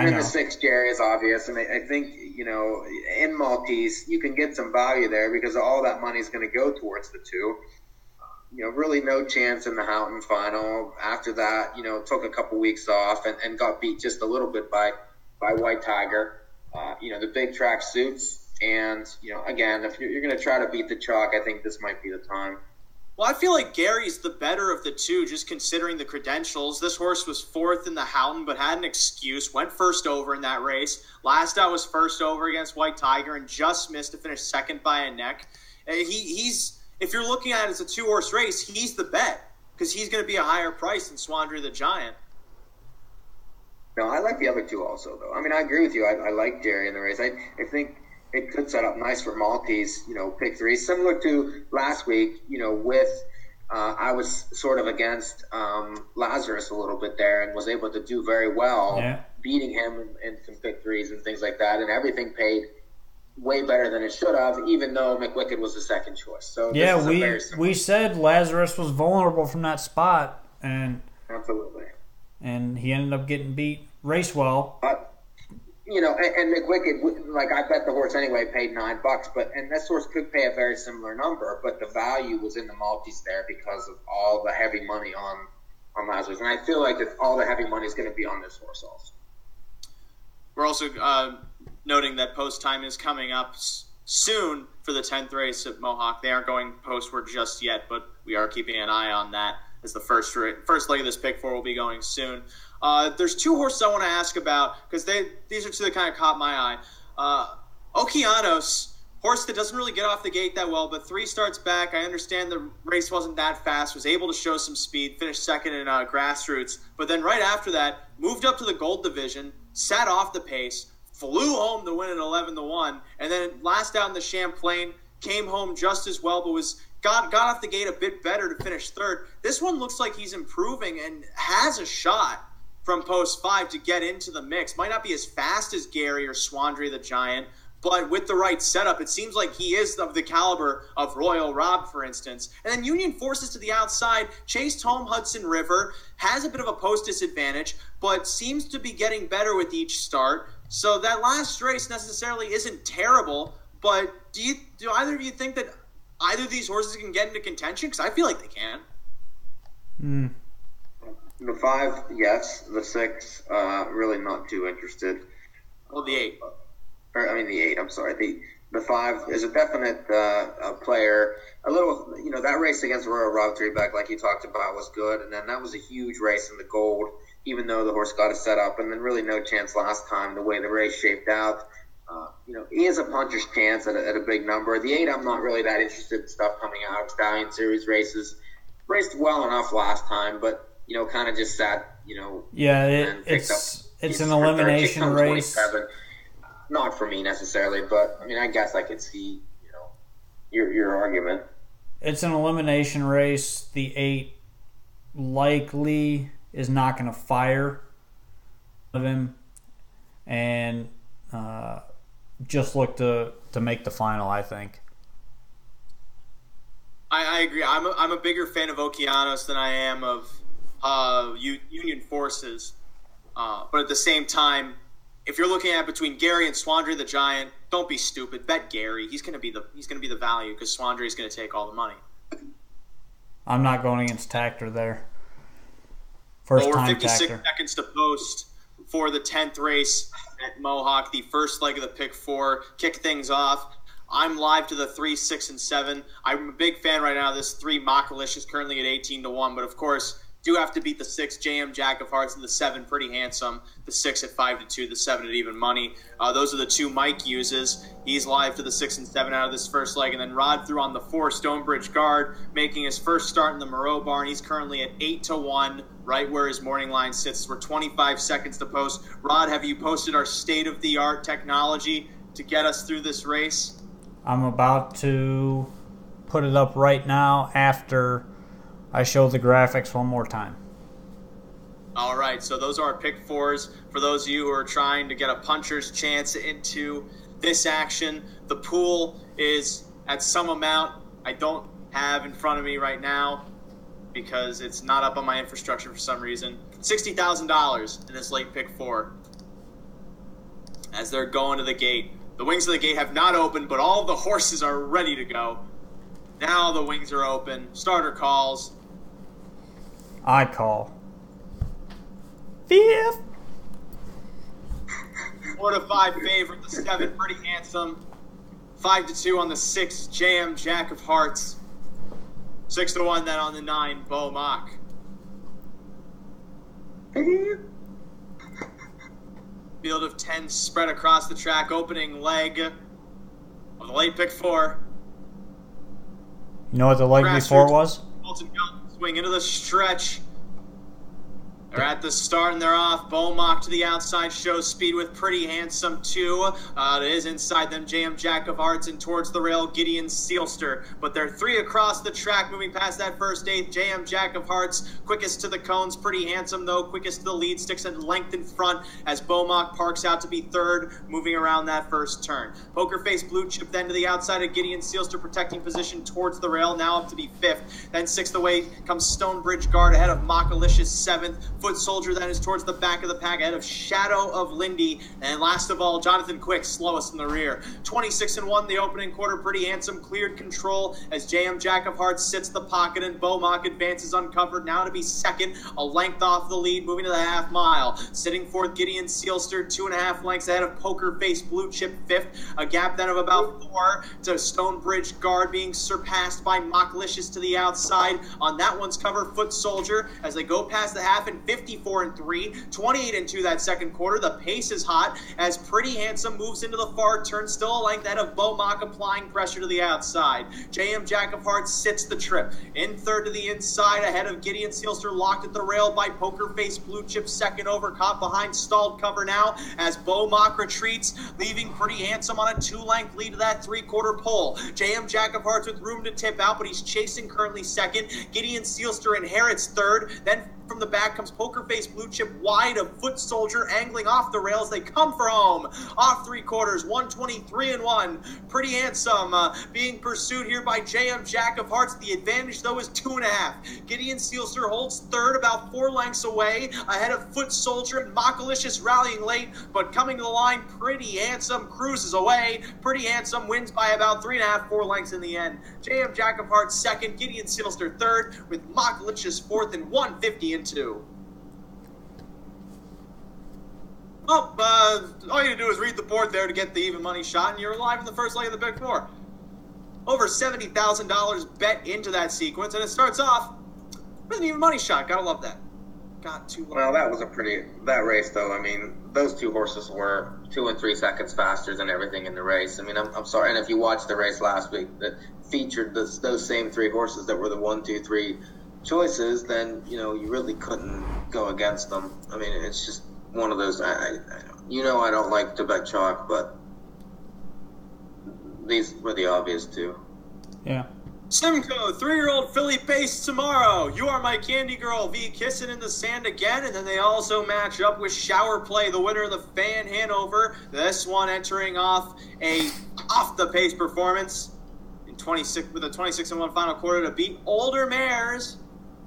then the 6 Jerry is obvious. And I think in Maltese you can get some value there because all that money is going to go towards the 2. Really no chance in the Houghton final. After that, took a couple weeks off and got beat just a little bit by White Tiger. The big track suits. And, again, if you're going to try to beat the chalk, I think this might be the time. Well, I feel like Gary's the better of the 2, just considering the credentials. This horse was 4th in the Houghton, but had an excuse. Went first over in that race. Last out was first over against White Tiger and just missed to finish second by a neck. He's if you're looking at it as a 2-horse race, he's the bet because he's going to be a higher price than Swandry the Giant. No, I like the other 2 also, though. I mean, I agree with you. I like Jerry in the race. I think it could set up nice for Maltese, pick 3. Similar to last week, with I was sort of against Lazarus a little bit there and was able to do very well, beating him in some pick 3s and things like that. And everything paid way better than it should have, even though McWicked was the second choice. So we said Lazarus was vulnerable from that spot. And absolutely. And he ended up getting beat. Race well. you know, and McWicked, like I bet the horse anyway paid $9, and this horse could pay a very similar number, but the value was in the multis there because of all the heavy money on Lazarus, and I feel like that all the heavy money is going to be on this horse also. We're also noting that post time is coming up soon for the 10th race at Mohawk. They aren't going postward just yet, but we are keeping an eye on that as the first leg of this pick four will be going soon. There's two horses I want to ask about because these are two that kind of caught my eye. Okeanos, horse that doesn't really get off the gate that well, but 3 starts back. I understand the race wasn't that fast, was able to show some speed, finished second in grassroots, but then right after that, moved up to the gold division, sat off the pace, flew home to win at 11-1, and then last out in the Champlain, came home just as well, but got off the gate a bit better to finish third. This one looks like he's improving and has a shot from post 5 to get into the mix. Might not be as fast as Gary or Swandry the Giant, but with the right setup, it seems like he is of the caliber of Royal Rob, for instance. And then Union Forces to the outside, chased home Hudson River, has a bit of a post disadvantage, but seems to be getting better with each start. So that last race necessarily isn't terrible, but do either of you think that either of these horses can get into contention? Because I feel like they can. The 5, yes. The 6, really not too interested. Well, the 8. The 8, I'm sorry. The 5 is a definite player. A little, you know, that race against Royal Rob 3-back, like you talked about, was good. And then that was a huge race in the gold, even though the horse got a set up. And then really no chance last time, the way the race shaped out. You know, he has a puncher's chance at a big number. The 8, I'm not really that interested in stuff coming out of Stallion Series races. Raced well enough last time, but, you know, kind of just sat, you know. Yeah, it's an elimination race. Not for me necessarily, but I mean, I guess I could see, you know, your argument. It's an elimination race. The 8 likely is not going to fire of him, and just look to make the final, I think. I agree. I'm a bigger fan of Okeanos than I am of Union Forces, but at the same time, if you're looking at between Gary and Swandry the Giant, don't be stupid. Bet Gary. He's going to be the value because Swandry is going to take all the money. I'm not going against Tactor there. First time 56 Tactor. Seconds to post for the 10th race at Mohawk, the first leg of the pick 4. Kick things off. I'm live to the 3, 6, and 7. I'm a big fan right now of this 3. Makalish is currently at 18-1, but of course, do have to beat the 6, JM Jack of Hearts, and the 7, Pretty Handsome. The 6 at 5-2, the 7 at even money. Those are the 2 Mike uses. He's live to the 6 and 7 out of this first leg. And then Rod threw on the 4, Stonebridge Guard, making his first start in the Moreau Barn. He's currently at 8-1, right where his morning line sits. We're 25 seconds to post. Rod, have you posted our state-of-the-art technology to get us through this race? I'm about to put it up right now after I show the graphics one more time. All right, so those are our pick 4s. For those of you who are trying to get a puncher's chance into this action, the pool is at some amount I don't have in front of me right now because it's not up on my infrastructure for some reason. $60,000 in this late pick 4 as they're going to the gate. The wings of the gate have not opened, but all of the horses are ready to go. Now the wings are open. Starter calls. I call. 5th. 4-5 favorite. The 7, Pretty Handsome. 5-2 on the 6, JM Jack of Hearts. 6-1 then on the 9, Bo Mock. Field of 10 spread across the track. Opening leg of the late pick 4. You know what the leg before was? Bolton swing into the stretch. They're at the start and they're off. Beaumont to the outside, shows speed with Pretty Handsome 2. It is inside them, JM Jack of Hearts, and towards the rail, Gideon Sealster. But they're 3 across the track, moving past that first 8th. JM Jack of Hearts, quickest to the cones. Pretty Handsome, though, quickest to the lead, sticks at length in front as Beaumont parks out to be 3rd, moving around that first turn. Poker Face Blue Chip then to the outside of Gideon Sealster, protecting position towards the rail, now up to be 5th. Then 6th away comes Stonebridge Guard ahead of Makalicious 7th. Foot Soldier then is towards the back of the pack ahead of Shadow of Lindy. And last of all, Jonathan Quick, slowest in the rear. 26-1 the opening quarter. Pretty Handsome cleared control as JM Jack of Hearts sits the pocket and Beaumont advances uncovered. Now to be second, a length off the lead, moving to the half mile. Sitting fourth, Gideon Sealster, 2.5 lengths ahead of Poker Face Blue Chip fifth. A gap then of about 4 to Stonebridge Guard being surpassed by Mocklicious to the outside. On that one's cover, Foot Soldier as they go past the half in 54-3, 28-2 that second quarter. The pace is hot as Pretty Handsome moves into the far turn, still a length ahead of Beaumont applying pressure to the outside. JM Jack of Hearts sits the trip. In third to the inside ahead of Gideon Sealster, locked at the rail by Poker Face Blue Chip second over, caught behind stalled cover now as Beaumont retreats, leaving Pretty Handsome on a 2-length lead to that 3/4 pole. JM Jack of Hearts with room to tip out, but he's chasing currently second. Gideon Sealster inherits third. Then from the back comes Poker Face Blue Chip wide of Foot Soldier angling off the rails. They come for home. Off 3/4, 123-1. Pretty Handsome being pursued here by JM Jack of Hearts. The advantage, though, is 2.5. Gideon Sealster holds third, about 4 lengths away, ahead of Foot Soldier and Mockalicious rallying late, but coming to the line, Pretty Handsome cruises away. Pretty Handsome wins by about 3.5, 4 lengths in the end. JM Jack of Hearts second, Gideon Sealster third, with Mockalicious fourth and 150-2. Well, all you do is read the board there to get the even money shot, and you're live in the first leg of the Big Four. Over $70,000 bet into that sequence, and it starts off with an even money shot. Gotta love that. Got to love Well, that was that race, though. I mean, those two horses were 2 and 3 seconds faster than everything in the race. I mean, I'm sorry. And if you watched the race last week that featured those same 3 horses that were the 1, 2, 3 choices, then, you really couldn't go against them. I mean, it's just one of those, I don't like to bet chalk, but these were the obvious two. Yeah. Simcoe, 3-year-old filly pace tomorrow. You Are My Candy Girl v. Kissin' in the Sand again, and then they also match up with Shower Play, the winner of the Fan Hanover. This one entering off the pace performance with a 26-1 final quarter to beat older mares.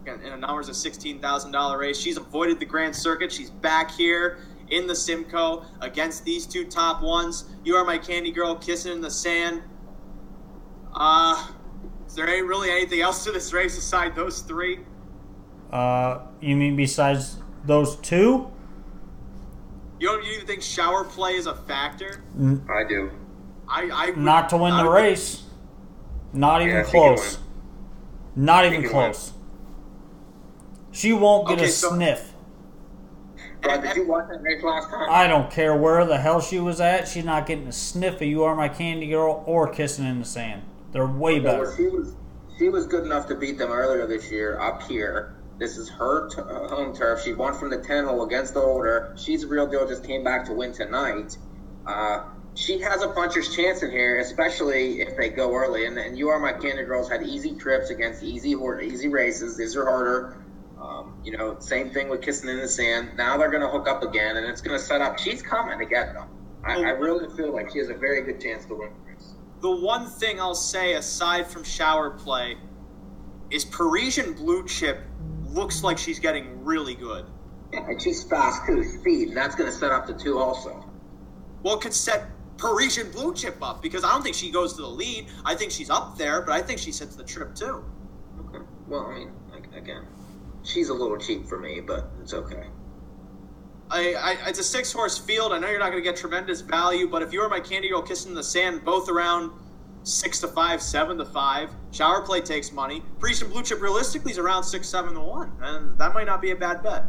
In a numbers of $16,000 race. She's avoided the Grand Circuit. She's back here in the Simcoe against these two top ones. You Are My Candy Girl, Kissin' in the Sand. Is there really anything else to this race aside those 3? You mean besides those 2? You don't even think Shower Play is a factor? I do. Not to win the race. Not even close. Not even close. She won't get a sniff. Brad, did you watch that race last time? I don't care where the hell she was at. She's not getting a sniff of You Are My Candy Girl or Kissing in the Sand. They're way better. Well, she was good enough to beat them earlier this year up here. This is her home turf. She won from the 10-hole against the older. She's a real deal. Just came back to win tonight. She has a puncher's chance in here, especially if they go early. And You Are My Candy Girls had easy trips against easy races. These are harder. Same thing with Kissing in the Sand. Now they're going to hook up again, and it's going to set up. She's coming to get them. I really feel like she has a very good chance to win the race. The one thing I'll say, aside from Shower Play, is Parisian Blue Chip looks like she's getting really good. Yeah, and she's fast, too. Speed, and that's going to set up the 2 also. Well, it could set Parisian Blue Chip up, because I don't think she goes to the lead. I think she's up there, but I think she sets the trip, too. Okay. Well, I mean, again, she's a little cheap for me, but it's okay. It's a 6-horse field. I know you're not going to get tremendous value, but if You Are My Candy Girl, Kissing in the Sand, both around 6-5, 7-5. Shower Play takes money. Parisian Blue Chip realistically is around 6-7-1, and that might not be a bad bet.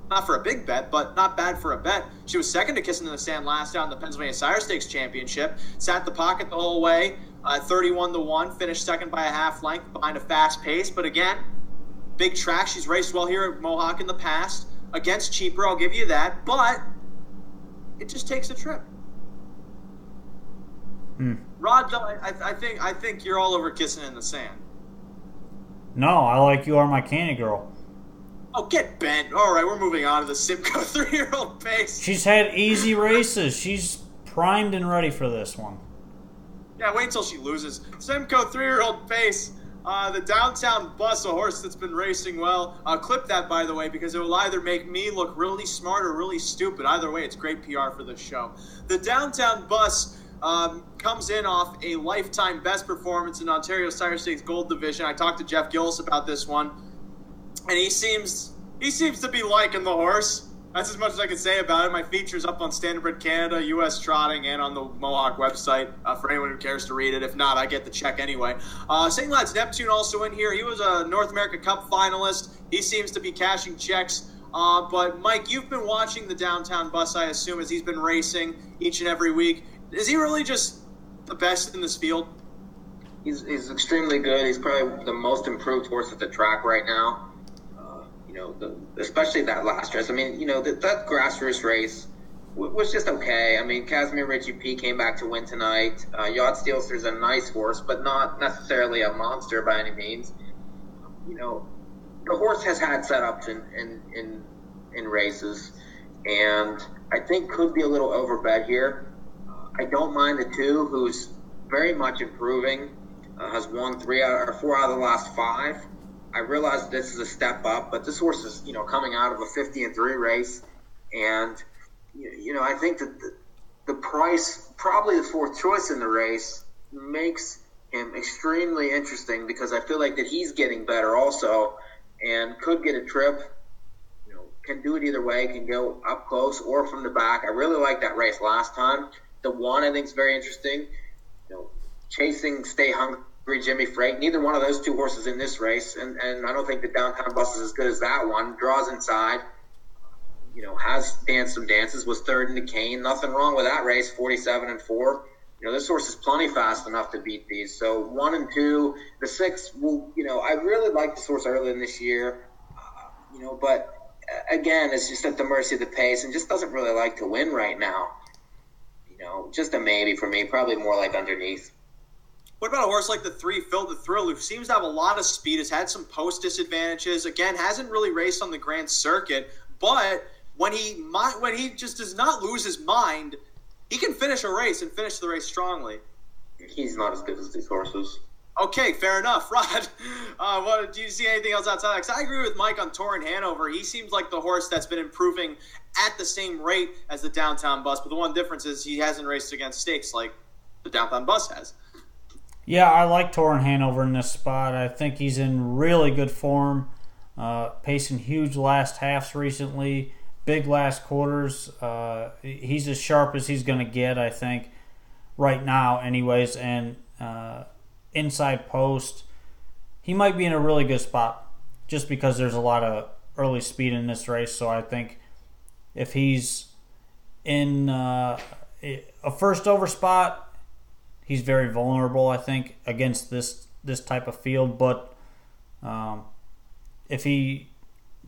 Not for a big bet, but not bad for a bet. She was second to Kissing in the Sand last out in the Pennsylvania Sire Stakes Championship. Sat the pocket the whole way, 31-1. Finished second by a half length behind a fast pace, but again, big track. She's raced well here at Mohawk in the past. Against cheaper, I'll give you that, but it just takes a trip. Rod, I think you're all over Kissing in the Sand. No, I like You Are My Candy Girl. Oh, get bent. All right, we're moving on to the Simcoe 3-year-old pace. She's had easy races. She's primed and ready for this one. Yeah, wait until she loses. Simcoe 3-year-old pace. The Downtown Bus, a horse that's been racing well. Clip that, by the way, because it will either make me look really smart or really stupid. Either way, it's great PR for the show. The Downtown Bus comes in off a lifetime best performance in Ontario Sire Stakes Gold Division. I talked to Jeff Gillis about this one, and he seems to be liking the horse. That's as much as I can say about it. My feature's up on Standardbred Canada, U.S. Trotting, and on the Mohawk website for anyone who cares to read it. If not, I get the check anyway. St. Lads Neptune also in here. He was a North America Cup finalist. He seems to be cashing checks. But, Mike, you've been watching the Downtown Bus, I assume, as he's been racing each and every week. Is he really just the best in this field? He's extremely good. He's probably the most improved horse at the track right now. Especially that last race. I mean, that grassroots race was just okay. I mean, Casimir Ritchie P came back to win tonight. Yacht Steelster's a nice horse, but not necessarily a monster by any means. The horse has had setups in races, and I think could be a little overbet here. I don't mind the two, who's very much improving, has won 4 out of the last 5. I realize this is a step up, but this horse is, coming out of a 50-3 race, and I think that the price, probably the 4th choice in the race, makes him extremely interesting because I feel like that he's getting better also, and could get a trip. Can do it either way, can go up close or from the back. I really like that race last time. The one I think is very interesting. Chasing Stay Hungry, Jimmy Freight. Neither one of those two horses in this race, and I don't think the Downtown Bus is as good as that one. Draws inside, has danced some dances, was 3rd in the Cane. Nothing wrong with that race, 47-4. This horse is plenty fast enough to beat these. So 1 and 2, the 6 will, I really liked this horse earlier in this year, but again, it's just at the mercy of the pace and just doesn't really like to win right now. Just a maybe for me, probably more like underneath. What about a horse like the 3, Phil the Thrill, who seems to have a lot of speed, has had some post disadvantages, again, hasn't really raced on the Grand Circuit, but when he just does not lose his mind, he can finish a race and finish the race strongly. He's not as good as these horses. Okay, fair enough. Rod, do you see anything else outside? Because I agree with Mike on Torrin Hanover. He seems like the horse that's been improving at the same rate as the Downtown Bus, but the one difference is he hasn't raced against stakes like the Downtown Bus has. Yeah, I like Torrin Hanover in this spot. I think he's in really good form, pacing huge last halves recently, big last quarters. He's as sharp as he's going to get, I think, right now anyways, and inside post, he might be in a really good spot just because there's a lot of early speed in this race. So I think if he's in a first over spot, he's very vulnerable, I think, against this type of field. But if he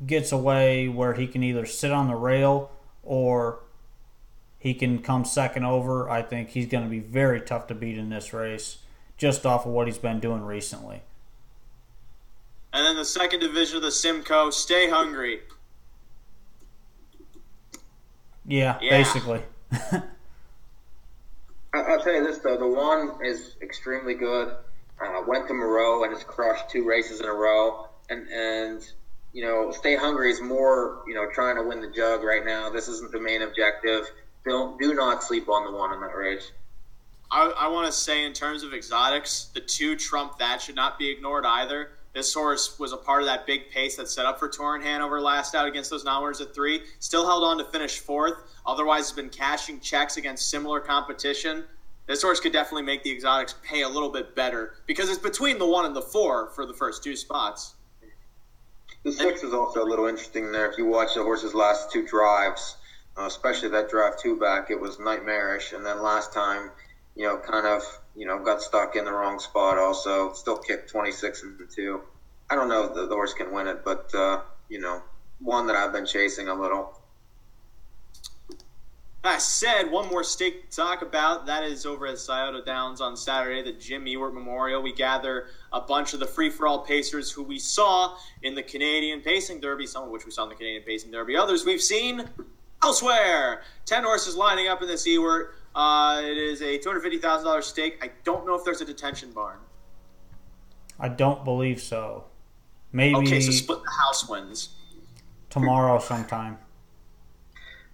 gets away where he can either sit on the rail or he can come second over, I think he's going to be very tough to beat in this race, just off of what he's been doing recently. And then the second division of the Simcoe, Stay Hungry. Yeah. Basically. I'll tell you this, though. The one is extremely good. Went to Moreau and has crushed 2 races in a row. And Stay Hungry is more, trying to win the jug right now. This isn't the main objective. Do not sleep on the one in that race. I want to say in terms of exotics, the 2 trump that should not be ignored either. This horse was a part of that big pace that set up for Torrin Hanover last out against those non-winners at 3. Still held on to finish 4th. Otherwise, has been cashing checks against similar competition. This horse could definitely make the exotics pay a little bit better because it's between the 1 and the 4 for the first 2 spots. The 6 is also a little interesting there. If you watch the horse's last 2 drives, especially that drive 2 back, it was nightmarish. And then last time, got stuck in the wrong spot also. Still kicked 26-2. I don't know if the horse can win it, but, one that I've been chasing a little. I said one more stake to talk about. That is over at Scioto Downs on Saturday, the Jim Ewart Memorial. We gather a bunch of the free-for-all pacers who we saw in the Canadian Pacing Derby, some of which we saw in the Canadian Pacing Derby. Others we've seen elsewhere. 10 horses lining up in this Ewart. It is a $250,000 stake. I don't know if there's a detention barn. I don't believe so. Maybe Okay, so split the house wins. tomorrow sometime.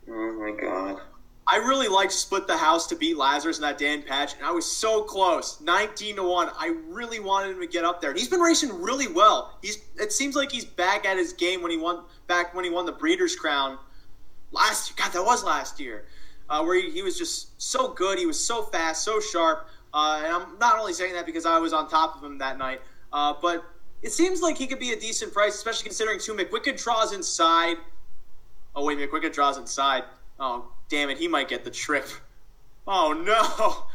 Oh my God. I really liked Split the House to beat Lazarus in that Dan patch, and I was so close, 19-1. I really wanted him to get up there. And he's been racing really well. It seems like he's back at his game when he won the Breeders' Crown last year. God, that was last year, where he was just so good. He was so fast, so sharp. And I'm not only saying that because I was on top of him that night, but it seems like he could be a decent price, especially considering too McWicked draws inside. Oh wait, McWicked draws inside. Oh, damn it, he might get the trip. Oh, no.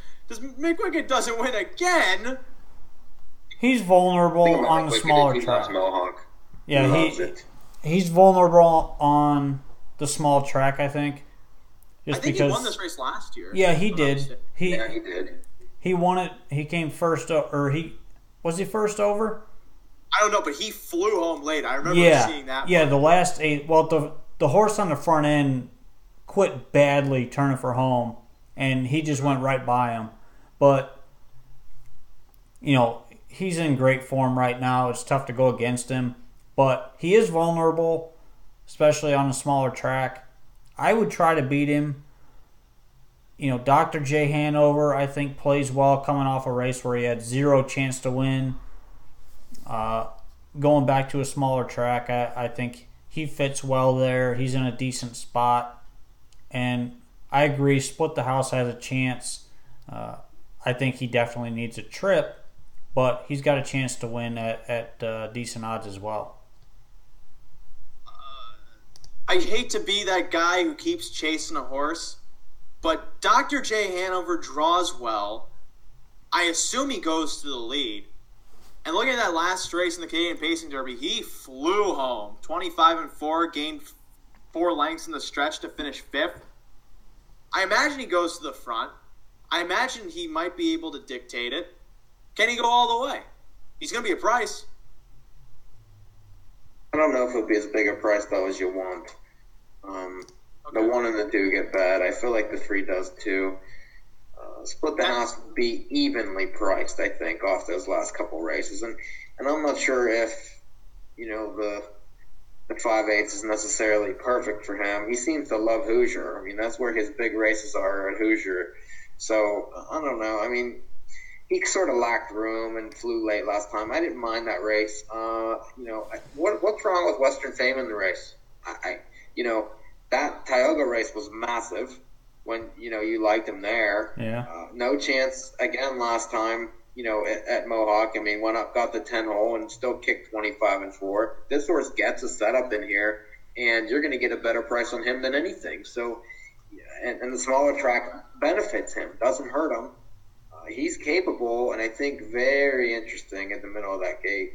McWicked doesn't win again? He's vulnerable on the smaller track. Yeah, he's vulnerable on the small track, I think. I think he won this race last year. Yeah, he did. He did. He won it. He came first, was he first over? I don't know, but he flew home late. I remember seeing that. Yeah, the last 8. Well, the horse on the front end quit badly turning for home, and he just went right by him. But, he's in great form right now. It's tough to go against him. But he is vulnerable, especially on a smaller track. I would try to beat him. Dr. J. Hanover, I think, plays well coming off a race where he had 0 chance to win. Going back to a smaller track, I think he fits well there. He's in a decent spot. And I agree, Split the House has a chance. I think he definitely needs a trip, but he's got a chance to win at decent odds as well. I hate to be that guy who keeps chasing a horse, but Dr. J. Hanover draws well. I assume he goes to the lead. And looking at that last race in the Canadian Pacing Derby, he flew home. 25-4, gained 4 lengths in the stretch to finish 5th. I imagine he goes to the front. I imagine he might be able to dictate it. Can he go all the way? He's going to be a price. I don't know if it'll be as big a price, though, as you want. The 1 and the 2 get bad. I feel like the 3 does, too. Split the House would be evenly priced, I think, off those last couple races. And I'm not sure if, the 5/8 is necessarily perfect for him. He seems to love Hoosier. I mean, that's where his big races are at Hoosier. So, I don't know. I mean, he sort of lacked room and flew late last time. I didn't mind that race. What's wrong with Western Fame in the race? That Tioga race was massive when, you liked him there. Yeah. No chance again last time. At Mohawk, went up, got the 10 hole, and still kicked 25-4. This horse gets a setup in here, and you're going to get a better price on him than anything. So, and the smaller track benefits him, doesn't hurt him. He's capable, and I think very interesting in the middle of that gate.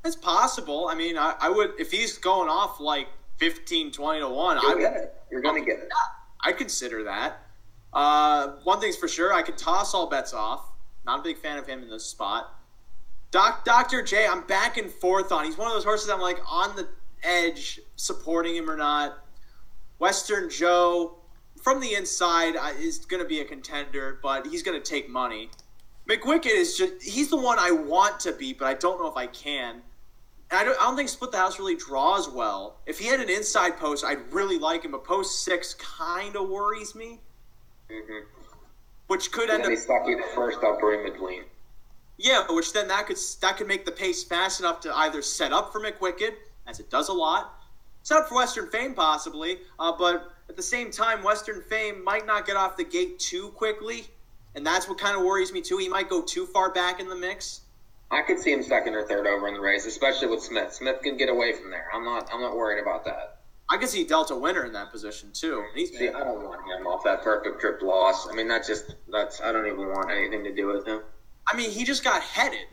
It's possible. I would, if he's going off like 15-20-1, You're going to get it. Yeah, I'd consider that. One thing's for sure, I could toss all bets off. Not a big fan of him in this spot. Dr. J, I'm back and forth on. He's one of those horses I'm like on the edge, supporting him or not. Western Joe, from the inside, is going to be a contender, but he's going to take money. McWicked he's the one I want to beat, but I don't know if I can. And I don't think Split the House really draws well. If he had an inside post, I'd really like him, but post 6 kind of worries me. Mm-hmm. Which could end up stuck you the first upper in between. Yeah, which then that could make the pace fast enough to either set up for McWicked, as it does a lot, set up for Western Fame possibly, but at the same time, Western Fame might not get off the gate too quickly, and that's what kind of worries me too. He might go too far back in the mix. I could see him second or third over in the race, especially with Smith. Smith can get away from there. I'm not worried about that. I could see Delta Winner in that position too. I don't want him off that perfect trip loss. I don't even want anything to do with him. He just got headed.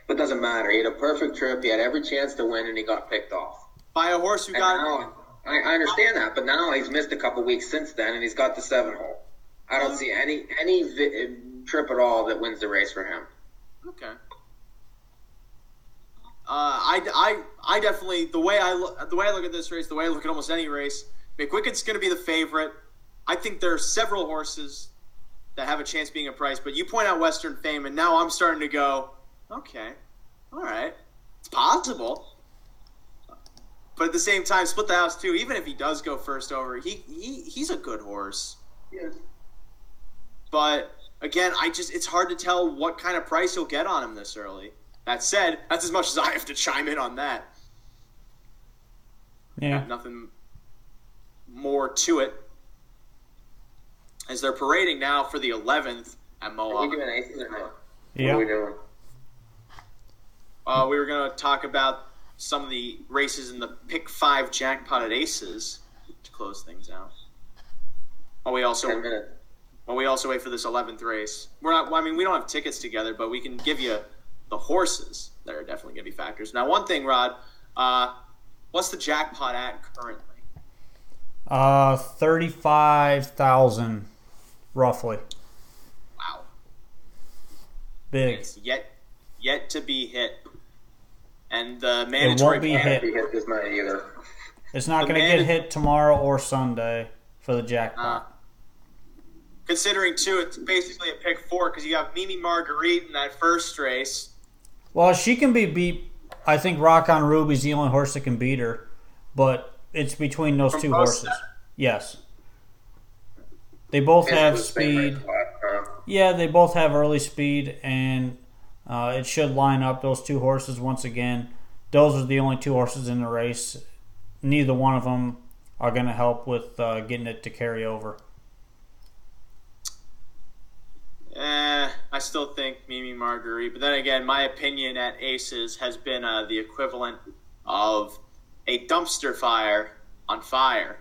But it doesn't matter. He had a perfect trip. He had every chance to win, and he got picked off. By a horse who got... I understand that, but now he's missed a couple weeks since then, and he's got the 7 hole. I don't see any trip at all that wins the race for him. Okay. I definitely, the way I look at this race, the way I look at almost any race, McWicked's going to be the favorite. I think there are several horses that have a chance being a price. But you point out Western Fame, and now I'm starting to go, okay, all right, it's possible. But at the same time, Split the House too. Even if he does go first over, he's a good horse. Yes. But again, it's hard to tell what kind of price you'll get on him this early. That said, that's as much as I have to chime in on that. Yeah. Nothing more to it. As they're parading now for the 11th at Mohawk. Are we doing aces or no? Yeah. What are we doing? We were going to talk about some of the races in the Pick 5 jackpot at Aces to close things out. While we also 10 minutes. wait for this 11th race. We don't have tickets together, but we can give you the horses that are definitely going to be factors. Now, one thing, Rod, what's the jackpot at currently? 35,000, roughly. Wow. Big. It's yet to be hit. And the mandatory It won't be hit. This night either. It's not going to get hit tomorrow or Sunday for the jackpot. Considering, too, it's basically a pick 4 because you have Mimi Marguerite in that first race. Well, she can be beat. I think Rock on Ruby's the only horse that can beat her, but it's between those two horses. Yes. They both have speed. Yeah, they both have early speed, and it should line up those two horses once again. Those are the only two horses in the race. Neither one of them are going to help with getting it to carry over. I still think Mimi Marguerite. But then again, my opinion at Aces has been the equivalent of a dumpster fire on fire.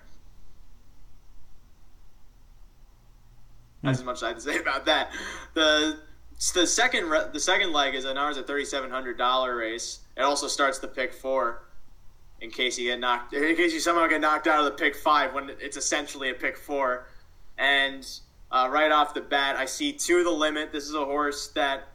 That's as much as I have to say about that. The second leg is ours a $3,700 race. It also starts the pick 4 in case you somehow get knocked out of the pick 5 when it's essentially a pick 4. And right off the bat, I see To the Limit. This is a horse that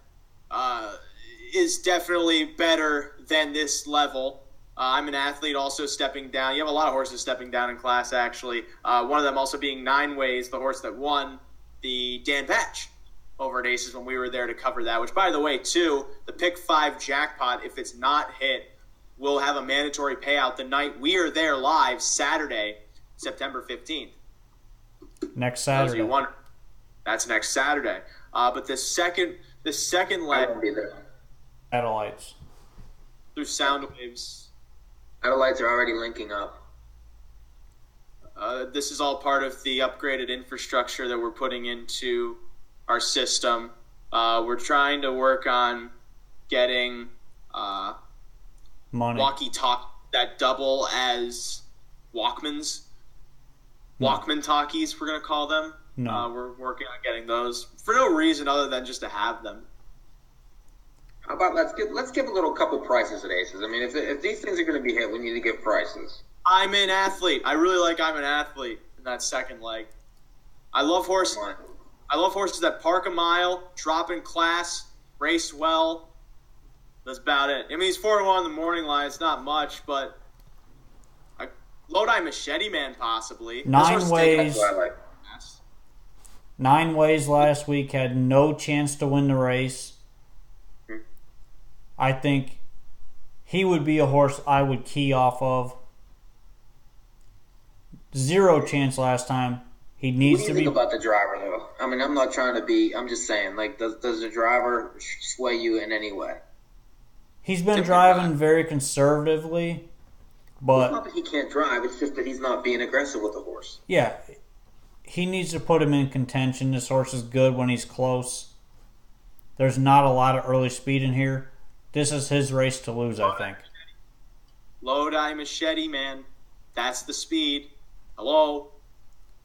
is definitely better than this level. I'm an athlete also stepping down. You have a lot of horses stepping down in class, actually. One of them also being Nine Ways, the horse that won the Dan Patch over at Aces when we were there to cover that, which, by the way, too, the Pick 5 jackpot, if it's not hit, will have a mandatory payout the night we are there live, Saturday, September 15th. Next Saturday. That's next Saturday. But the second leg Satellites through sound waves. Satellites are already linking up. This is all part of the upgraded infrastructure that we're putting into our system. We're trying to work on getting money walkie-talkie that double as Walkmans. Walkman-talkies, we're going to call them. No. We're working on getting those for no reason other than just to have them. How about let's give a little couple prices at Aces. I mean, if these things are going to be hit, we need to give prices. I'm an athlete. I really like I'm an athlete in that second leg. I love horses. I love horses that park a mile, drop in class, race well. That's about it. I mean, he's 4-1 in the morning line. It's not much, but Lodi Machete Man possibly. Nine Ways last week had no chance to win the race. I think he would be a horse I would key off of. 0 chance last time. He needs what do you think about the driver, though? I mean, I'm not trying to be. I'm just saying, like, does the driver sway you in any way? He's been driving very conservatively, but it's not that he can't drive. It's just that he's not being aggressive with the horse. Yeah, he needs to put him in contention. This horse is good when he's close. There's not a lot of early speed in here. This is his race to lose, I think. Lodi Machete Man. That's the speed. Hello.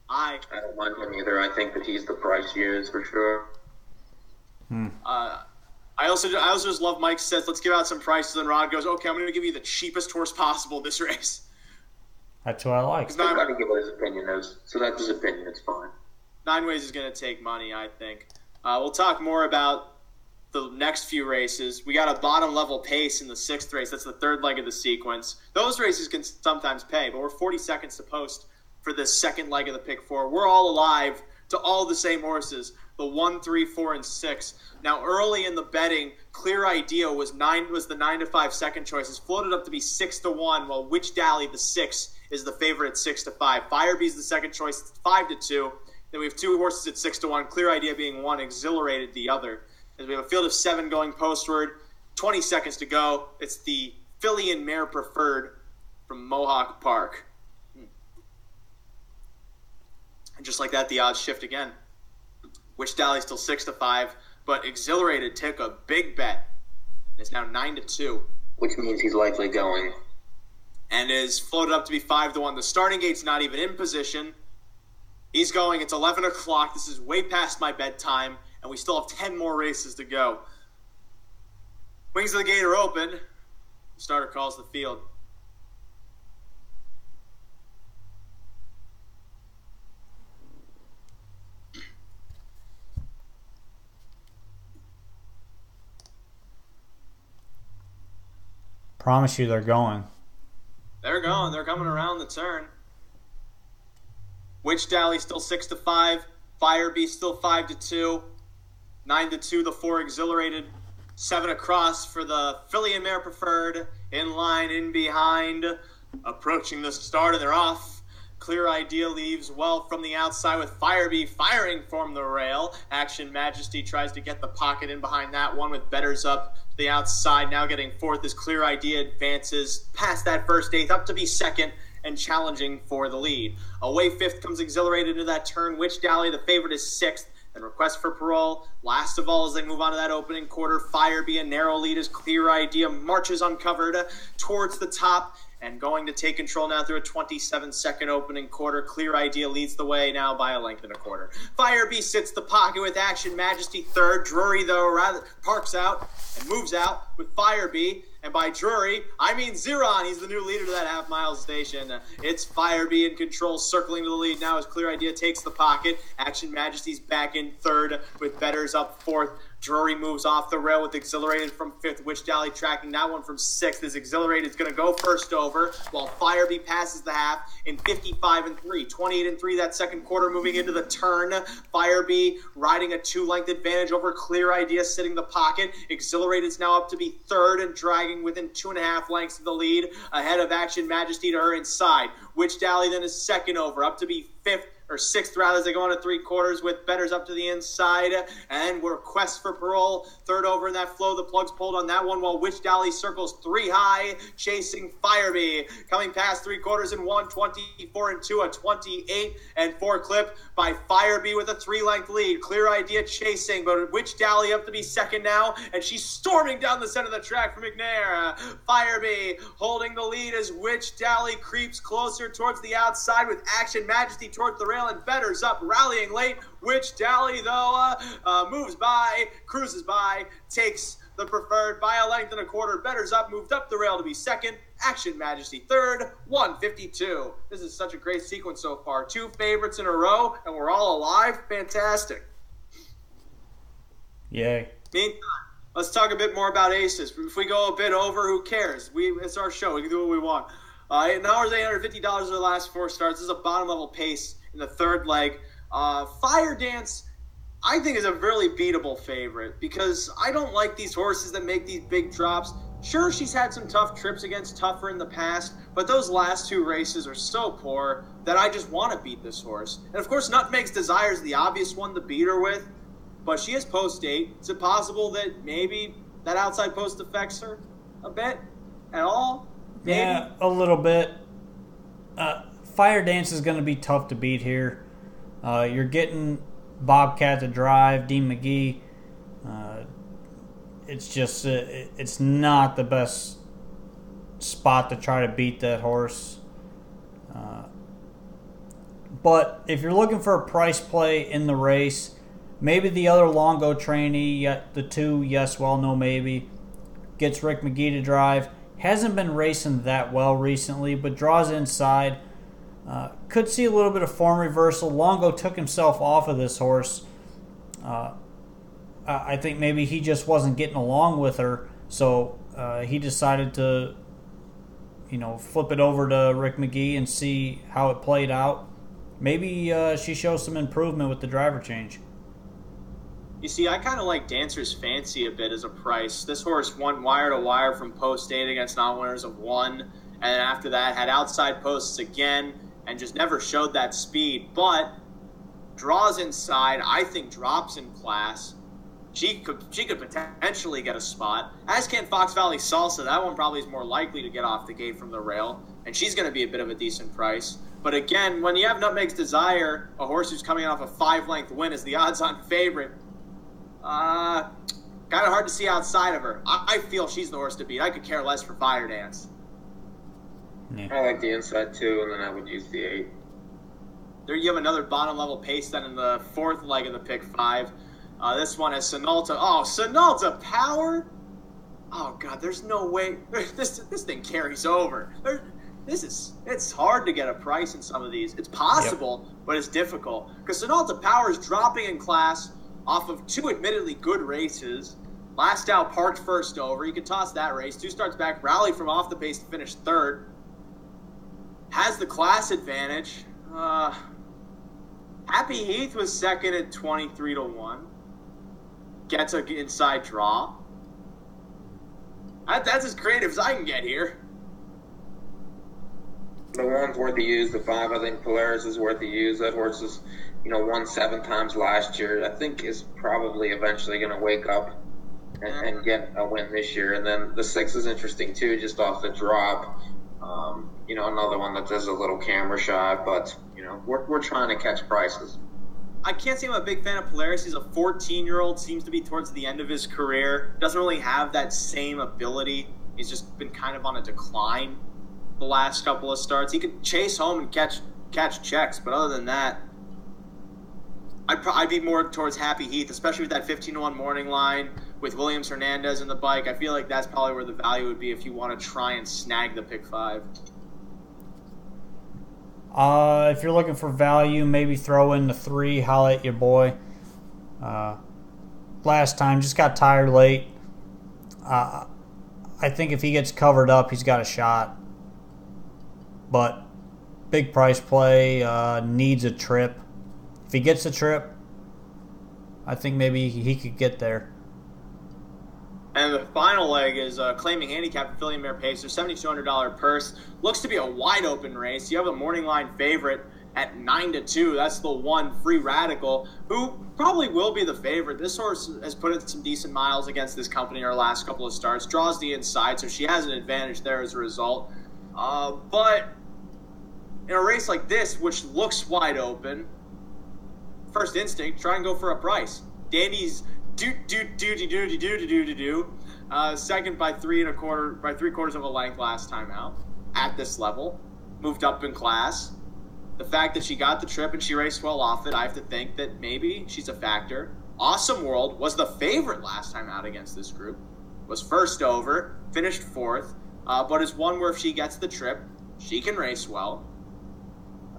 I don't mind him either. I think that he's the price he is for sure. I also just love Mike says, let's give out some prices, and Rod goes, okay, I'm going to give you the cheapest horse possible this race. That's what I like. He's not going to give what his opinion is, so that's his opinion. It's fine. Nine Ways is going to take money, I think. We'll talk more about the next few races. We got a bottom level pace in the 6th race. That's the 3rd leg of the sequence. Those races can sometimes pay, but we're 40 seconds to post for the 2nd leg of the pick 4. We're all alive to all the same horses. the 1, 3, 4, and 6. Now, early in the betting, Clear Idea was the 9 to 5 second choice. It's floated up to be 6 to 1, while Witch Dally, the 6, is the favorite at 6 to 5. Firebee's the second choice, it's 5 to 2. Then we have 2 horses at 6 to 1. Clear Idea being 1, Exhilarated the other. As we have a field of 7 going postward, 20 seconds to go. It's the filly and mare preferred from Mohawk Park. And just like that, the odds shift again. Witch Dally still 6 to 5, but Exhilarated took a big bet. It's now 9 to 2. Which means he's likely going. And is floated up to be 5 to 1. The starting gate's not even in position. He's going. It's 11 o'clock. This is way past my bedtime, and we still have 10 more races to go. Wings of the gate are open. The starter calls the field. Promise you they're going. They're going. They're coming around the turn. Witch Dally still 6 to 5. Firebee still 5 to 2. 9 to 2, the 4 Exhilarated. 7 across for the filly and mare preferred. In line, in behind. Approaching the start, and they're off. Clear Idea leaves well from the outside with Firebee firing from the rail. Action Majesty tries to get the pocket in behind that one with Betters up to the outside. Now getting fourth as Clear Idea advances past that first eighth up to be second and challenging for the lead. Away fifth comes Exhilarated into that turn. Witch Dally, the favorite, is sixth. And Request for Parole. Last of all, as they move on to that opening quarter, Firebee, a narrow lead as Clear Idea marches uncovered towards the top. And going to take control now through a 27-second opening quarter. Clear Idea leads the way now by a length and a quarter. Firebee sits the pocket with Action Majesty third. Drury, though, rather parks out and moves out with Firebee. And by Drury, I mean Zeron. He's the new leader to that half-mile station. It's Firebee in control, circling to the lead now as Clear Idea takes the pocket. Action Majesty's back in third with Betters up fourth. Drury moves off the rail with Exhilarated from fifth. Witch Dally tracking that one from sixth as Exhilarated is going to go first over, while Firebee passes the half in 55-3. 28-3 that second quarter, moving into the turn. Firebee riding a 2-length advantage over Clear Idea, sitting the pocket. Exhilarated is now up to be third and dragging within 2.5 lengths of the lead, ahead of Action Majesty to her inside. Witch Dally then is second over, up to be fifth. Or sixth, rather, as they go on to three quarters with Betters up to the inside. And Request for Parole, third over in that flow. The plugs pulled on that one, while Witch Dally circles 3 high, chasing Firebee. Coming past three quarters in 1:24-2, a 28-4 clip by Firebee with a 3-length lead. Clear Idea chasing, but Witch Dally up to be second now, and she's storming down the center of the track from McNair. Firebee holding the lead as Witch Dally creeps closer towards the outside with Action Majesty towards the rail, and Betters up, rallying late. Witch Dally, though, moves by, cruises by, takes the preferred by a length and a quarter. Betters up, moved up the rail to be second. Action Majesty third, 1:52. This is such a great sequence so far. 2 favorites in a row, and we're all alive. Fantastic. Yay. Meantime, let's talk a bit more about aces. If we go a bit over, who cares? It's our show. We can do what we want. $850 of the last 4 starts. This is a bottom-level pace in the third leg. Fire Dance, I think, is a really beatable favorite because I don't like these horses that make these big drops. Sure, she's had some tough trips against tougher in the past, but those last 2 races are so poor that I just want to beat this horse. And, of course, Nutmeg's Desire is the obvious one to beat her with, but she has post 8. Is it possible that maybe that outside post affects her a bit at all? Maybe? Yeah, a little bit. Fire Dance is going to be tough to beat here. You're getting Bobcat to drive, Dean McGee. It's just, it's not the best spot to try to beat that horse. But if you're looking for a price play in the race, maybe the other Longo trainee, the 2 Yes, Well, No, Maybe, gets Rick McGee to drive. Hasn't been racing that well recently, but draws inside. Could see a little bit of form reversal. Longo took himself off of this horse. I think maybe he just wasn't getting along with her, so he decided to, flip it over to Rick McGee and see how it played out. Maybe she shows some improvement with the driver change. You see, I kind of like Dancer's Fancy a bit as a price. This horse won wire to wire from post 8 against non-winners of 1, and then after that had outside posts again and just never showed that speed. But draws inside, I think drops in class. She could potentially get a spot. As can Fox Valley Salsa. That one probably is more likely to get off the gate from the rail, and she's going to be a bit of a decent price. But again, when you have Nutmeg's Desire, a horse who's coming off a 5-length win, is the odds-on favorite. Kind of hard to see outside of her. I feel she's the horse to beat. I could care less for Fire Dance. Yeah. I like the inside too, and then I would use the 8. There you have another bottom-level pace then in the 4th leg of the pick 5. This one has Sonalta. Oh, Sonalta Power? Oh, God, there's no way. This thing carries over. It's hard to get a price in some of these. It's possible, but it's difficult. Because Sonalta Power is dropping in class off of 2 admittedly good races. Last out, parked first over. You can toss that race. 2 starts back, rallied from off the pace to finish 3rd. Has the class advantage. Happy Heath was 2nd at 23-1. Gets an inside draw. That's as creative as I can get here. The 1's worth the use. The 5, I think Polaris is worth the use. That horse is, won 7 times last year. I think is probably eventually going to wake up and get a win this year. And then the 6 is interesting too, just off the drop. Another one that does a little camera shot, but we're trying to catch prices. I can't say I'm a big fan of Polaris. He's a 14-year-old, seems to be towards the end of his career. Doesn't really have that same ability. He's just been kind of on a decline the last couple of starts. He could chase home and catch checks, but other than that, I'd be more towards Happy Heath, especially with that 15-1 morning line with Williams Hernandez in the bike. I feel like that's probably where the value would be if you want to try and snag the pick 5. If you're looking for value, maybe throw in the 3, Holla at Your Boy. Last time, just got tired late. I think if he gets covered up, he's got a shot. But big price play, needs a trip. If he gets a trip, I think maybe he could get there. And the final leg is claiming handicap affiliate mare pacer, $7,200 purse. Looks to be a wide open race. You have a morning line favorite at 9-2. That's the 1, Free Radical, who probably will be the favorite. This horse has put in some decent miles against this company in her last couple of starts. Draws the inside, so she has an advantage there as a result. But in a race like this, which looks wide open, first instinct, try and go for a price. Dandy's second by 3/4 of a length last time out at this level, moved up in class. The fact that she got the trip and she raced well off it, I have to think that maybe she's a factor. Awesome World was the favorite last time out against this group, was first over, finished 4th, but is one where if she gets the trip, she can race well.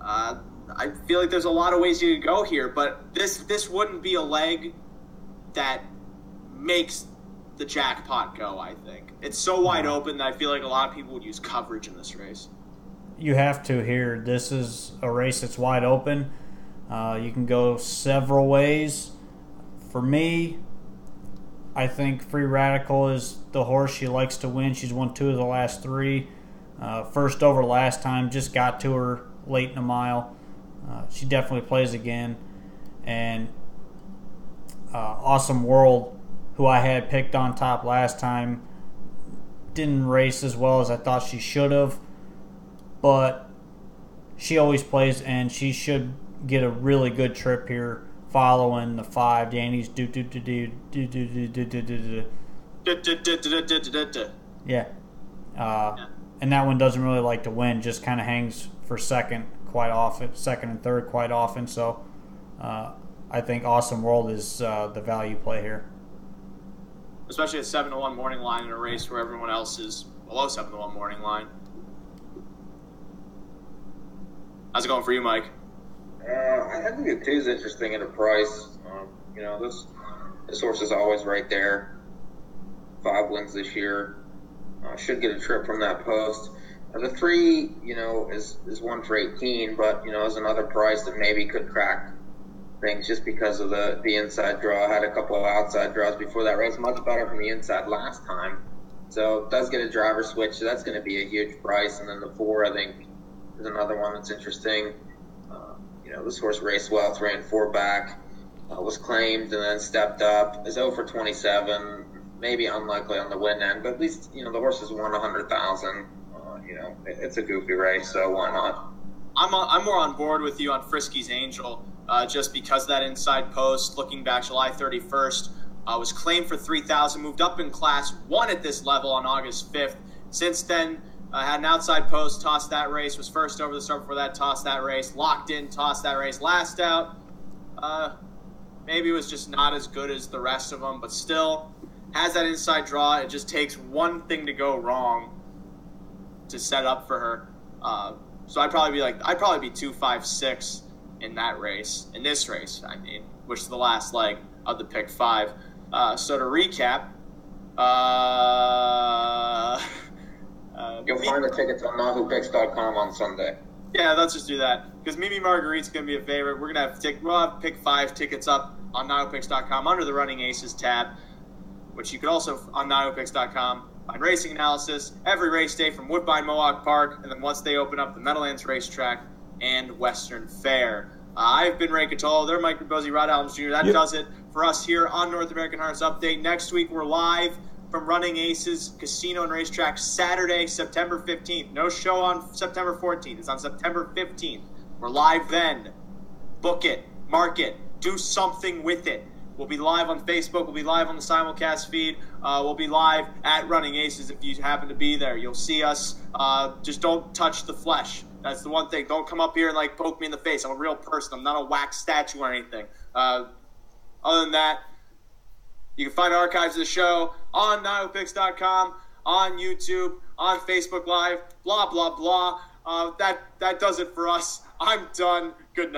I feel like there's a lot of ways you could go here, but this wouldn't be a leg that makes the jackpot go, I think. It's so wide open that I feel like a lot of people would use coverage in this race. You have to here. This is a race that's wide open. You can go several ways. For me, I think Free Radical is the horse. She likes to win. She's won 2 of the last 3. First over last time, just got to her late in a mile. She definitely plays again. And Awesome World, who I had picked on top last time, didn't race as well as I thought she should have, but she always plays, and she should get a really good trip here following the 5. Danny's yeah. And that one doesn't really like to win, just kind of hangs for second and third quite often. So I think Awesome World is the value play here. Especially a 7-1 morning line in a race where everyone else is below 7-1 morning line. How's it going for you, Mike? I think the 2 is interesting at a price. This horse is always right there. 5 wins this year. Should get a trip from that post. And the 3, is one for 18, but is another price that maybe could crack things just because of the inside draw. I had a couple of outside draws before that race, much better from the inside last time. So it does get a driver switch, so that's going to be a huge price. And then the 4, I think, is another one that's interesting. This horse raced well, 3 and 4 back, was claimed and then stepped up. Is 0 for 27, maybe unlikely on the win end, but at least, the horse has won 100,000. It's a goofy race, so why not? I'm more on board with you on Frisky's Angel, just because that inside post, looking back July 31st, was claimed for 3,000, moved up in class, won at this level on August 5th. Since then, had an outside post, tossed that race, was first over the start before that, tossed that race, locked in, tossed that race, last out. Maybe it was just not as good as the rest of them, but still has that inside draw. It just takes one thing to go wrong to set up for her. So I'd probably be 2-5-6 in that race, in this race, which is the last leg of the pick 5. So to recap, you'll find the tickets on NAHUpicks.com on Sunday. Yeah, let's just do that, because Mimi Marguerite's going to be a favorite. We'll have pick 5 tickets up on NAHUpicks.com under the Running Aces tab, which you could also on NAHUpicks.com find racing analysis every race day from Woodbine Mohawk Park, and then once they open up the Meadowlands Racetrack and Western Fair. I've been Ray Catolo. They're Mike Ribozzi, Rod Adams Jr. That does it for us here on North American Harness Update. Next week, we're live from Running Aces Casino and Racetrack Saturday, September 15th. No show on September 14th. It's on September 15th. We're live then. Book it. Mark it. Do something with it. We'll be live on Facebook. We'll be live on the simulcast feed. We'll be live at Running Aces if you happen to be there. You'll see us. Just don't touch the flesh. That's the one thing. Don't come up here and poke me in the face. I'm a real person. I'm not a wax statue or anything. Other than that, you can find archives of the show on NAHUpicks.com, on YouTube, on Facebook Live, blah, blah, blah. That does it for us. I'm done. Good night.